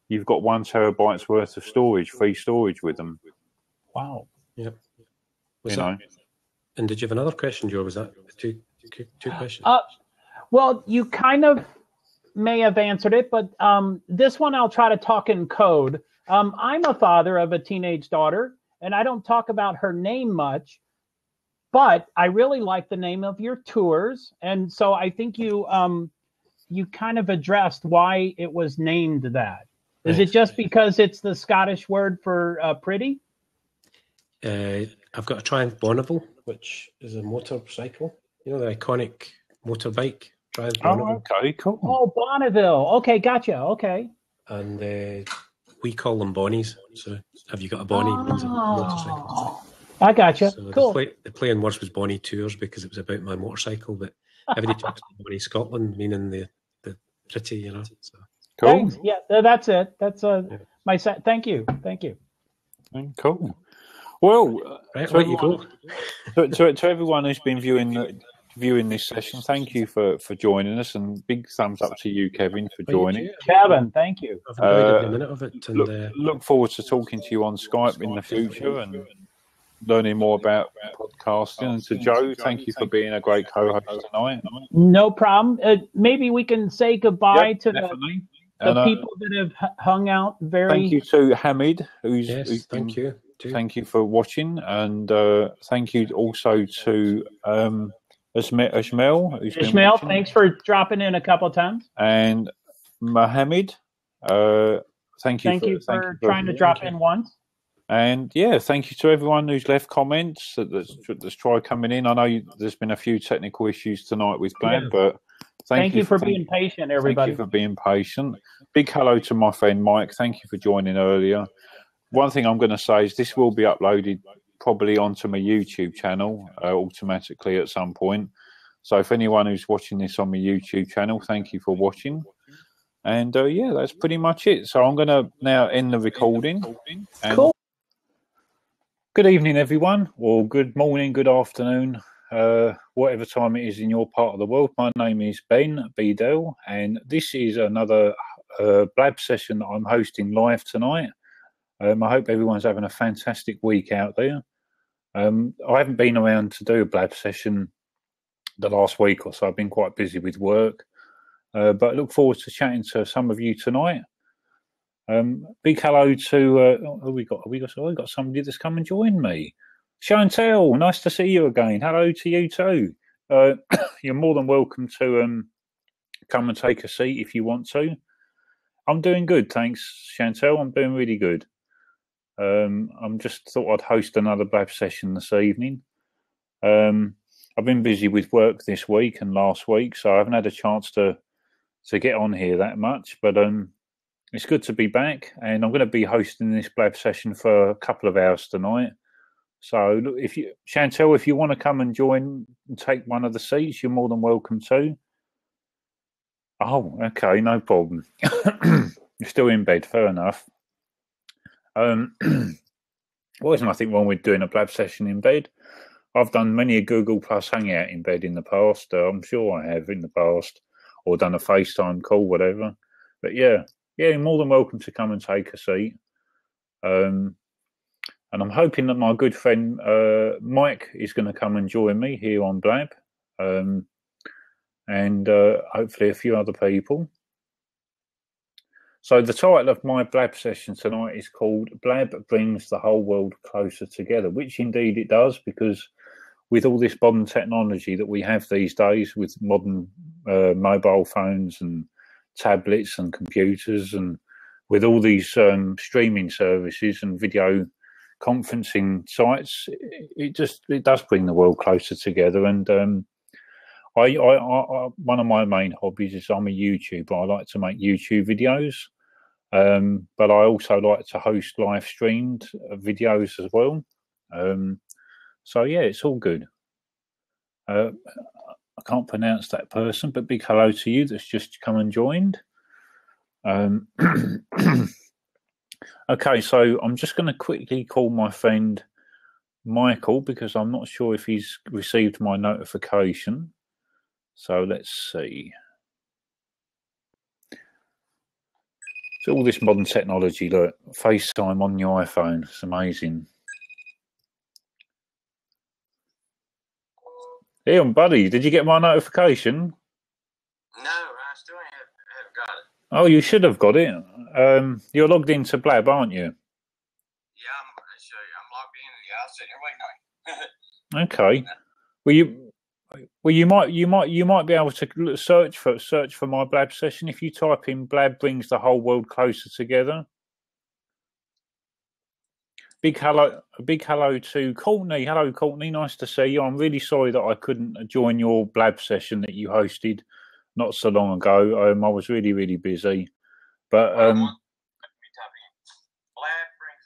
you've got 1 terabyte's worth of storage, free storage with them. Wow. Yep. And did you have another question, Joe? Was that two questions? Well, you kind of may have answered it, but this one I'll try to talk in code. I'm a father of a teenage daughter, and I don't talk about her name much, but I really like the name of your tours. And so I think you kind of addressed why it was named that. Is it just because it's the Scottish word for pretty? I've got a Triumph Bonneville, which is a motorcycle. The iconic motorbike, Triumph Bonneville. Oh, okay, cool. Oh, Bonneville. Okay, gotcha. Okay. And we call them Bonnies. So have you got a Bonnie? Means a motorcycle. I gotcha. So cool. The play on words was Bonnie Tours because it was about my motorcycle, but everybody talks about Bonnie Scotland, meaning the pretty, So. Cool. Thanks. Yeah, that's it. That's my set. Thank you. Cool. Well, to everyone who's been viewing this session, thank you for joining us, and big thumbs up to you, Kevin, for joining. Kevin, thank you. I've enjoyed every minute of it. And, look forward to talking to you on Skype in the future and learning more about podcasting. And to Joe, thank you for being a great co-host tonight. No problem. Maybe we can say goodbye to the people that have hung out. Thank you to Hamid, thank you. Thank you for watching, and thank you also to Ishmael. Ishmael, thanks for dropping in a couple of times. And Mohammed, thank you for trying to drop in once. And thank you to everyone who's left comments that's tried coming in. I know there's been a few technical issues tonight with Blab, but Thank you for being patient, everybody. Thank you for being patient. Big hello to my friend Mike. Thank you for joining earlier. One thing I'm going to say is this will be uploaded probably onto my YouTube channel automatically at some point. So if anyone who's watching this on my YouTube channel, thank you for watching. And yeah, that's pretty much it. So I'm going to now end the recording. Cool. Good evening, everyone, or good morning, good afternoon, whatever time it is in your part of the world. My name is Ben Beadell, and this is another Blab session that I'm hosting live tonight. I hope everyone's having a fantastic week out there. I haven't been around to do a Blab session the last week or so. I've been quite busy with work, but I look forward to chatting to some of you tonight. Big hello to we got somebody that's come and joined me. Chantel, nice to see you again. Hello to you too. You're more than welcome to come and take a seat if you want to. I'm doing good, thanks, Chantel. I'm doing really good. I'm just thought I'd host another Blab session this evening. I've been busy with work this week and last week, so I haven't had a chance to get on here that much. But it's good to be back, and I'm going to be hosting this Blab session for a couple of hours tonight. So, if you, Chantel, if you want to come and join and take one of the seats, you're more than welcome to. Oh, okay, no problem. You're still in bed, fair enough. Well, there's nothing wrong with doing a Blab session in bed. I've done many a Google Plus Hangout in bed in the past. I'm sure I have in the past, or done a FaceTime call, whatever. But yeah, you're more than welcome to come and take a seat. And I'm hoping that my good friend Mike is going to come and join me here on Blab, and hopefully a few other people. So the title of my Blab session tonight is called Blab Brings the Whole World Closer Together, which indeed it does, because with all this modern technology that we have these days, with modern mobile phones and tablets and computers, and with all these streaming services and video conferencing sites, it does bring the world closer together. And I one of my main hobbies is I'm a YouTuber. I like to make YouTube videos. But I also like to host live streamed videos as well. So yeah, it's all good. I can't pronounce that person, but big hello to you that's just come and joined. Okay, so I'm just going to quickly call my friend Michael, because I'm not sure if he's received my notification. So let's see. So all this modern technology, look, FaceTime on your iPhone, it's amazing. Ian, buddy, did you get my notification? No, I still haven't got it. Oh, you should have got it. You're logged into Blab, aren't you? Yeah, I'm logged in. Yeah, I'll sit here waiting on you. Okay. Well, you might be able to search for my Blab session if you type in "Blab brings the whole world closer together." Big hello to Courtney. Hello, Courtney. Nice to see you. I'm really sorry that I couldn't join your Blab session that you hosted not so long ago. I was really, really busy. But Blab brings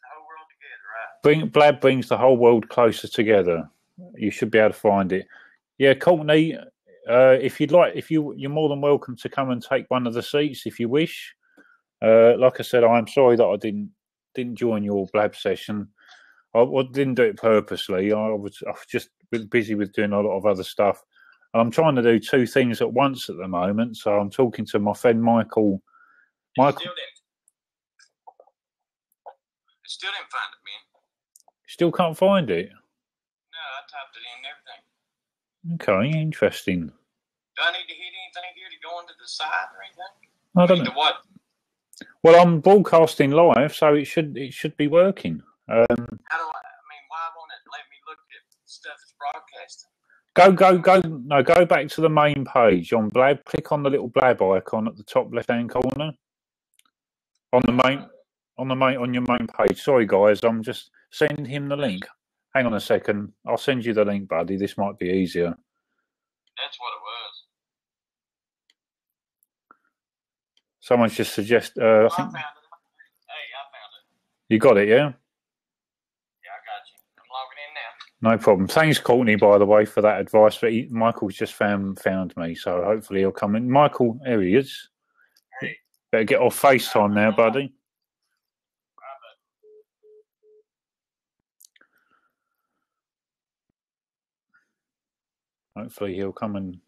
the whole world together, right? Blab brings the whole world closer together. You should be able to find it. Yeah, Courtney, if you'd like, you're more than welcome to come and take one of the seats if you wish. Like I said, I'm sorry that I didn't join your Blab session. I didn't do it purposely. I was just busy with doing a lot of other stuff. And I'm trying to do two things at once at the moment. So I'm talking to my friend Michael. Still didn't find it, man. Still can't find it? No, I typed it in and everything. Okay, interesting. Do I need to hit anything here to go into the site or anything? I don't know. What? Well, I'm broadcasting live, so it should be working. How do why won't it let me look at stuff that's broadcasting? Go back to the main page on Blab. Click on the little Blab icon at the top left-hand corner. On your main page. Sorry, guys, I'm just sending him the link. Hang on a second. I'll send you the link, buddy. This might be easier. That's what it was. Someone's just suggested. I think. I found it. Hey, I found it. You got it, yeah? Yeah, I got you. I'm logging in now. No problem. Thanks, Courtney, by the way, for that advice. But Michael's just found me, so hopefully he'll come in. Michael, there he is. Hey. Better get off FaceTime now, buddy. Hopefully he'll come and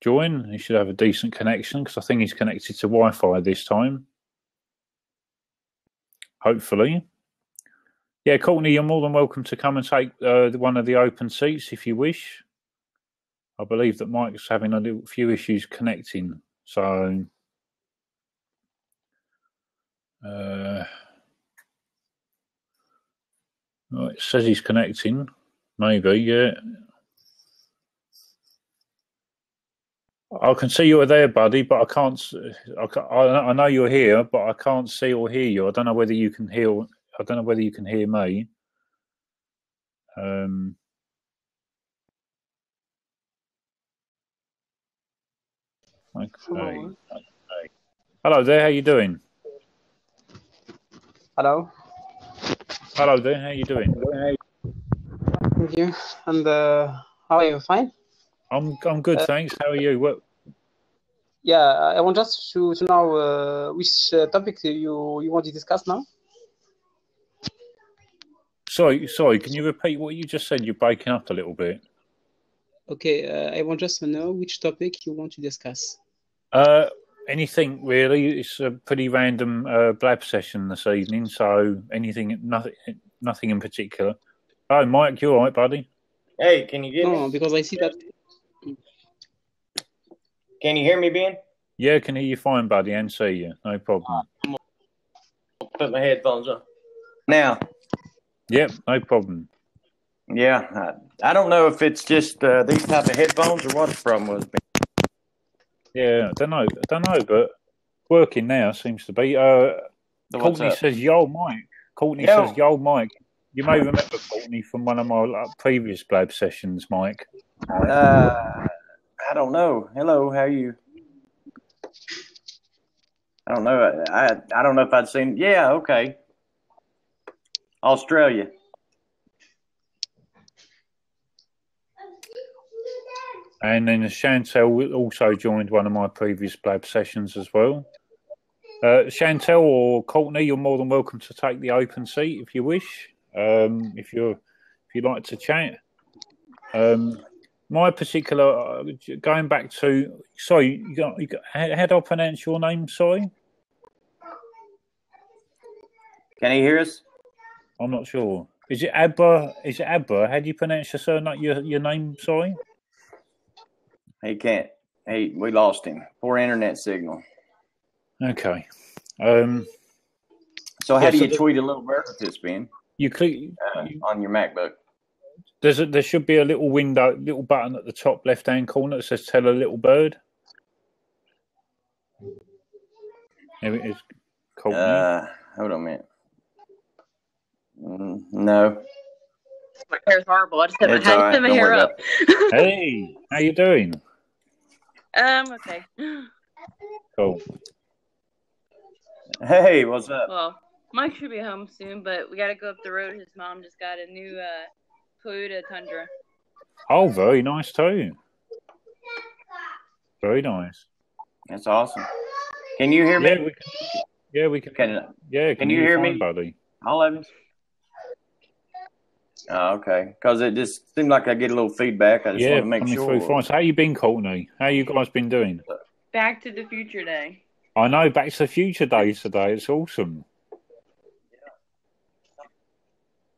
join. He should have a decent connection because I think he's connected to Wi-Fi this time. Hopefully. Yeah, Courtney, you're more than welcome to come and take one of the open seats if you wish. I believe that Mike's having a few issues connecting. So, it says he's connecting. Maybe, yeah. I can see you're there, buddy, but I can't. I know you're here, but I can't see or hear you. I don't know whether you can hear. I don't know whether you can hear me. Okay. Hello there. How you doing? Hello. Hello there. How you doing? Thank you. And how are you? Fine. I'm good, thanks. How are you? What? Yeah, I want just to know which topic you want to discuss now. Sorry. Can you repeat what you just said? You're breaking up a little bit. Okay, I want just to know which topic you want to discuss. Anything really. It's a pretty random Blab session this evening, so nothing in particular. Oh, Mike, you all right, buddy? Hey, can you get me? No, because I see that. Can you hear me, Ben? Yeah, I can hear you fine, buddy, and see you. No problem. I'm gonna put my headphones on. Now. Yep, no problem. Yeah, I don't know if it's just these type of headphones or what the problem was. Yeah, I don't know, but working now seems to be. Courtney says, "Yo, Mike." Courtney says, "Yo, Mike." You may remember Courtney from one of my previous Blab sessions, Mike. I don't know. Hello, how are you? I don't know. I don't know if I'd seen. Yeah, okay. Australia. And then Chantel also joined one of my previous Blab sessions as well. Chantel or Courtney, you're more than welcome to take the open seat if you wish. If you'd like to chat. My particular, going back to, sorry, how do I pronounce your name? Sorry. Can you hear us? I'm not sure. Is it Abba? How do you pronounce your surname? Your name? Sorry. He can't. We lost him. Poor internet signal. Okay. So how do you tweet a little bird with this, Ben? You click on your MacBook. There should be a little little button at the top left-hand corner that says "Tell a Little Bird." There it is. Hold on a minute. No. My hair's horrible. I just had to put my hair up. Hey, how you doing? Okay. Cool. Hey, what's up? Well, Mike should be home soon, but we got to go up the road. His mom just got a new Toyota Tundra. Oh, very nice too. Very nice. That's awesome. Can you hear me? Yeah, we can. Can you hear me, buddy? All of us. Oh, okay. Because it just seemed like I get a little feedback. I just want to make sure. Fine. So how you been, Courtney? How you guys been doing? Back to the Future Day. I know, Back to the Future Day today. It's awesome.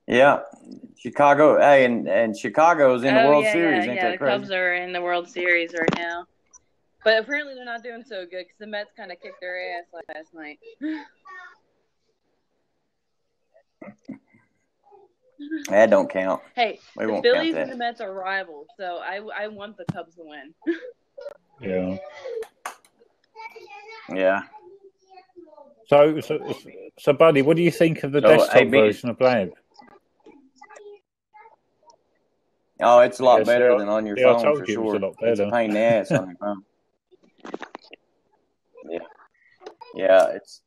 Yeah, Chicago. Hey, and Chicago's in the World Series. Ain't that crazy? The Cubs are in the World Series right now. But apparently they're not doing so good because the Mets kind of kicked their ass last night. That don't count. Hey, the Phillies and the Mets are rivals, so I want the Cubs to win. Yeah. Yeah. So, buddy, what do you think of the desktop version of Blab? Oh, it's a lot better than on your phone for sure. It's a lot better. It's a pain in the ass on your phone. Yeah. Yeah, it's.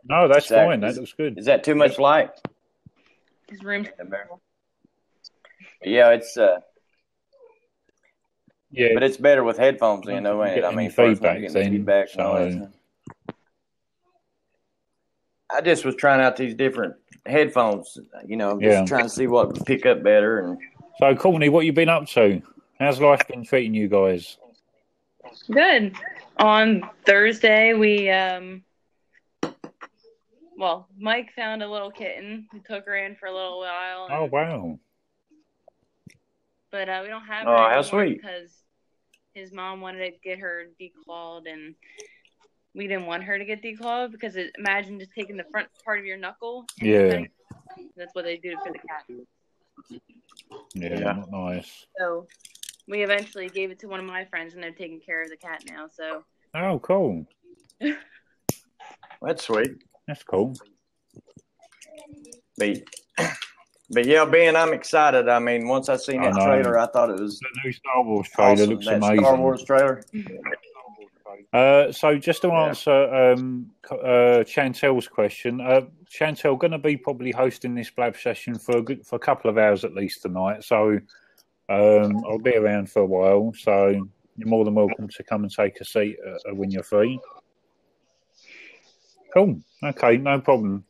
No, that's fine. That looks good. Is that too much light? His room. Yeah, it's. Yeah, but it's better with headphones, ain't it? I mean, feedback then. Feedback and all that. I just was trying out these different headphones, just trying to see what would pick up better. And so, Courtney, what you been up to? How's life been treating you guys? Good. On Thursday, we Mike found a little kitten. We took her in for a little while. Oh wow! But we don't have her how anymore sweet. Because his mom wanted to get her declawed, and we didn't want her to get declawed because imagine just taking the front part of your knuckle. Yeah. That's what they do for the cat. Yeah, not nice. So we eventually gave it to one of my friends, and they're taking care of the cat now. So. Oh, cool. That's sweet. That's cool. But yeah, Ben, I'm excited. I mean, once I seen that trailer, I thought it was the new Star Wars trailer. Looks amazing. Star Wars trailer. So just to answer Chantel's question, Chantel going to be probably hosting this Blab session for a couple of hours at least tonight. So I'll be around for a while. So you're more than welcome to come and take a seat when you're free. Cool. Okay, no problem.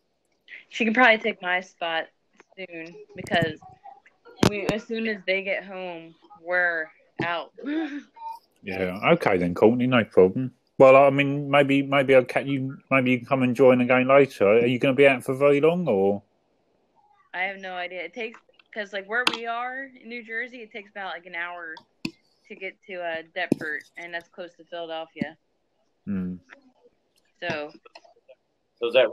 She can probably take my spot soon because as soon as they get home, we're out. Yeah. Okay then, Courtney. No problem. Well, I mean, maybe I'll catch you. Maybe you can come and join again later. Are you going to be out for very long, or? I have no idea. It takes because where we are in New Jersey, it takes about an hour to get to Deptford, and that's close to Philadelphia. Hmm. So is that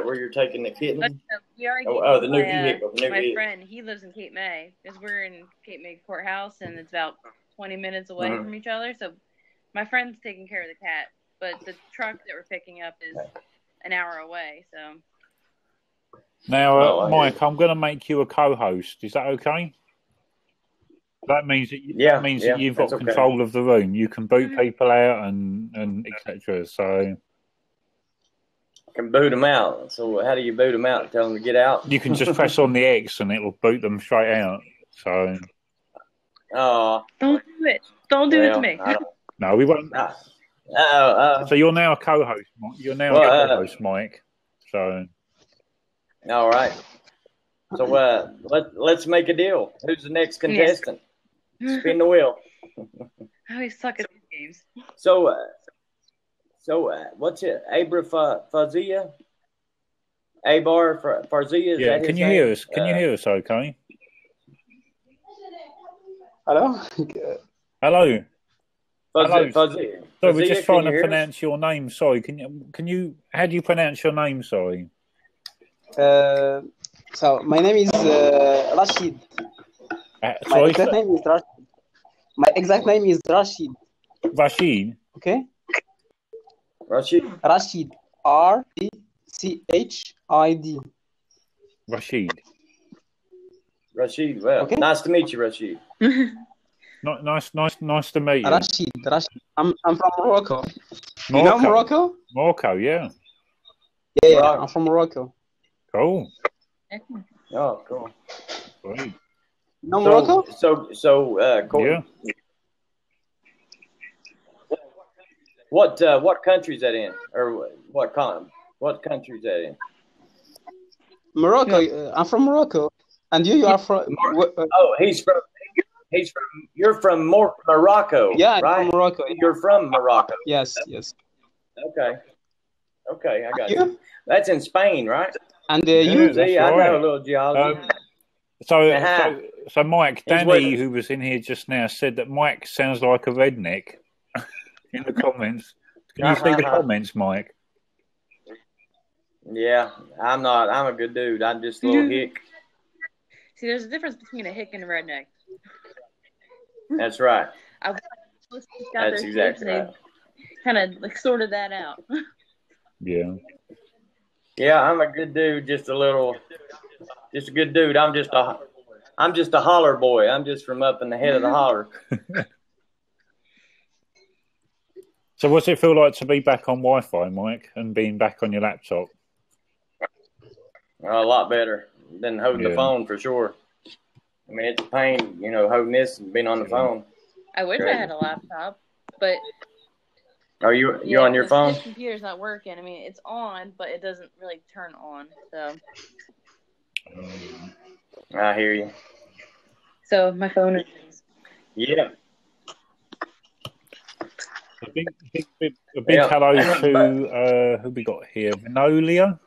where you're taking the kitten? We already the new vehicle. My friend, he lives in Cape May because we're in Cape May Courthouse, and it's about 20 minutes away from each other. So my friend's taking care of the cat, but the truck that we're picking up is an hour away. So now, Mike, I'm going to make you a co-host. Is that okay? That means that you've got control of the room. You can boot people out and etc. So. Can boot them out. So how do you boot them out? Tell them to get out? You can just press on the X and it'll boot them straight out. So. Don't do it. Don't do it to me. No, we won't. So you're now a co-host. You're now a co-host, Mike. So. All right. So let's make a deal. Who's the next contestant? Spin the wheel. I always suck at these games. So what's it? Fazia? Farzia? Yeah, can you hear us? Can you hear us okay? Hello? Hello. Hello. Fazia. So we're just trying to pronounce your name. Sorry, can you? How do you pronounce your name? Sorry. So my name is Rashid. My exact name is Rashid. My exact name is Rashid. Rashid. Okay. Rashid. Rashid. RCHID. Rashid. Well, nice to meet you, Rashid. Nice to meet you. Rashid. I'm from Morocco. You know Morocco? Morocco, yeah. Yeah, I'm from Morocco. Cool. Oh, cool. Great. No Morocco? So, cool. Yeah. What country is that in, or what country is that in? Morocco. I'm from Morocco, and you are from. You're from Morocco. Yeah, I'm right? from Morocco. You're from Morocco. Yes. Okay, I got you. That's in Spain, right? And you? See, I know a little geology. So Mike, Danny, who was in here just now, said that Mike sounds like a redneck. In the comments, can you see the comments, Mike? Yeah, I'm not. I'm a good dude. I'm just a little hick. See, there's a difference between a hick and a redneck. That's right. That's exactly right. Kind of sorted that out. Yeah. Yeah, I'm a good dude. Just a good dude. I'm just a holler boy. I'm just from up in the head of the holler. So what's it feel like to be back on Wi-Fi, Mike, and being back on your laptop? A lot better than holding the phone, for sure. I mean, it's a pain, you know, holding this and being on the phone. I wish I had a laptop, but are you on your phone? This computer's not working. I mean, it's on, but it doesn't really turn on. So I hear you. So my phone is. Yeah. A big hello to who we got here, Vanolia.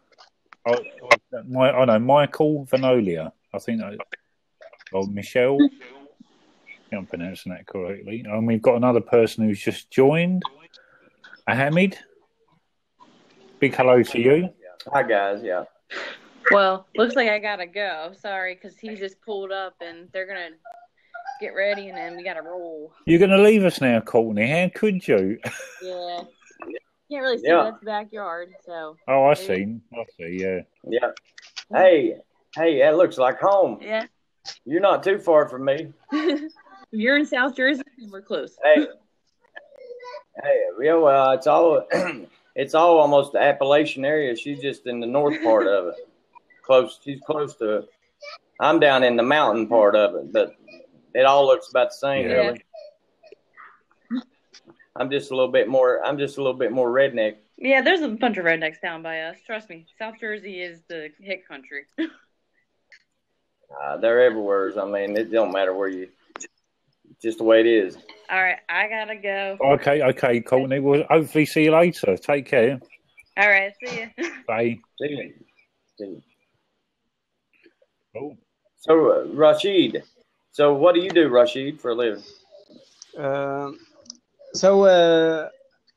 Michael Vanolia. I think that. Oh, Michelle. I'm pronouncing that correctly. And we've got another person who's just joined. Ahmed. Big hello to you. Hi guys. Yeah. Well, looks like I gotta go. Sorry, because he just pulled up and they're gonna get ready and then we gotta roll. You're gonna leave us now, Courtney? How could you? Yeah. Can't really see that's the backyard, so. Oh, I see. Yeah. Yeah. Hey, that looks like home. Yeah. You're not too far from me. You're in South Jersey, we're close. Hey, yeah. Well, it's all almost the Appalachian area. She's just in the north part of it. She's close to it. I'm down in the mountain part of it, but it all looks about the same, really. I'm just a little bit more redneck. Yeah, there's a bunch of rednecks down by us. Trust me, South Jersey is the hick country. They're everywhere. I mean, it don't matter where you. Just the way it is. All right, I gotta go. Okay, Courtney. We'll hopefully see you later. Take care. All right, see you. Bye. See you. Oh. So, Rashid. So, what do you do, Rashid, for a living? I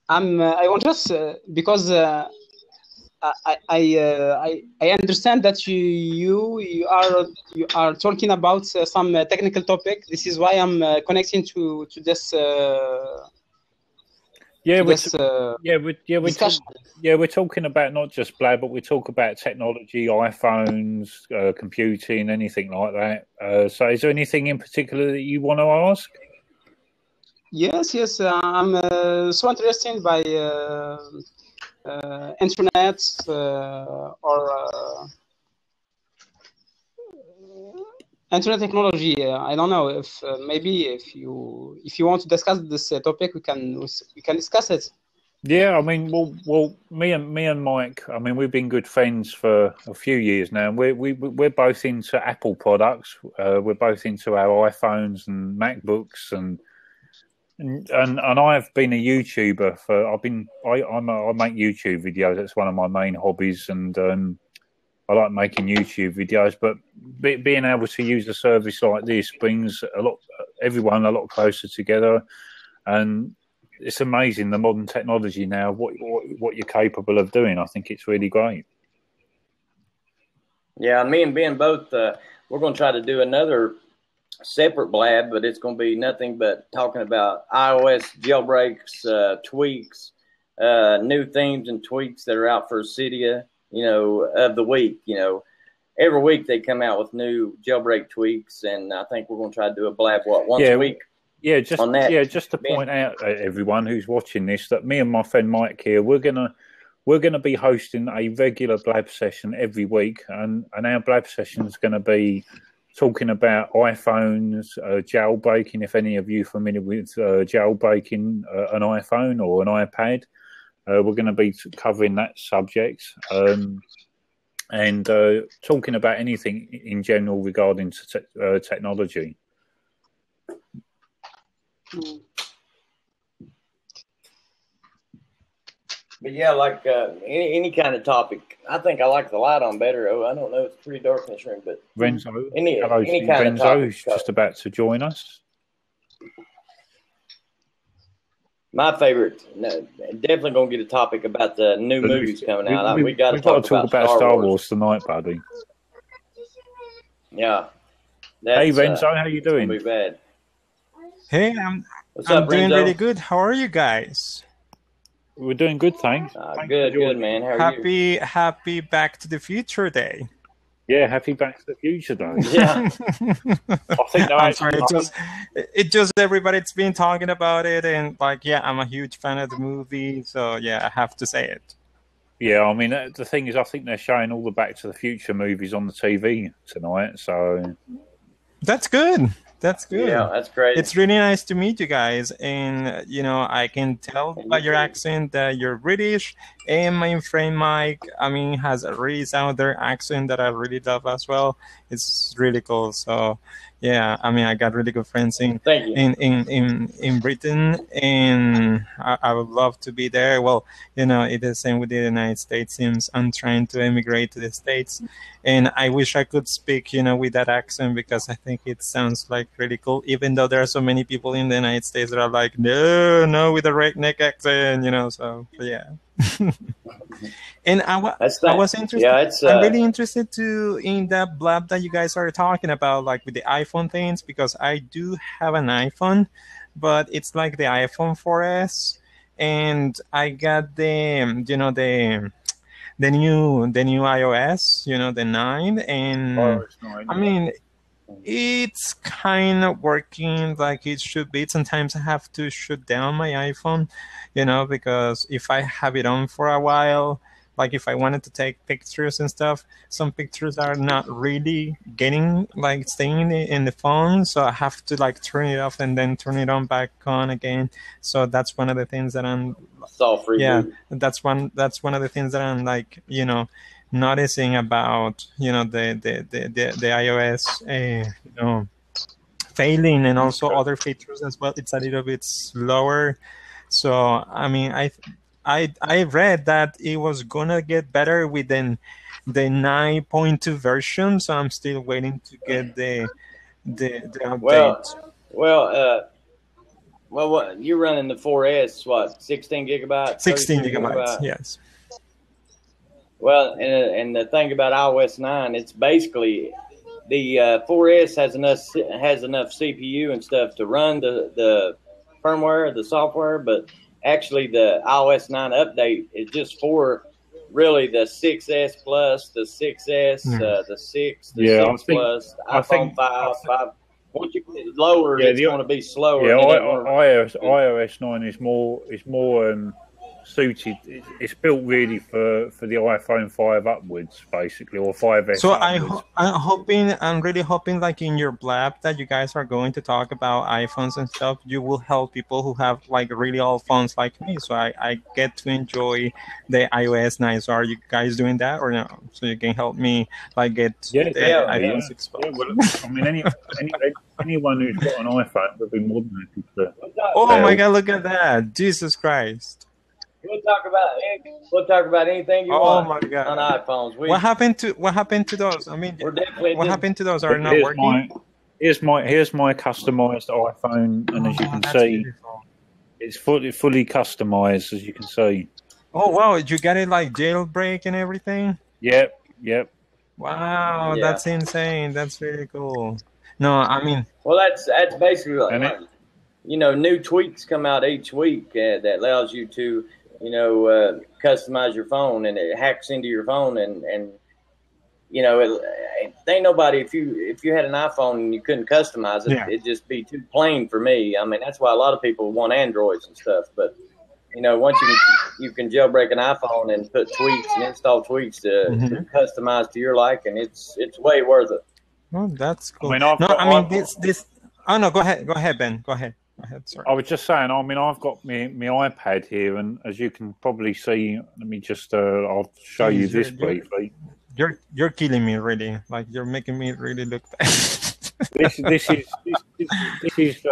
want just because I understand that you are talking about some technical topic. This is why I'm connecting to this. We're talking about not just Blab, but we talk about technology, iPhones, computing, anything like that. So, is there anything in particular that you want to ask? Yes. I'm so interested by internet or internet technology. I don't know if maybe if you want to discuss this topic, we can discuss it. Yeah, I mean, well, me and Mike. I mean, we've been good friends for a few years now. We're both into Apple products. We're both into our iPhones and MacBooks and I've been a YouTuber I make YouTube videos. That's one of my main hobbies, and I like making YouTube videos. But being able to use a service like this brings everyone a lot closer together, and it's amazing the modern technology now. What you're capable of doing, I think it's really great. Yeah, me and Ben both. We're going to try to do another separate Blab, but it's going to be nothing but talking about iOS jailbreaks, tweaks, new themes and tweaks that are out for Cydia, of the week. Every week they come out with new jailbreak tweaks, and I think we're going to try to do a Blab once a week. Yeah, just to point out everyone who's watching this that me and my friend Mike here, we're gonna be hosting a regular Blab session every week, and our Blab session is going to be talking about iPhones, jailbreaking, if any of you are familiar with jailbreaking an iPhone or an iPad. We're going to be covering that subject and talking about anything in general regarding technology. But yeah, like any kind of topic, I think I like the light on better. I don't know, it's pretty dark in this room, but Renzo, any kind Renzo, of topic, who's just about to join us. My favorite, definitely gonna get a topic about the new movies coming out. We got to talk about Star Wars tonight, buddy. Yeah. Hey Renzo, how you doing? It's gonna be bad. Hey, I'm doing really good. How are you guys? We're doing good, thanks. Good, man. How are you? Happy Back to the Future Day. Yeah, happy Back to the Future Day. Yeah. I think I'm sorry, it just everybody's been talking about it, and like, yeah, I'm a huge fan of the movie, so yeah, I have to say it. Yeah, I mean, the thing is, I think they're showing all the Back to the Future movies on the TV tonight, so... That's good. That's good. Yeah, that's great. It's really nice to meet you guys, and you know, I can tell by your accent that you're British, and my friend Mike, I mean, has a really southern accent that I really love as well. It's really cool. So, yeah, I mean, I got really good friends in Britain, and I would love to be there. Well, you know, it is the same with the United States. Since I'm trying to emigrate to the States, and I wish I could speak, you know, with that accent, because I think it sounds like really cool. Even though there are so many people in the United States that are like, no, with a redneck accent, you know. So yeah. And I was interested. Yeah, I'm really interested in that Blab that you guys are talking about, like with the iPhone things, because I do have an iPhone, but it's like the iPhone 4S, and I got the, you know, the new iOS, you know, the 9, and I mean, it's kind of working like it should be. Sometimes I have to shut down my iPhone, you know, because if I have it on for a while, like if I wanted to take pictures and stuff, some pictures are not really staying in the phone, so I have to like turn it off and then turn it on back on again. So that's one of the things that I'm that's one of the things that I'm like, you know, noticing about, you know, the iOS you know, failing, and also other features as well. It's a little bit slower. So I mean, I read that it was gonna get better within the 9.2 version, so I'm still waiting to get the update. Well, what you're running the 4S? What, 16 gigabytes? 16 gigabytes, yes. Well, and the thing about iOS 9, it's basically the 4S has enough CPU and stuff to run the firmware, the software, but actually the iOS 9 update is just for really the 6S Plus, the 6S, the 6, the 6 Plus, the iPhone 5. Once you get it lower, it's going to be slower. Yeah, iOS 9 is more suited. It's built really for the iPhone 5 upwards, basically, or 5S. So I'm really hoping, like in your Blab that you guys are going to talk about iPhones and stuff, you will help people who have like really old phones like me, so I get to enjoy the iOS 9. So are you guys doing that or no? So you can help me like get iPhone 6 Plus. Yeah, well, I mean, anyone who's got an iPhone would be more than happy to. Oh my God! Look at that! Jesus Christ! We'll talk about anything you want. Oh my God! On iPhones. What happened to those? I mean, what happened to those? Are not working? Here's my customized iPhone, and as you can see, beautiful. It's fully customized, as you can see. Oh wow! You got it like jailbreak and everything. Yep. Wow, that's insane. That's really cool. No, I mean, well, that's basically like, you know, new tweaks come out each week that allows you to, you know, customize your phone, and it hacks into your phone, and you know, it ain't nobody, if you had an iPhone and you couldn't customize it, it'd just be too plain for me. I mean, that's why a lot of people want Androids and stuff. But you know, once you can jailbreak an iPhone and put tweaks and install tweaks to customize to your liking, it's way worth it. Oh, that's cool. I mean, this. Oh no, go ahead, Ben. Go ahead. Sorry. I was just saying, I mean, I've got my iPad here, and as you can probably see, let me just, I'll show you this briefly. You're killing me, really. Like, you're making me really look bad. This is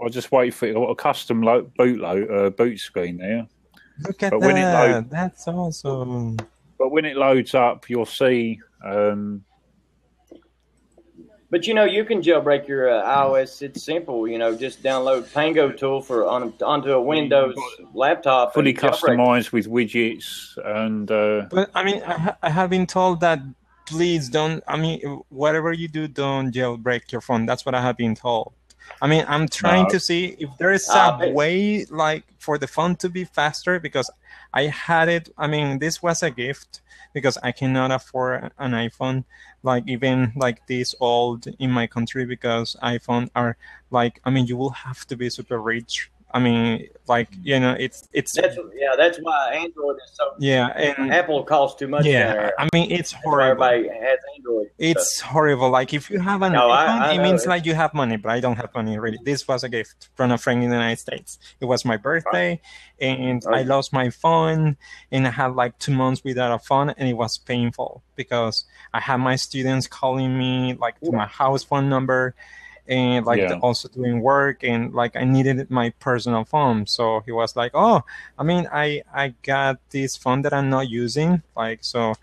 I'll just wait for it. I've got a custom boot screen there. Look at that. That's awesome. But when it loads up, you'll see. But, you know, you can jailbreak your iOS. It's simple. You know, just download Pango tool onto a Windows laptop. Fully customized with widgets. And but, I mean, I have been told that please don't, I mean, whatever you do, don't jailbreak your phone. That's what I have been told. I mean, I'm trying to see if there is a way like for the phone to be faster, because I had it. I mean, this was a gift because I cannot afford an iPhone, like even like this old in my country, because iPhone are like, I mean, you will have to be super rich. I mean, like, you know, it's that's why Android is so. Yeah, and Apple costs too much down there. I mean, it's horrible. Everybody has Android. It's horrible. Like if you have an iPhone, it means like you have money, but I don't have money really. This was a gift from a friend in the United States. It was my birthday, and I lost my phone, and I had like 2 months without a phone, and it was painful because I had my students calling me like to my house phone number, and like also doing work, and like I needed my personal phone. So he was like, oh, I mean, I got this phone that I'm not using, like, so.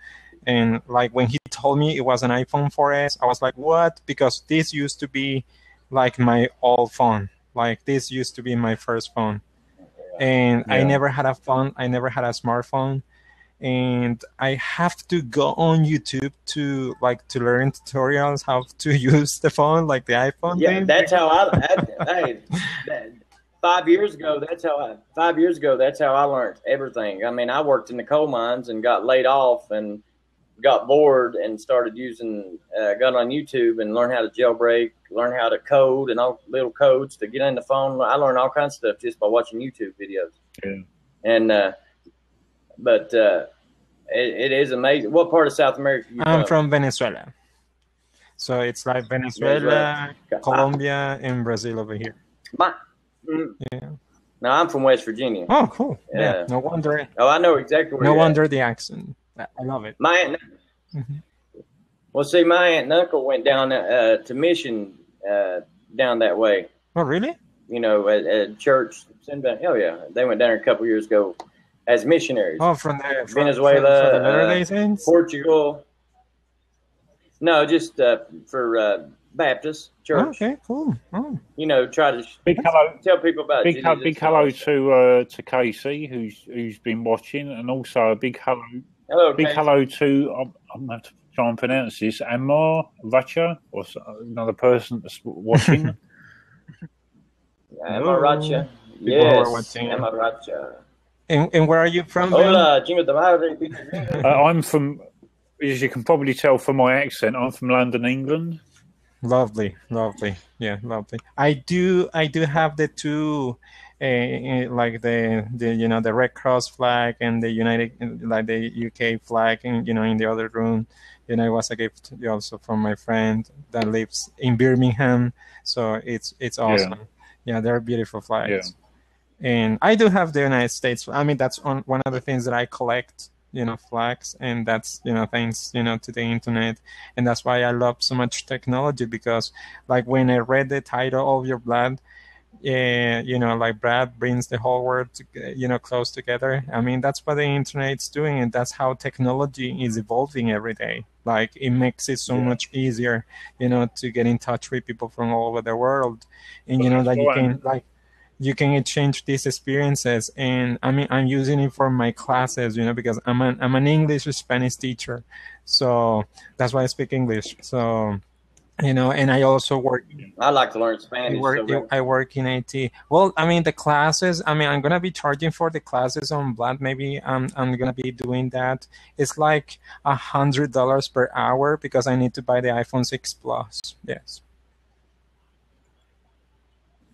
And like when he told me it was an iPhone 4S, I was like, what? Because this used to be like my old phone. Like this used to be my first phone. And I never had a phone. I never had a smartphone. And I have to go on YouTube to learn tutorials how to use the phone, like the iPhone. Yeah, thing. that's how I 5 years ago, that's how I learned everything. I mean, I worked in the coal mines and got laid off and got bored and started got on YouTube and learned how to jailbreak, learn how to code and all little codes to get in the phone. I learned all kinds of stuff just by watching YouTube videos. Yeah. And it is amazing. What part of South America are you I'm from Venezuela. So it's like Venezuela, Colombia, and Brazil over here. Yeah. No, I'm from West Virginia. Oh, cool. Yeah. No wonder. Oh, I know exactly where. No wonder the accent. I love it. My aunt. Well, see, my aunt and uncle went down to mission down that way. Oh, really? You know, at church. Oh, yeah. They went down there a couple years ago as missionaries. Oh, from Venezuela, from Portugal. No, just for Baptist church. Okay, cool. Oh. You know, try to tell people about big hello to Casey, who's been watching, and also a big hello. Hello, big Casey. hello to I'm going to have to try and pronounce this. Amar Vacha, or another person that's watching. Amar Vacha. Yes, Amar Vacha. And where are you from? Hola, I'm from, as you can probably tell from my accent, I'm from London, England. Lovely. Yeah, lovely. I do have the two, like the Red Cross flag and the the UK flag, and in the other room, it was a gift also from my friend that lives in Birmingham. So it's awesome. Yeah, they're beautiful flags. Yeah. And I do have the United States. I mean, that's one of the things that I collect. Flags, and that's thanks to the internet, and that's why I love so much technology, because like when I read the title of your Blab, like Blab brings the whole world close together. I mean, that's what the internet's doing, and that's how technology is evolving every day. Like it makes it so much easier to get in touch with people from all over the world, and you can exchange these experiences. And I mean, I'm using it for my classes, because I'm an English Spanish teacher, so that's why I speak English. So, and I also work. I like to learn Spanish. I work in IT. Well, I mean, the classes. I mean, I'm gonna be charging for the classes on Blab. Maybe I'm gonna be doing that. It's like $100 per hour because I need to buy the iPhone 6 Plus. Yes.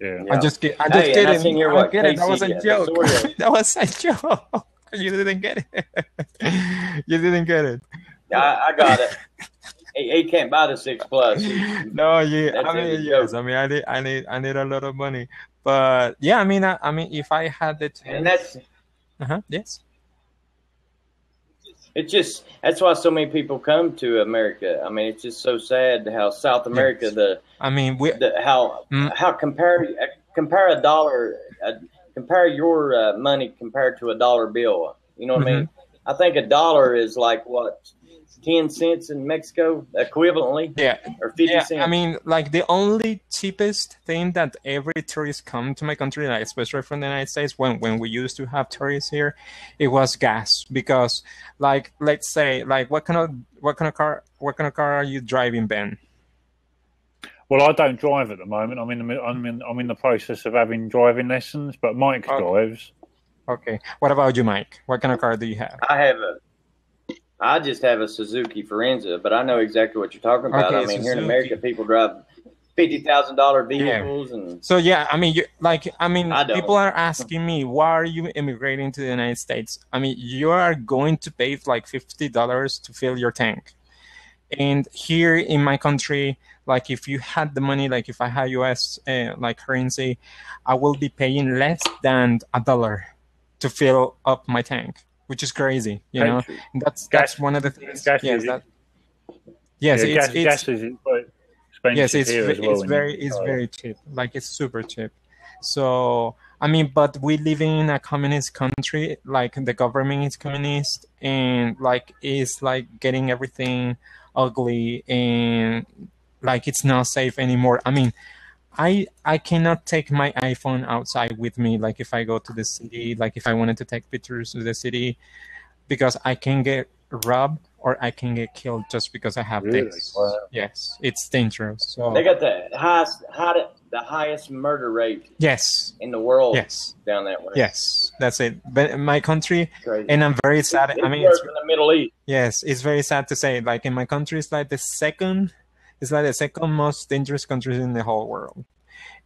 Yeah. I just kidding. I get it. That was a joke. That was a joke. You didn't get it. You didn't get it. I got it. He can't buy the 6 Plus. No, yeah. I mean, yes. I mean, I need a lot of money, but yeah. I mean, if I had the and that's. Yes. It's just that's why so many people come to America. I mean, it's just so sad how South America, how compare a dollar, compare your money compared to a dollar bill. You know what I mean? I think a dollar is like what, 10 cents in Mexico equivalently. Yeah. Or 50 cents. I mean, like the only cheapest thing that every tourist come to my country, like especially from the United States, when we used to have tourists here, it was gas. Because like, let's say, like what kind of car are you driving, Ben? Well, I don't drive at the moment. I'm in the process of having driving lessons, but Mike drives. Okay. What about you, Mike? What kind of car do you have? I just have a Suzuki Forenza, but I know exactly what you're talking about. Okay, I mean, here in Suzuki. America, people drive $50,000 vehicles, and So yeah, I mean, I don't. people are asking me, why are you immigrating to the United States? I mean, you are going to pay like $50 to fill your tank. And here in my country, like if you had the money, like if I had US like currency, I will be paying less than $1 to fill up my tank, which is crazy, you know. And that's one of the things. Gas yes, is, that. Yes, gas is quite expensive yes, here as well. it's very cheap. Like it's super cheap. So I mean, but we live in a communist country. Like the government is communist, and like it's like getting everything ugly, and like it's not safe anymore. I mean, I cannot take my iPhone outside with me. Like if I go to the city, like if I wanted to take pictures of the city, because I can get robbed or I can get killed just because I have this. Wow. Yes, it's dangerous. So They got the highest murder rate. Yes. In the world. Yes. Down that way. Yes, that's it. But in my country, Crazy. and I'm very sad. It's I mean, worse in the Middle East. Yes, it's very sad to say. Like in my country, it's like the second most dangerous country in the whole world.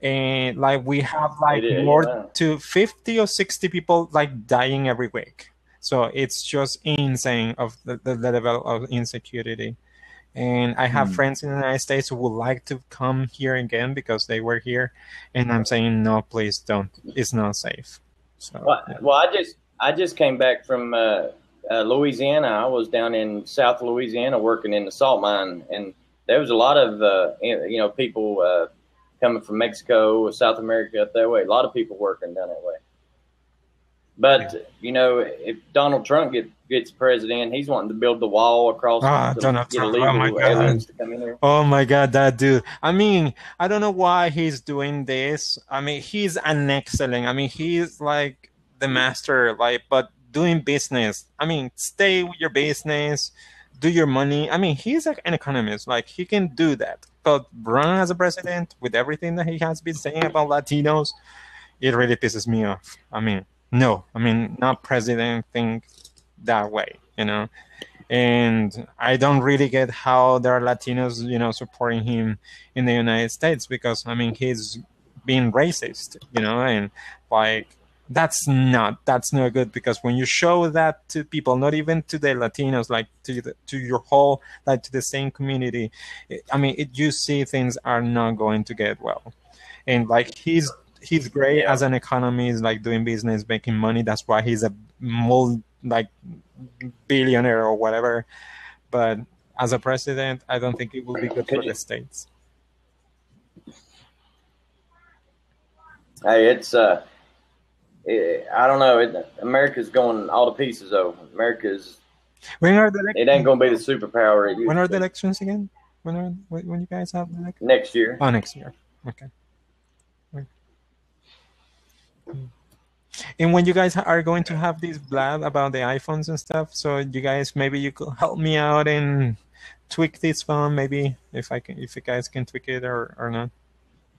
And like we have like more to 50 or 60 people like dying every week. So it's just insane of the level of insecurity. And I have friends in the United States who would like to come here again because they were here, and I'm saying no, please don't. It's not safe. So well, I just came back from Louisiana. I was down in South Louisiana working in the salt mine, and there was a lot of people coming from Mexico or South America up that way. A lot of people working down that way. But if Donald Trump gets president, he's wanting to build the wall across Donald get Trump. illegal aliens to come in here. Oh my God, that dude. I mean, I don't know why he's doing this. I mean, he's an excellent. I mean, he's like the master, like, but doing business. I mean, stay with your business, do your money. I mean, he's like an economist. Like, he can do that. But run as a president with everything that he has been saying about Latinos, it really pisses me off. I mean, no, I mean, not president think that way, and I don't really get how there are Latinos, supporting him in the United States, because I mean, he's being racist, and like that's not good, because when you show that to people, not even to the Latinos, like to your whole, like to the same community, I mean, you see things are not going to get well, and like he's great as an economist, like doing business, making money. That's why he's a billionaire or whatever. But as a president, I don't think it will be good for the states. Hey, it's I don't know. America's going all to pieces, though. When are the elections? It ain't going to be the superpower. When are the elections again? When you guys have the elections? Next year. Oh, next year. Okay. And when you guys are going to have this blab about the iPhones and stuff, so you guys, maybe you could help me out and tweak this phone, maybe if you guys can tweak it or not.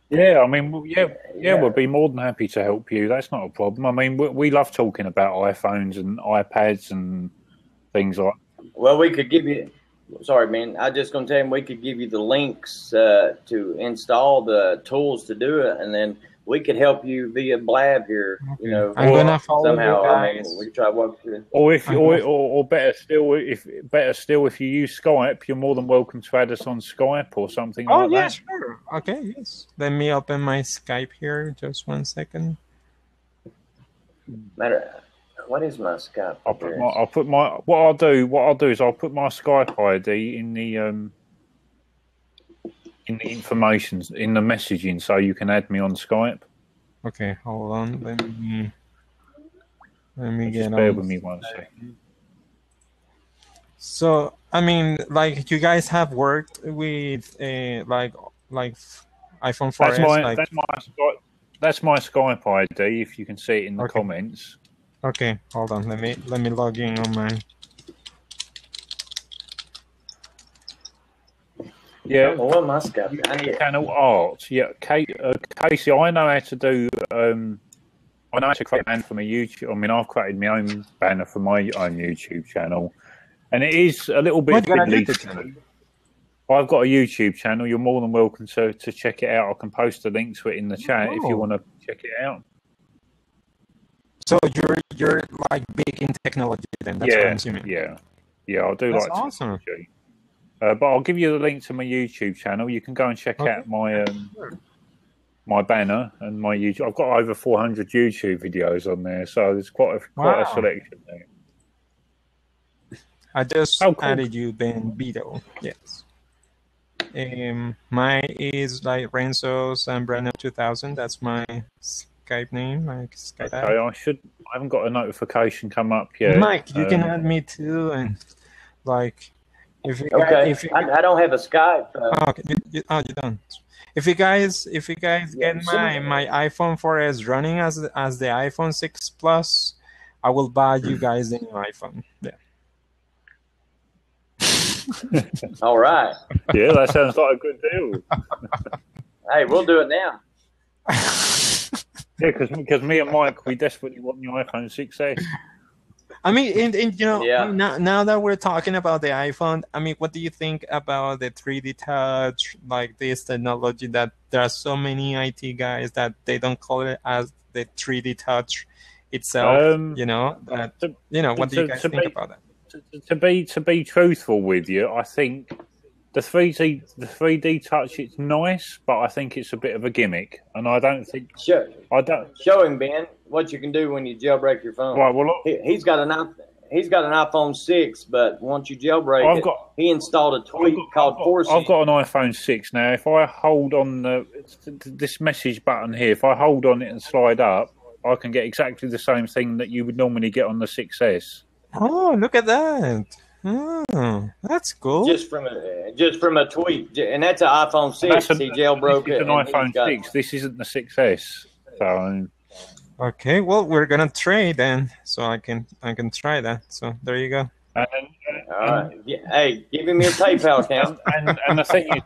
Yeah, I mean, we'd be more than happy to help you. That's not a problem. I mean, we love talking about iPhones and iPads and things like that. Well, we could give you. Sorry, man. I just going to tell you, we could give you the links to install the tools to do it, and then we could help you via Blab here. I'm gonna follow somehow. you I guys. mean, we try to walk through. Or better still, if you use Skype, you're more than welcome to add us on Skype or something like that. Oh yeah, sure. Okay, yes. Let me open my Skype here. Just 1 second. What is my Skype? What I'll do is I'll put my Skype ID in the information, in the messaging, so you can add me on Skype. Okay, hold on. Let me get on. Bear with me 1 second. So, I mean, like, you guys have worked with like iPhone 4S. That's my Skype ID. If you can see it in the comments. Okay, hold on. Let me log in on mine. Yeah. Well, what must got channel art. Yeah, Casey, I know how to do. I know how to create a banner for my YouTube. I mean, I've created my own banner for my own YouTube channel, and it is a little bit fiddly to do. I've got a YouTube channel. You're more than welcome to check it out. I can post a link to it in the chat if you want to check it out. So you're like big in technology then? That's what I'm assuming. Yeah, I do. That's like awesome. Technology. But I'll give you the link to my YouTube channel. You can go and check out my my banner and my YouTube. I've got over 400 YouTube videos on there, so there's quite a selection there. I just added you, Ben Beto. Yes. Mine is like Renzo Zambrano 2000. That's my Skype name. My Skype app. Okay, I haven't got a notification come up yet. Mike, you can add me too, and like. I don't have a Skype. Okay, you don't. If you guys get my iPhone 4S running as the iPhone 6 Plus, I will buy you guys the new iPhone. Yeah. All right. Yeah, that sounds like a good deal. Hey, we'll do it now. Yeah, because me and Mike, we desperately want the iPhone 6S. I mean, and you know, now that we're talking about the iPhone, I mean, what do you think about the 3D touch, like this technology that there are so many IT guys that they don't call it as the 3D touch itself, you know? What do you guys think about that? To be truthful with you, I think the 3D touch, it's nice, but I think it's a bit of a gimmick, and I don't think. Show him, Ben, what you can do when you jailbreak your phone. Right, well, he's got an iPhone 6, but once you jailbreak he installed a tweak called Force. I've got an iPhone 6 now. If I hold on this message button here, if I hold on it and slide up, I can get exactly the same thing that you would normally get on the 6S. Oh, look at that! Oh, that's cool. Just from a tweak, and that's an iPhone 6. He jailbroke it. It's an iPhone 6. This isn't the 6S. So. Okay, well, we're gonna trade then, so I can try that. So there you go. Hey, give me a PayPal account. And the thing is,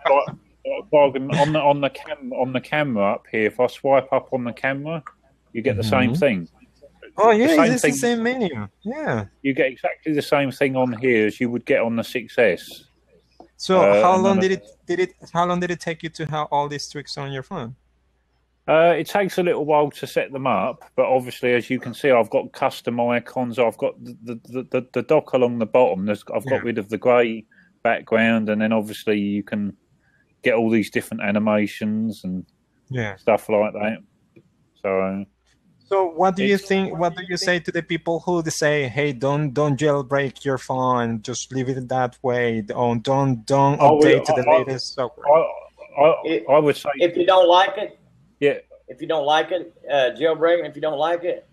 on the camera up here, if I swipe up on the camera, you get the same thing. Oh yeah, it's the same menu. Yeah, you get exactly the same thing on here as you would get on the 6S. So how long did it take you to have all these tricks on your phone? It takes a little while to set them up, but obviously, as you can see, I've got custom icons. I've got the dock along the bottom. I've got rid of the grey background, and then obviously you can get all these different animations and stuff like that. So what do you think? What do you say to the people who say, "Hey, don't jailbreak your phone. Just leave it that way. Don't update to the latest software." I would say if you don't like it. Yeah. If you don't like it, jailbreak. If you don't like it,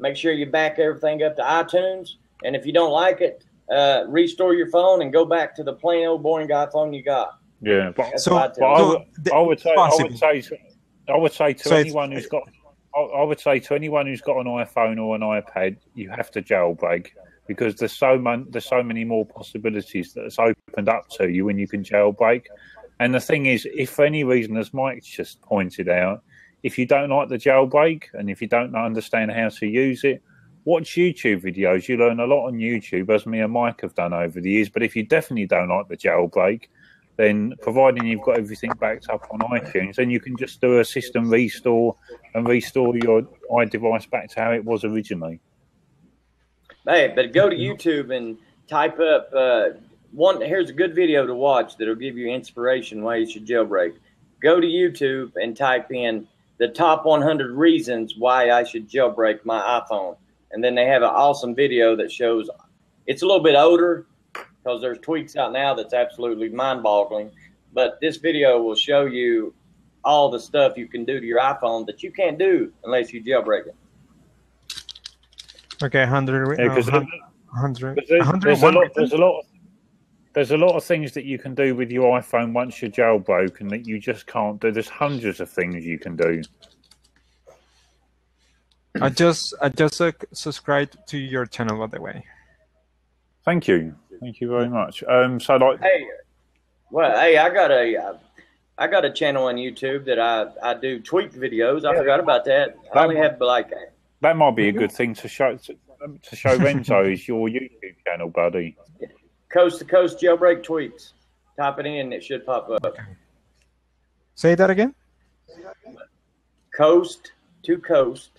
make sure you back everything up to iTunes. And if you don't like it, restore your phone and go back to the plain old boring iPhone you got. Yeah, but I would say to anyone who's got an iPhone or an iPad, you have to jailbreak because there's so many more possibilities that it's opened up to you when you can jailbreak. And the thing is, if for any reason, as Mike just pointed out, if you don't like the jailbreak and if you don't understand how to use it, watch YouTube videos. You learn a lot on YouTube, as me and Mike have done over the years. But if you definitely don't like the jailbreak, then providing you've got everything backed up on iTunes, then you can just do a system restore and restore your iDevice back to how it was originally. Hey, but go to YouTube and type up... here's a good video to watch that'll give you inspiration why you should jailbreak. Go to YouTube and type in the top 100 reasons why I should jailbreak my iPhone. And then they have an awesome video that shows it's a little bit older because there's tweaks out now that's absolutely mind-boggling. But this video will show you all the stuff you can do to your iPhone that you can't do unless you jailbreak it. Okay, 100. There's a lot of things that you can do with your iPhone once you're jailbroken that you just can't do. There's hundreds of things you can do. I just subscribed to your channel, by the way. Thank you very much. Well, hey, I got a channel on YouTube that I do tweak videos. I forgot about that. I only have like that might be a good thing to show Renzo is your YouTube channel, buddy. Coast to Coast Jailbreak Tweaks. Type it in, it should pop up. Okay. Say that again. Coast to Coast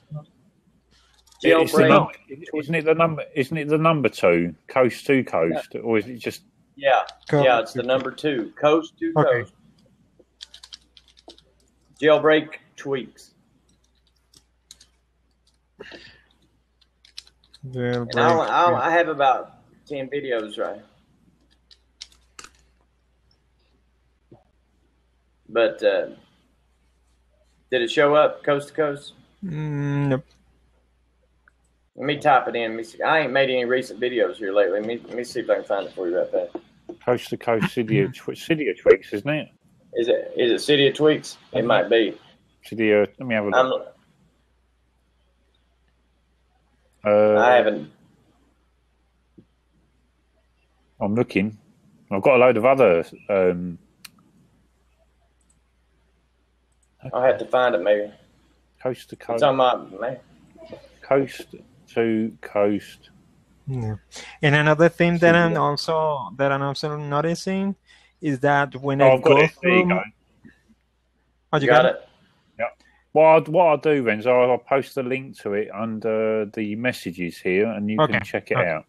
Jailbreak. Isn't it the number? Isn't it the number 2? Coast to Coast, or is it just? Yeah, it's the number 2. Coast to Coast. Jailbreak Tweaks. And I have about 10 videos, right? But did it show up Coast to Coast? Nope. Let me type it in. Let me see. I ain't made any recent videos here lately. Let me see if I can find it for you right there. Coast to Coast City of Tweaks, isn't it? Is it City of Tweaks? It might be. City of, let me have a look. I haven't. I'm looking. I've got a load of other. I'll have to find it maybe. Coast to Coast. It's on my Coast to Coast. Yeah. And another thing that I'm also noticing is that when I go through. Oh, you got it. Yeah. What I'll do, Renzo, I'll post the link to it under the messages here, and you can check it out.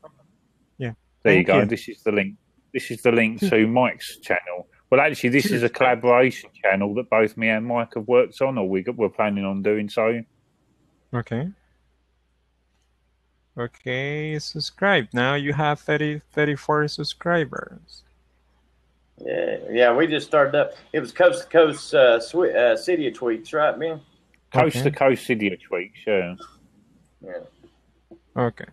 Yeah. There you go. This is the link. This is the link to Mike's channel. Well, actually, this is a collaboration channel that both me and Mike have worked on, or we're planning on doing so. Okay. Okay, subscribe. Now you have 34 subscribers. Yeah, we just started up. It was Coast to Coast City of Tweaks, right, man? Coast to Coast City of Tweaks, yeah. Yeah. Okay.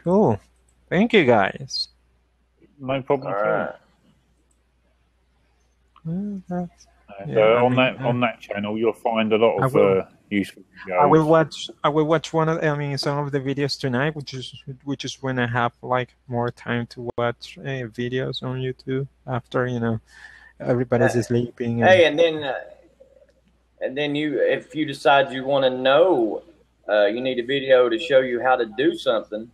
Cool. Thank you, guys. No problem. All right. Well, on that channel, you'll find a lot of useful videos. I will watch some of the videos tonight, which is when I have like more time to watch videos on YouTube after everybody's sleeping. Hey, and then if you decide you want to know, you need a video to show you how to do something.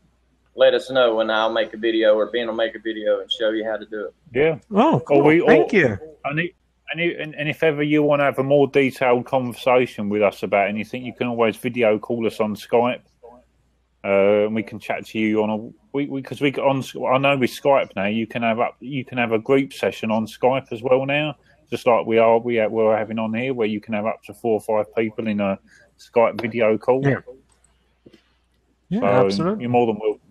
Let us know, and I'll make a video, or Ben will make a video and show you how to do it. Yeah. Oh, cool. Thank you. And if ever you want to have a more detailed conversation with us about anything, you can always video call us on Skype, and we can chat to you on because I know with Skype now you can have a group session on Skype as well now, just like we're having on here, where you can have up to 4 or 5 people in a Skype video call. Yeah. Yeah, so absolutely. You're more than welcome.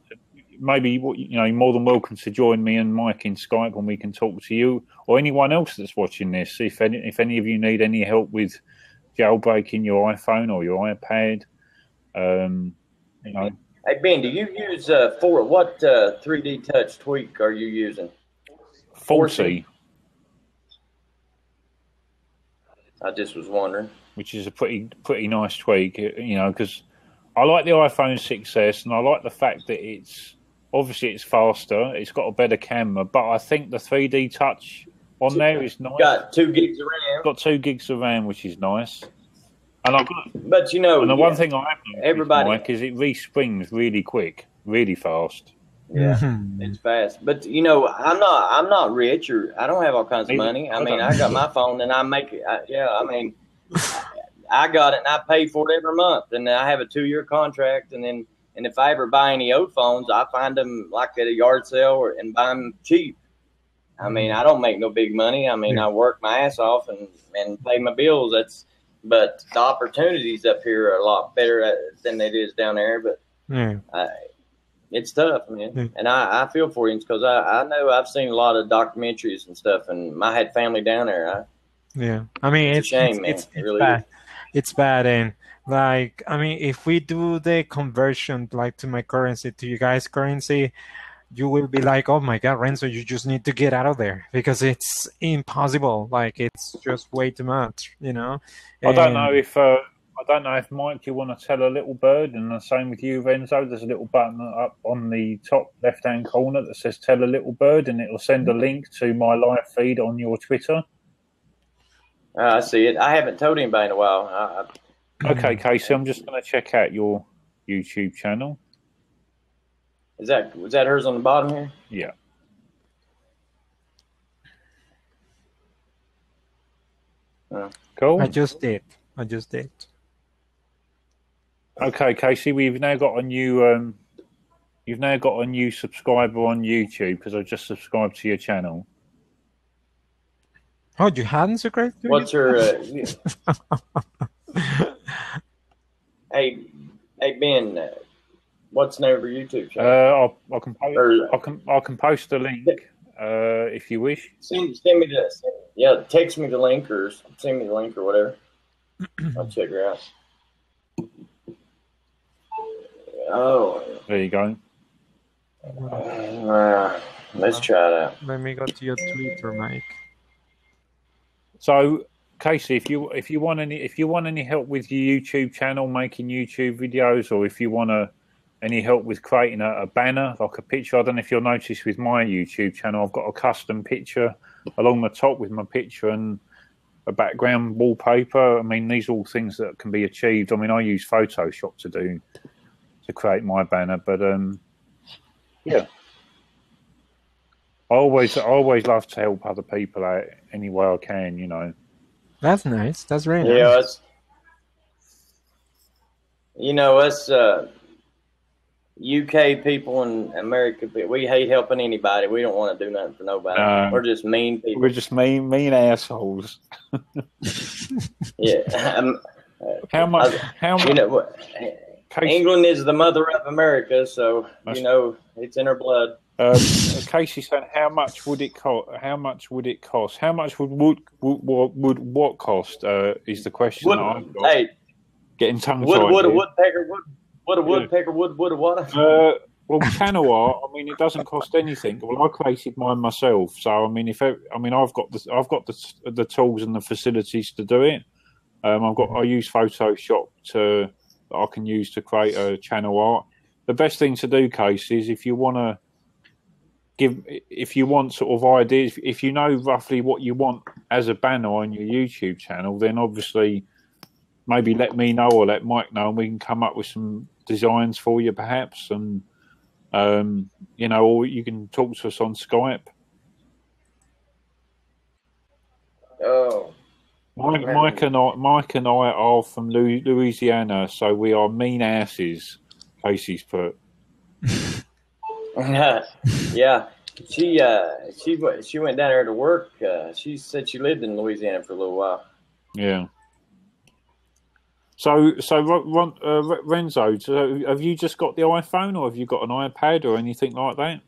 Maybe you're more than welcome to join me and Mike in Skype, and we can talk to you or anyone else that's watching this. If any of you need any help with jailbreaking your iPhone or your iPad, Hey Ben, do you use what 3D Touch tweak are you using? 40. I just was wondering. Which is a pretty nice tweak, because I like the iPhone 6S, and I like the fact that it's faster, it's got a better camera, but I think the 3D Touch on there is nice. Got 2 gigs of RAM. Got 2 gigs of RAM, which is nice. And but and the one thing I have noticed, Mike, is it resprings really quick, really fast. Yeah, it's fast. But I'm not rich, or I don't have all kinds of money. I mean, I got my phone and I make it. I got it and I pay for it every month, and I have a 2-year contract. And if I ever buy any old phones, I find them like at a yard sale and buy them cheap. I mean, I don't make no big money. I mean, I work my ass off and pay my bills. But the opportunities up here are a lot better than it is down there. But it's tough, man. And I feel for you, because I know I've seen a lot of documentaries and stuff, and I had family down there. I mean, it's a shame, man. It's really bad. It's bad, and if we do the conversion to my currency to you guys' currency, you will be like, oh my God, Renzo, you just need to get out of there, because it's impossible. It's just way too much, I don't know if don't know if Mike, you want to tell a little bird, and the same with you, Renzo. There's a little button up on the top left-hand corner that says "Tell a Little Bird," and it'll send a link to my live feed on your Twitter. I see it. I haven't told anybody in a while. Okay, Casey, I'm just going to check out your YouTube channel. Was that hers on the bottom here? Yeah. Cool. I just did. Okay, Casey, we've now got a new. You've now got a new subscriber on YouTube because I just subscribed to your channel. Oh, you hadn't subscribed? What's her? Hey, Ben. What's the name of her YouTube channel? I can post a link if you wish. Send me this. Yeah, text me the link or send me the link or whatever. I'll check her out. Oh, there you go. Let's try it out. Let me go to your Twitter, Mike. So, Casey, if you want any help with your YouTube channel, making YouTube videos, or if you want any help with creating a banner, like a picture, I don't know if you'll notice with my YouTube channel, I've got a custom picture along the top with my picture and a background wallpaper. I mean, these are all things that can be achieved. I mean, I use Photoshop to create my banner, but yeah. I always love to help other people out any way I can, you know. That's nice. That's very nice. Yeah, us UK people and America people, we hate helping anybody. We don't want to do nothing for nobody. No. We're just mean people. We're just mean assholes. Yeah. How much? You know, England is the mother of America, so it's in her blood. Casey said, "How much would it cost? How much would it cost? How much would what cost?" Is the question that I've got. Hey, getting tongue tied. Would a woodpecker would what? Well, channel art. I mean, it doesn't cost anything. Well, I created mine myself, so I mean, I've got the tools and the facilities to do it. I use Photoshop that I can use to create a channel art. The best thing to do, Casey, is if you want sort of ideas, if you know roughly what you want as a banner on your YouTube channel, then obviously maybe let me know or let Mike know, and we can come up with some designs for you, perhaps, and or you can talk to us on Skype. Oh. Mike and I are from Louisiana, so we are mean asses. Casey's put. Yeah, she went down there to work. She said she lived in Louisiana for a little while. Yeah. So Renzo, have you just got the iPhone, or have you got an iPad or anything like that?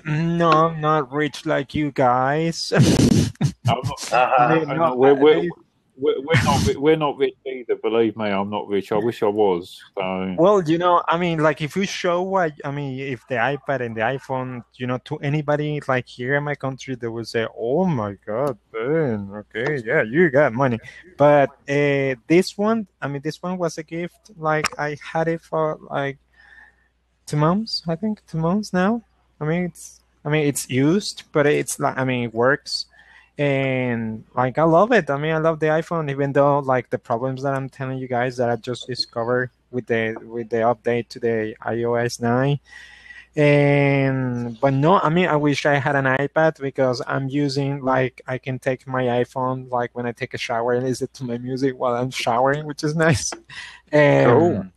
No, I'm not rich like you guys. We're not rich either. Believe me, I'm not rich. I wish I was. So. Well, I mean, like if you show if the iPad and the iPhone, to anybody like here in my country, they will say, "Oh my God, Ben, okay, yeah, you got money." But this one was a gift. Like I had it for like 2 months, I think, 2 months now. I mean, it's used, but it's like, it works. And like I love it. I mean, I love the iPhone, even though like the problems that I'm telling you guys that I just discovered with the update to the iOS 9. But no, I mean, I wish I had an iPad because I'm using like I can take my iPhone like when I take a shower and listen to my music while I'm showering, which is nice. And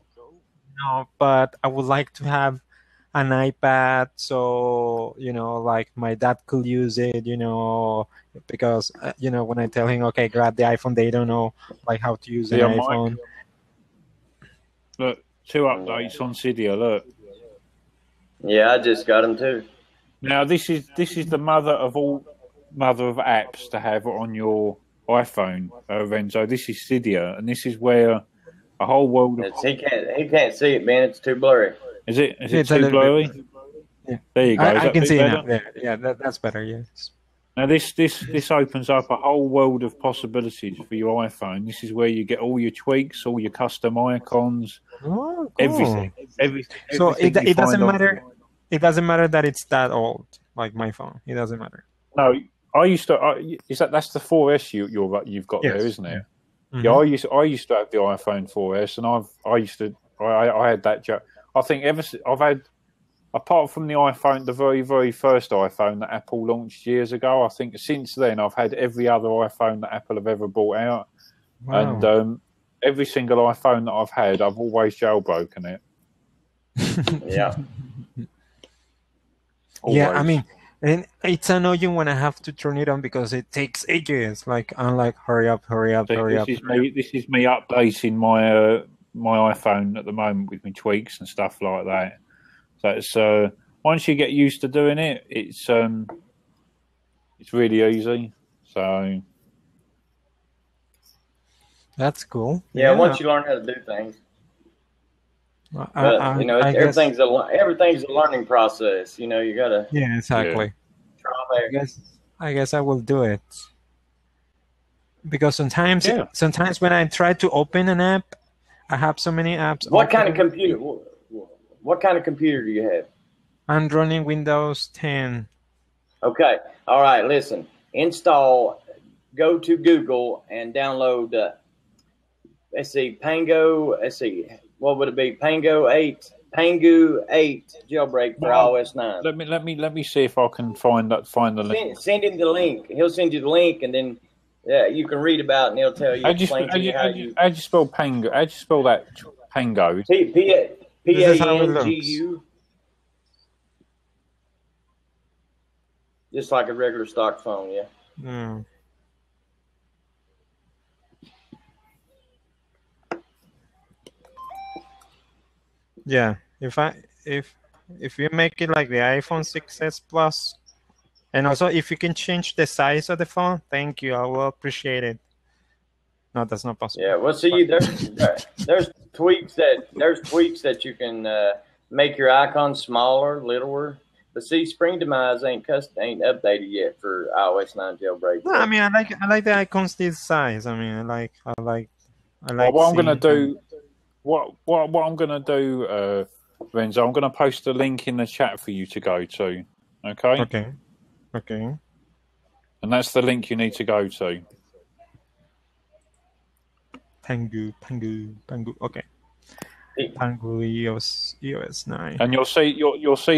no, but I would like to have an iPad, so like my dad could use it, because when I tell him, okay, grab the iPhone, they don't know like how to use an iPhone. Look, 2 updates on Cydia. Look. Yeah, I just got them too. Now this is the mother of apps to have on your iPhone, Renzo. This is Cydia, and this is where a whole world of... He can't see it, man. It's too blurry. Is it too blurry? Yeah. There you go. I can see it now. Yeah, that's better. Yes. Now, this opens up a whole world of possibilities for your iPhone. This is where you get all your tweaks, all your custom icons, cool. everything. So Everything it doesn't find matter. It doesn't matter that it's that old, like my phone. It doesn't matter. No, I used to. That's the 4S you've got there, isn't it? Mm-hmm. Yeah, I used to have the iPhone 4S, and I had that. I think I've had, apart from the iPhone, the very, very first iPhone that Apple launched years ago, I think since then I've had every other iPhone that Apple have ever brought out. Wow. And every single iPhone that I've had, I've always jailbroken it. Yeah. Yeah, I mean, and it's annoying when I have to turn it on because it takes ages. Like I'm like, hurry up. This is me updating my my iPhone at the moment with my tweaks and stuff like that. So it's once you get used to doing it, it's really easy. So that's cool. Yeah, once you learn how to do things. But everything's a learning process. You know, you gotta. Yeah, exactly. I guess I will do it because sometimes when I try to open an app, I have so many apps. What kind of computer? What kind of computer do you have? I'm running Windows 10. Okay. All right. Listen. Go to Google and download. Let's see. Pango. Let's see. What would it be? Pango 8 jailbreak for iOS 9. Let me see if I can find the link. Send him the link. He'll send you the link, and then you can read about it, and he'll tell you. How do you spell Pango? How do you spell that? Pango. Pangu. Just like a regular stock phone, yeah. Mm. Yeah, if you make it like the iPhone 6s Plus, and also if you can change the size of the phone, thank you. I will appreciate it. No, that's not possible. Yeah, well, see, there's tweaks that you can make your icon smaller, littler. But see, Spring Demise ain't updated yet for iOS 9 jailbreak. No, I mean, I like the icons this size. I mean, I like. Well, what I'm gonna do. What I'm going to do, Renzo, I'm going to post a link in the chat for you to go to. Okay? Okay. And that's the link you need to go to. Pangu. Okay. Pangu EOS 9. And you'll see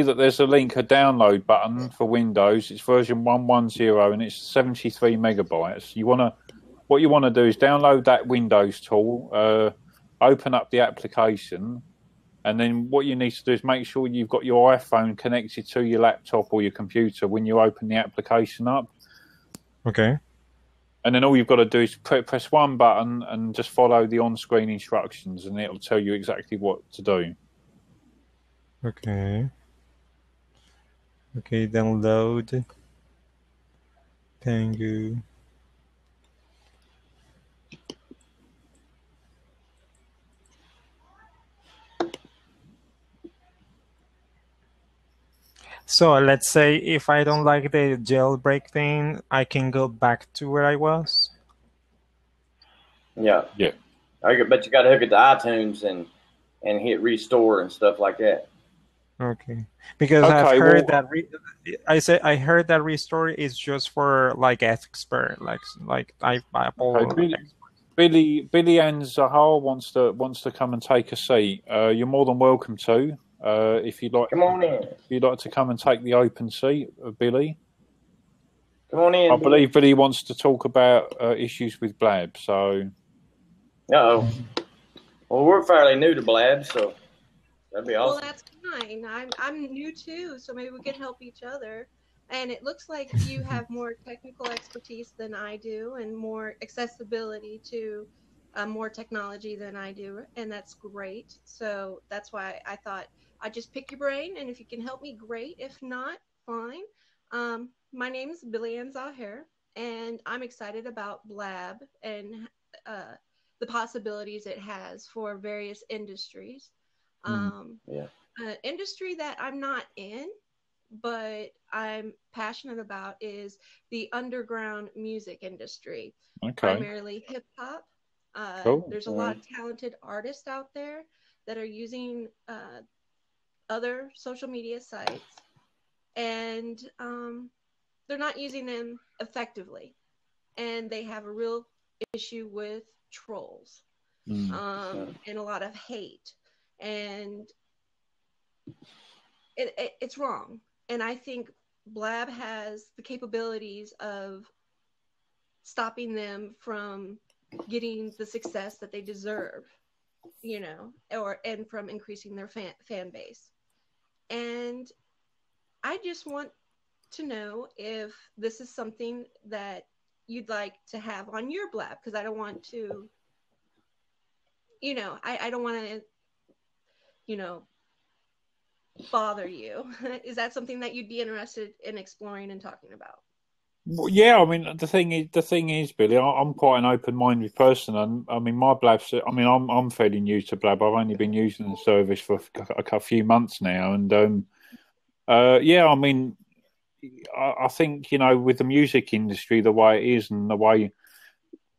that there's a download button for Windows. It's version 110 and it's 73 megabytes. What you want to do is download that Windows tool. Open up the application, and then what you need to do is make sure you've got your iPhone connected to your laptop or your computer when you open the application up. Okay. And then all you've got to do is press one button and just follow the on-screen instructions, and it'll tell you exactly what to do. Okay. Okay, download Pangu. So let's say if I don't like the jailbreak thing, I can go back to where I was. Yeah. But you got to hook it to iTunes and hit restore and stuff like that. Okay. Because I've heard I heard that restore is just for like expert, like Apple. Okay. Billy Ann Zahar wants to come and take a seat. You're more than welcome to. If you'd like, come on in. If you'd like to come and take the open seat, Billy. Come on in. I believe Billy wants to talk about issues with Blab. So. Well, we're fairly new to Blab, so that'd be awesome. Well, that's fine. I'm new too, so maybe we can help each other. And it looks like you have more technical expertise than I do, and more accessibility to more technology than I do, and that's great. So that's why I thought I'd just pick your brain, and if you can help me, great. If not, fine. My name is Billy Ann Zahar, and I'm excited about Blab and the possibilities it has for various industries. Industry that I'm not in, but I'm passionate about is the underground music industry, Okay. primarily hip hop. Cool. There's a lot of talented artists out there that are using other social media sites, and they're not using them effectively, and they have a real issue with trolls and a lot of hate, and it's wrong. And I think Blab has the capabilities of stopping them from getting the success that they deserve, you know, and from increasing their fan base. And I just want to know if this is something that you'd like to have on your Blab, because I don't want to, you know, I don't want to, you know, bother you. Is that something that you'd be interested in exploring and talking about? Well, yeah, I mean, the thing is, Billy, I'm quite an open-minded person, and I mean, my Blab's. I mean, I'm fairly new to Blab. I've only been using the service for a few months now, and yeah, I mean, I think, you know, with the music industry the way it is, and the way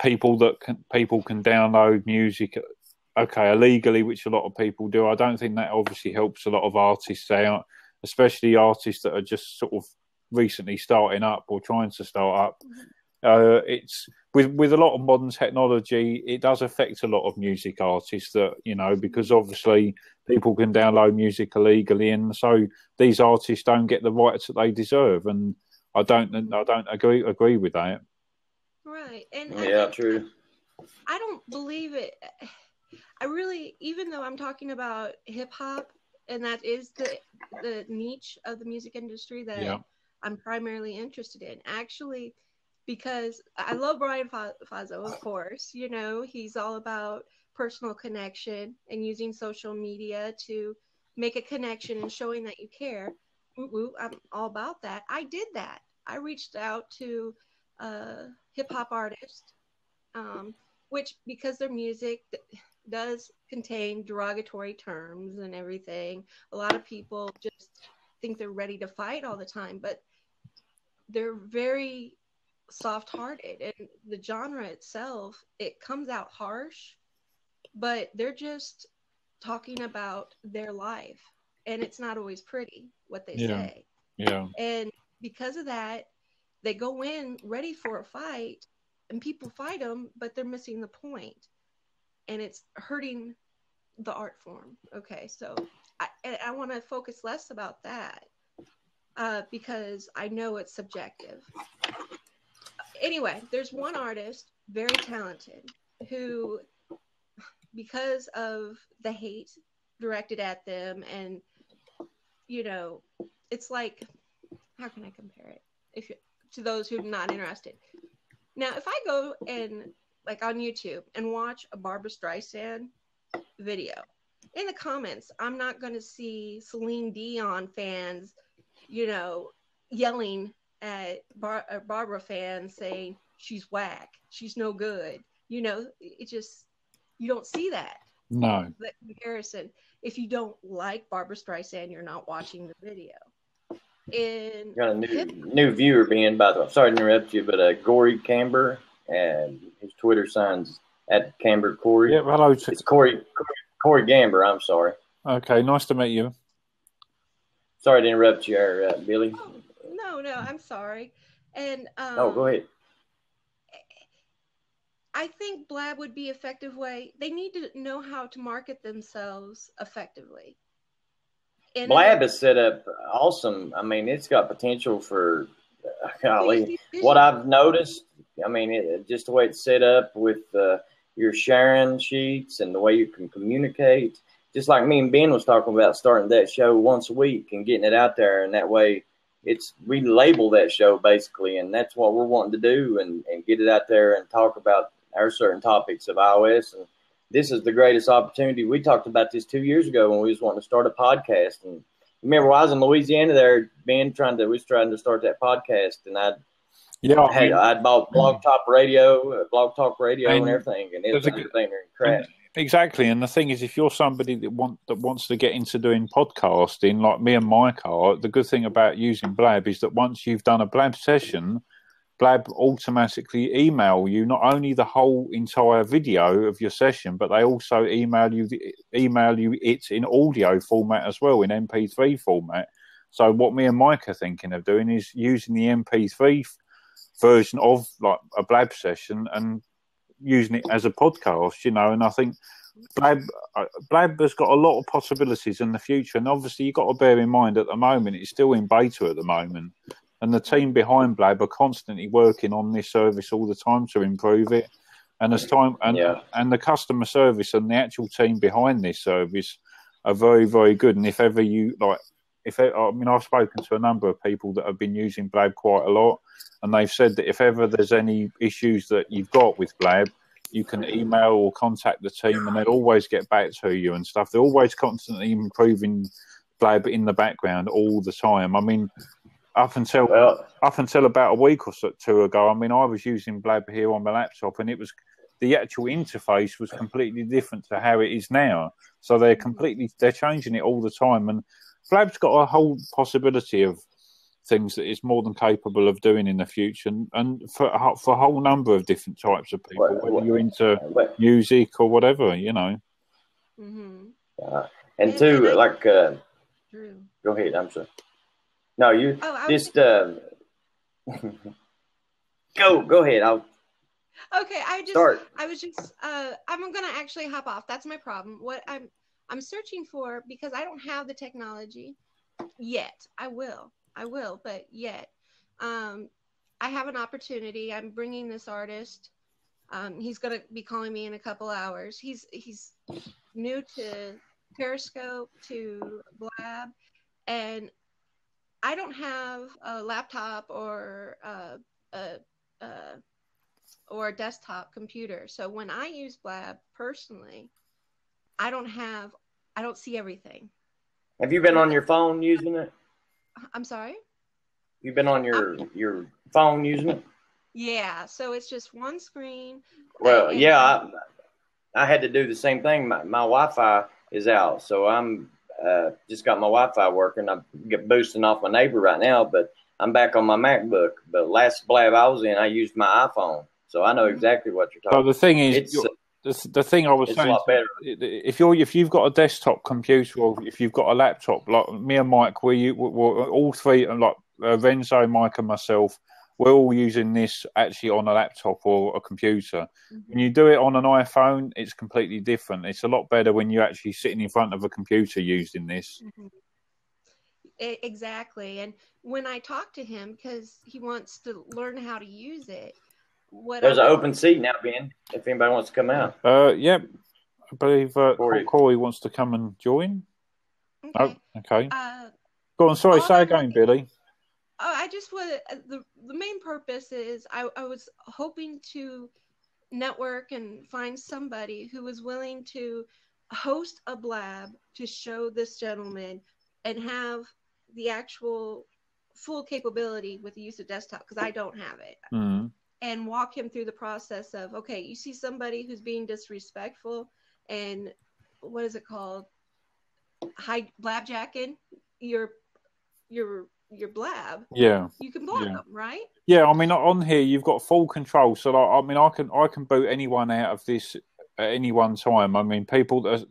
people can download music, okay, illegally, which a lot of people do, I don't think that obviously helps a lot of artists out, especially artists that are just sort of recently starting up or trying to start up. It's with a lot of modern technology, it does affect a lot of music artists, that, you know, because obviously people can download music illegally, and so these artists don't get the rights that they deserve, and I don't agree with that. Right. And yeah, true. I don't believe it. I really, even though I'm talking about hip hop, and that is the niche of the music industry that I'm primarily interested in, actually, because I love Brian Fazo, of course. You know, he's all about personal connection and using social media to make a connection and showing that you care. I'm all about that. I did that. I reached out to a hip hop artist, which, because their music does contain derogatory terms and everything, a lot of people just think they're ready to fight all the time, but they're very soft-hearted, and the genre itself, it comes out harsh, but they're just talking about their life, and it's not always pretty what they say. And because of that, they go in ready for a fight, and people fight them, but they're missing the point, and it's hurting the art form. Okay, so I want to focus less about that, because I know it's subjective. Anyway, there's one artist, very talented, who, because of the hate directed at them, and, you know, it's like, how can I compare it to those who are not interested? Now, if I go and, like, on YouTube and watch a Barbra Streisand video, in the comments, I'm not going to see Celine Dion fans, you know, yelling at Barbara fans saying she's whack, she's no good. You know, it just, you don't see that. No. That comparison. If you don't like Barbra Streisand, you're not watching the video. Got a new viewer being, by the way, sorry to interrupt you, but Corey Camber, and his Twitter sign's at Camber Corey. Yeah, hello. It's Corey Gamber, I'm sorry. Okay, nice to meet you. Sorry to interrupt you, Billy. Oh, no, I'm sorry. And go ahead. I think Blab would be an effective way. They need to know how to market themselves effectively. Blab is set up awesome. I mean, it's got potential for, golly, what I've noticed. I mean, just the way it's set up with your sharing sheets and the way you can communicate. Just like me and Ben was talking about, starting that show once a week and getting it out there, and that way we label that show basically, and that's what we're wanting to do, and get it out there and talk about our certain topics of iOS. And this is the greatest opportunity. We talked about this 2 years ago when we was wanting to start a podcast. And remember, I was in Louisiana there, Ben, we was trying to start that podcast, and I'd bought Blog Talk Radio and everything, and it was under crap. Exactly, and the thing is, if you're somebody that wants to get into doing podcasting, like me and Mike are, the good thing about using Blab is that once you've done a Blab session, Blab automatically email you not only the whole entire video of your session, but they also email you it in audio format as well, in MP3 format. So what me and Mike are thinking of doing is using the MP3 version of like a Blab session and using it as a podcast, and I think Blab has got a lot of possibilities in the future, and obviously you've got to bear in mind at the moment it's still in beta at the moment, and the team behind Blab are constantly working on this service all the time to improve it, and as time and the customer service and the actual team behind this service are very, very good. And if ever you I've spoken to a number of people that have been using Blab quite a lot, and they've said that if ever there's any issues that you've got with Blab, you can email or contact the team, and they'll always get back to you and stuff. They're always constantly improving Blab in the background all the time. I mean, up until about a week or two ago, I was using Blab here on my laptop, and the actual interface was completely different to how it is now. So they're changing it all the time, and Blab's got a whole possibility of things that it's more than capable of doing in the future, and for a whole number of different types of people, whether you're into music or whatever, Mm-hmm. And two, like, Drew. Go ahead. I'm sorry. No, you just go ahead. Okay, I'm gonna actually hop off. That's my problem. What I'm searching for, because I don't have the technology yet. I will, but yet. I have an opportunity. I'm bringing this artist. He's gonna be calling me in a couple hours. He's new to Periscope, to Blab, and I don't have a laptop or a desktop computer. So when I use Blab personally, I don't see everything. Have you been on your phone using it? I'm sorry? You've been on your phone using it? Yeah, so it's just one screen. Well, I had to do the same thing. My Wi-Fi is out, so I'm just got my Wi-Fi working. I'm boosting off my neighbor right now, but I'm back on my MacBook. But last Blab I was in, I used my iPhone, so I know exactly what you're talking about. But the thing is, the thing I was it's saying, a lot better. If you've got a desktop computer or if you've got a laptop, like me and Mike, we're all three, like Renzo, Mike, and myself, we're all using this actually on a laptop or a computer. Mm-hmm. When you do it on an iPhone, it's completely different. It's a lot better when you're actually sitting in front of a computer using this. Mm-hmm. Exactly. And when I talk to him, because he wants to learn how to use it, there's an open seat now, Ben, if anybody wants to come out. Yep. I believe Corey wants to come and join. Okay. Oh, okay. Go on. Sorry, say again, Billy. I just want the main purpose is I was hoping to network and find somebody who was willing to host a Blab to show this gentleman and have the actual full capability with the use of desktop, because I don't have it. Mm-hmm. And walk him through the process of, okay, you see somebody who's being disrespectful and what is it called? Blabjacking your Blab. Yeah. You can block them, right? Yeah, I mean, on here you've got full control. So, I can boot anyone out of this at any one time. I mean, people that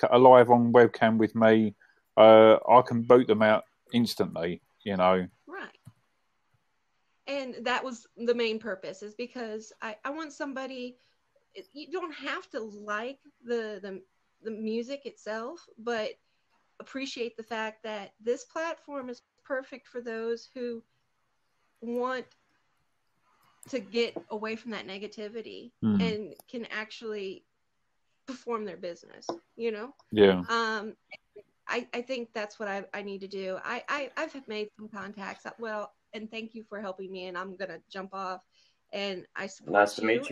are live on webcam with me, I can boot them out instantly. Right. And that was the main purpose, is because I want somebody. You don't have to like the music itself, but appreciate the fact that this platform is perfect for those who want to get away from that negativity and can actually perform their business. Yeah. I think that's what I need to do. I've made some contacts. Well, and thank you for helping me. And I'm gonna jump off. And I support nice to meet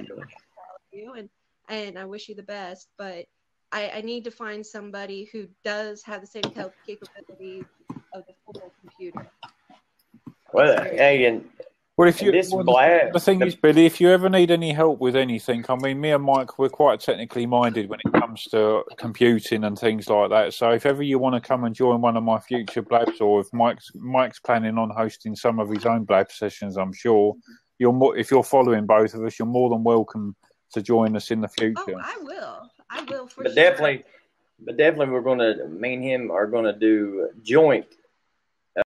you, and I wish you the best. But I need to find somebody who does have the same capability of the full computer. Well, hey, and Well, if you this Blab, the thing is, Billy, if you ever need any help with anything, I mean, me and Mike, we're quite technically minded when it comes to computing and things like that. So if ever you want to come and join one of my future Blabs, or if Mike's planning on hosting some of his own Blab sessions, I'm sure if you're following both of us, you're more than welcome to join us in the future. Oh, I will for but sure. definitely, we're me and him are gonna do joint